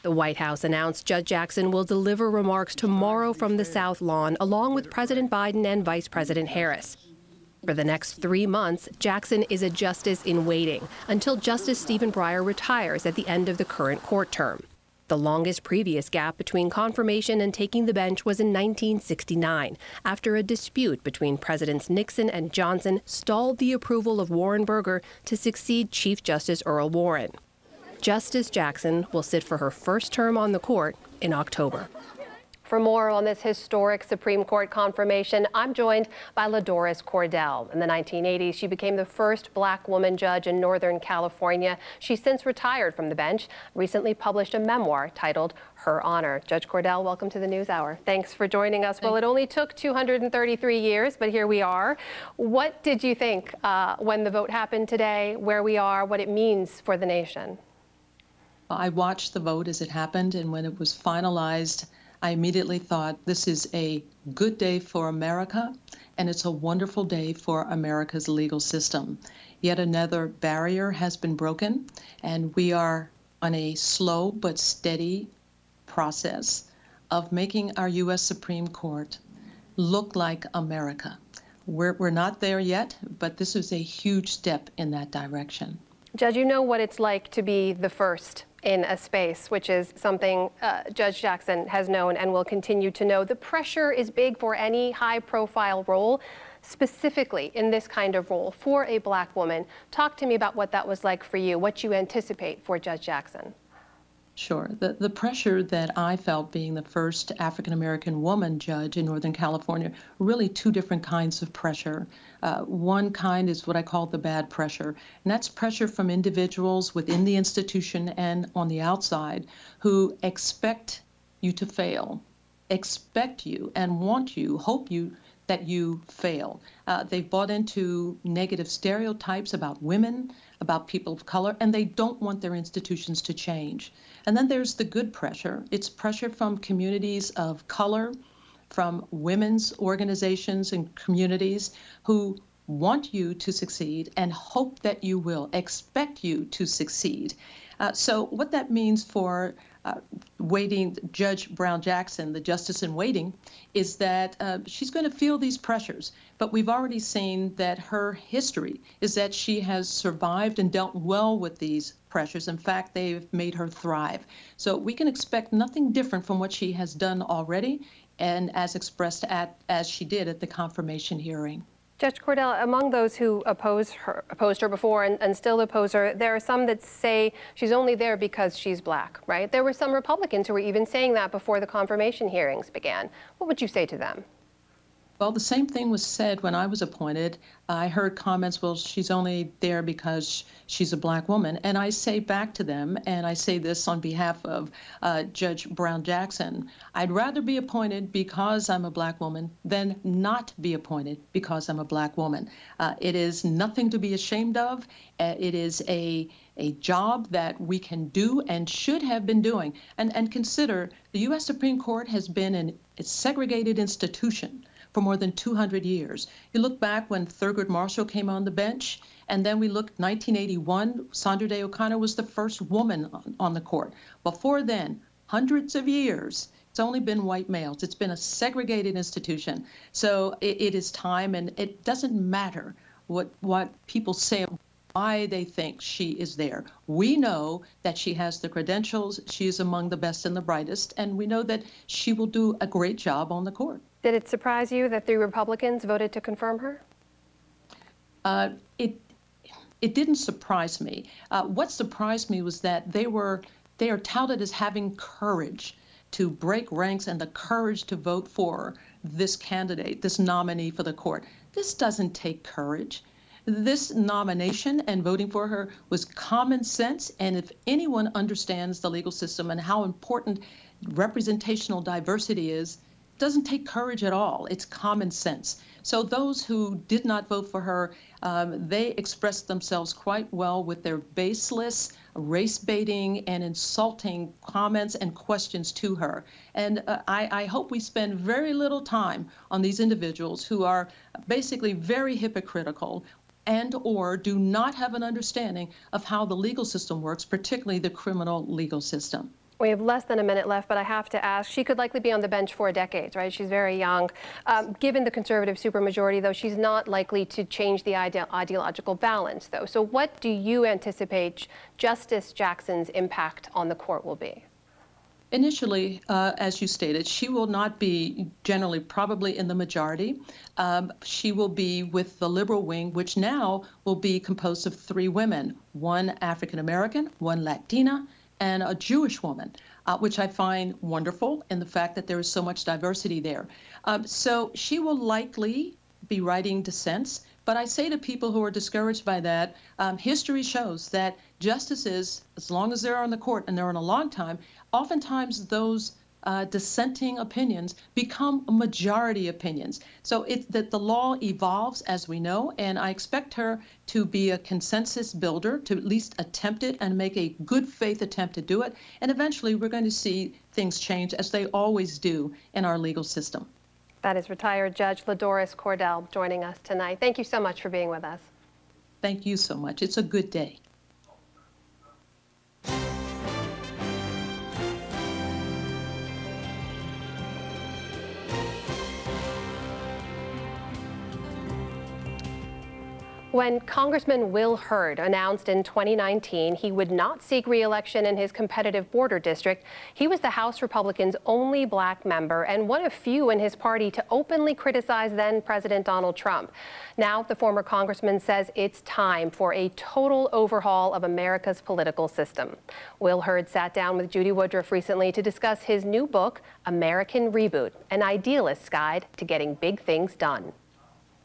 The White House announced Judge Jackson will deliver remarks tomorrow from the South Lawn, along with President Biden and Vice President Harris. For the next 3 months, Jackson is a justice in waiting until Justice Stephen Breyer retires at the end of the current court term. The longest previous gap between confirmation and taking the bench was in 1969, after a dispute between Presidents Nixon and Johnson stalled the approval of Warren Burger to succeed Chief Justice Earl Warren. Justice Jackson will sit for her first term on the court in October. For more on this historic Supreme Court confirmation, I'm joined by LaDoris Cordell. In the 1980s, she became the first black woman judge in Northern California. She's since retired from the bench, recently published a memoir titled Her Honor. Judge Cordell, welcome to the NewsHour. Thanks for joining us. Well, it only took 233 years, but here we are. What did you think when the vote happened today, where we are, what it means for the nation? I watched the vote as it happened, and when it was finalized, I immediately thought this is a good day for America, and it's a wonderful day for America's legal system. Yet another barrier has been broken, and we are on a slow but steady process of making our U.S. Supreme Court look like America. We're not there yet, but this is a huge step in that direction. Judge, you know what it's like to be the first in a space, which is something Judge Jackson has known and will continue to know. The pressure is big for any high-profile role, specifically in this kind of role for a black woman. Talk to me about what that was like for you, what you anticipate for Judge Jackson. Sure. The pressure that I felt being the first African-American woman judge in Northern California, really two different kinds of pressure. One kind is what I call the bad pressure, and that's pressure from individuals within the institution and on the outside who expect you to fail, expect you and want you, hope you that you fail. They've bought into negative stereotypes about women, about people of color, and they don't want their institutions to change. And then there's the good pressure. It's pressure from communities of color, from women's organizations and communities who want you to succeed and hope that you will, expect you to succeed. So what that means for waiting Judge Brown Jackson, the justice in waiting, is that she's going to feel these pressures. But we've already seen that her history is that she has survived and dealt well with these pressures. In fact, they've made her thrive. So we can expect nothing different from what she has done already and as expressed as she did at the confirmation hearing. Judge Cordell, among those who opposed her before and still oppose her, there are some that say she's only there because she's black, right? There were some Republicans who were even saying that before the confirmation hearings began. What would you say to them? Well, the same thing was said when I was appointed. I heard comments, well, she's only there because she's a black woman. And I say back to them, and I say this on behalf of Judge Brown Jackson, I'd rather be appointed because I'm a black woman than not be appointed because I'm a black woman. It is nothing to be ashamed of. It is a job that we can do and should have been doing. And consider, the U.S. Supreme Court has been a segregated institution for more than 200 years. You look back when Thurgood Marshall came on the bench, and then we look 1981, Sandra Day O'Connor was the first woman on the court. Before then, hundreds of years, it's only been white males. It's been a segregated institution. So it is time, and it doesn't matter what people say, why they think she is there. We know that she has the credentials, she is among the best and the brightest, and we know that she will do a great job on the court. Did it surprise you that 3 Republicans voted to confirm her? It didn't surprise me. What surprised me was that they are touted as having courage to break ranks and the courage to vote for this candidate, this nominee for the court. This doesn't take courage. This nomination and voting for her was common sense, and if anyone understands the legal system and how important representational diversity is, it doesn't take courage at all. It's common sense. So those who did not vote for her, they expressed themselves quite well with their baseless, race-baiting and insulting comments and questions to her. And I hope we spend very little time on these individuals who are basically very hypocritical and or do not have an understanding of how the legal system works, particularly the criminal legal system. We have less than a minute left, but I have to ask, she could likely be on the bench for decades, right? She's very young. Given the conservative supermajority, though, she's not likely to change the ideological balance, though. So what do you anticipate Justice Jackson's impact on the court will be? Initially, as you stated, she will not be generally probably in the majority. She will be with the liberal wing, which now will be composed of 3 women, 1 African-American, 1 Latina, and a Jewish woman, which I find wonderful in the fact that there is so much diversity there. So she will likely be writing dissents. But I say to people who are discouraged by that, history shows that justices, as long as they're on the court, and they're on a long time, oftentimes those dissenting opinions become majority opinions. So it's that the law evolves, as we know, and I expect her to be a consensus builder, to at least attempt it and make a good faith attempt to do it. And eventually we're going to see things change, as they always do in our legal system. That is retired Judge LaDoris Cordell joining us tonight. Thank you so much for being with us. Thank you so much. It's a good day. When Congressman Will Hurd announced in 2019 he would not seek re-election in his competitive border district, he was the House Republicans' only black member and one of few in his party to openly criticize then-President Donald Trump. Now, the former congressman says it's time for a total overhaul of America's political system. Will Hurd sat down with Judy Woodruff recently to discuss his new book, American Reboot, an idealist's guide to getting big things done.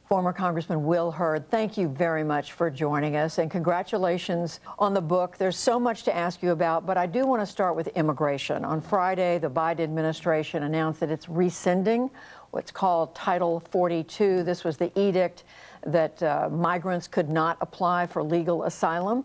Former Congressman Will Hurd, thank you very much for joining us, and congratulations on the book. There's so much to ask you about, but I do want to start with immigration. On Friday, the Biden administration announced that it's rescinding what's called Title 42. This was the edict that migrants could not apply for legal asylum.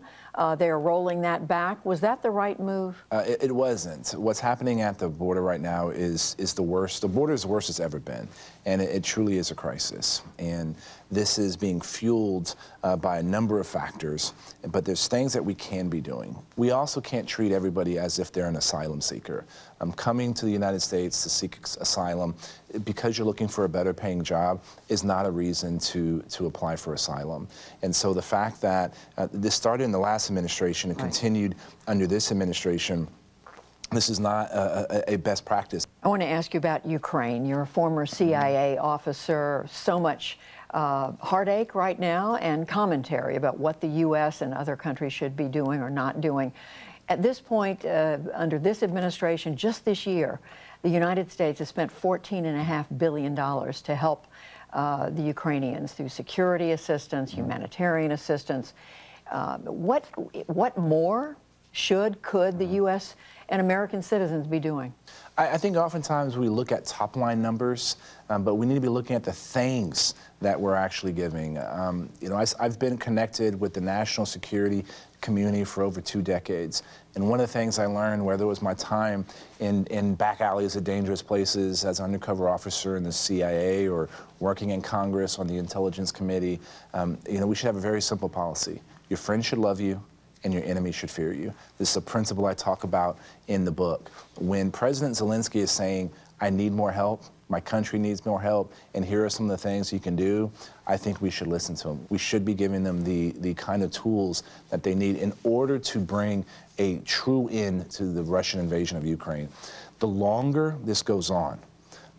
They are rolling that back. Was that the right move? It wasn't. What's happening at the border right now is the worst. The border is the worst it's ever been, and it truly is a crisis. And this is being fueled by a number of factors, but there's things that we can be doing. We also can't treat everybody as if they're an asylum seeker. Coming to the United States to seek asylum because you're looking for a better paying job is not a reason to apply for asylum. And so the fact that this started in the last administration and continued under this administration, this is not a best practice. I want to ask you about Ukraine. You're a former CIA officer. So much heartache right now and commentary about what the U.S. and other countries should be doing or not doing. At this point, under this administration, just this year, the United States has spent $14.5 billion to help the Ukrainians through security assistance, humanitarian assistance. What more could the U.S. and American citizens be doing? I think oftentimes we look at top-line numbers, but we need to be looking at the things that we're actually giving. You know, I've been connected with the national security community for over 2 decades, and one of the things I learned, whether it was my time in back alleys of dangerous places as an undercover officer in the CIA or working in Congress on the Intelligence Committee, you know, we should have a very simple policy. Your friends should love you, and your enemy should fear you. This is a principle I talk about in the book. When President Zelenskyy is saying, I need more help, my country needs more help, and here are some of the things you can do, I think we should listen to him. We should be giving them the kind of tools that they need in order to bring a true end to the Russian invasion of Ukraine. The longer this goes on,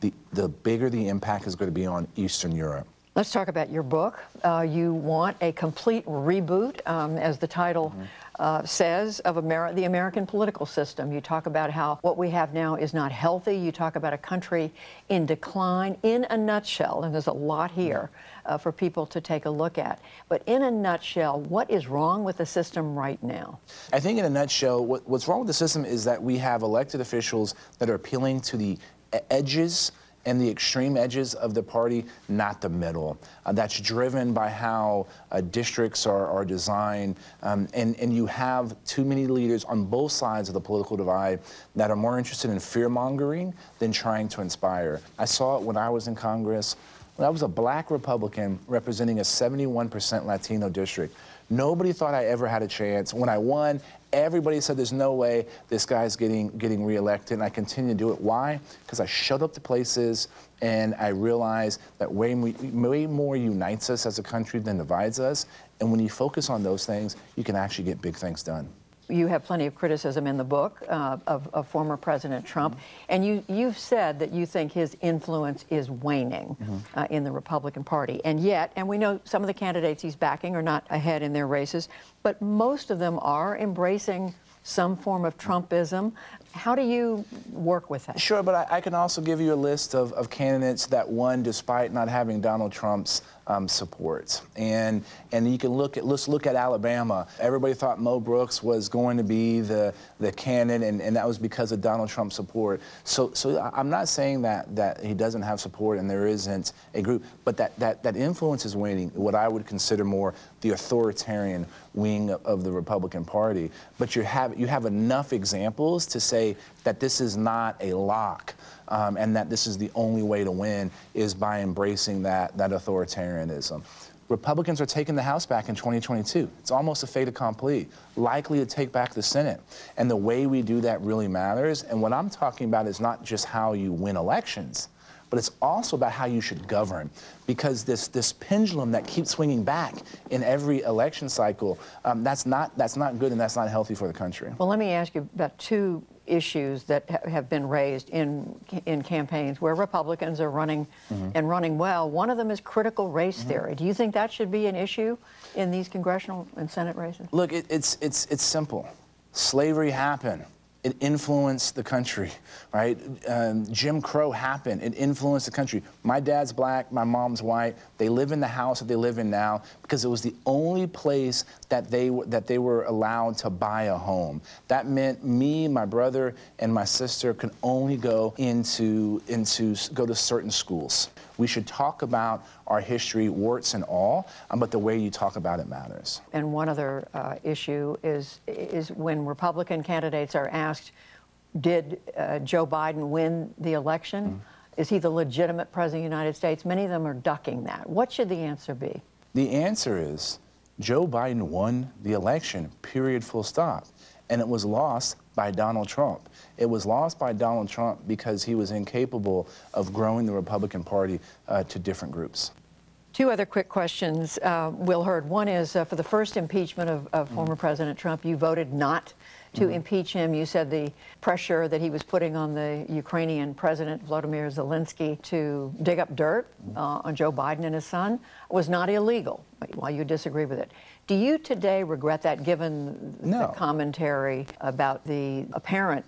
the bigger the impact is going to be on Eastern Europe. Let's talk about your book. You want a complete reboot, as the title says, of the American political system. You talk about how what we have now is not healthy. You talk about a country in decline, in a nutshell, and there's a lot here for people to take a look at. But in a nutshell, what is wrong with the system right now? I think in a nutshell, what's wrong with the system is that we have elected officials that are appealing to the edges and the extreme edges of the party, not the middle. That's driven by how districts are designed, and you have too many leaders on both sides of the political divide that are more interested in fear-mongering than trying to inspire. I saw it when I was in Congress. When I was a black Republican representing a 71% Latino district. Nobody thought I ever had a chance. When I won, everybody said there's no way this guy's getting reelected, and I continue to do it. Why? Because I showed up to places and I realized that way more unites us as a country than divides us. And when you focus on those things, you can actually get big things done. You have plenty of criticism in the book of former President Trump, and you've said that you think his influence is waning in the Republican Party. And yet, and we know some of the candidates he's backing are not ahead in their races, but most of them are embracing some form of Trumpism. How do you work with that? Sure, but I can also give you a list of candidates that won despite not having Donald Trump's support. And you can let's look at Alabama. Everybody thought Mo Brooks was going to be the candidate, and that was because of Donald Trump's support. So I'm not saying that he doesn't have support and there isn't a group, but that influence is waning, what I would consider more the authoritarian wing of the Republican Party. But you have enough examples to say that this is not a lock, and that this is the only way to win is by embracing that authoritarianism. Republicans are taking the House back in 2022. It's almost a fait accompli, likely to take back the Senate. And the way we do that really matters. And what I'm talking about is not just how you win elections, but it's also about how you should govern. Because this pendulum that keeps swinging back in every election cycle, that's not good, and that's not healthy for the country. Well, let me ask you about two issues that have been raised in campaigns where Republicans are running and running well. One of them is critical race theory. Do you think that should be an issue in these congressional and Senate races? Look, it's simple. Slavery happened. It influenced the country, right? Jim Crow happened. It influenced the country. My dad's black, my mom's white. They live in the house that they live in now because it was the only place that they were allowed to buy a home. That meant me, my brother, and my sister could only go go to certain schools. We should talk about our history, warts and all, but the way you talk about it matters. And one other issue is when Republican candidates are asked, did Joe Biden win the election? Is he the legitimate president of the United States? Many of them are ducking that. What should the answer be? The answer is Joe Biden won the election, period, full stop. And it was lost by Donald Trump. It was lost by Donald Trump because he was incapable of growing the Republican Party to different groups. Two other quick questions, Will Hurd. One is for the first impeachment of former President Trump, you voted not to impeach him. You said the pressure that he was putting on the Ukrainian President Volodymyr Zelenskyy to dig up dirt on Joe Biden and his son was not illegal, while you disagree with it. Do you today regret that, given the commentary about the apparent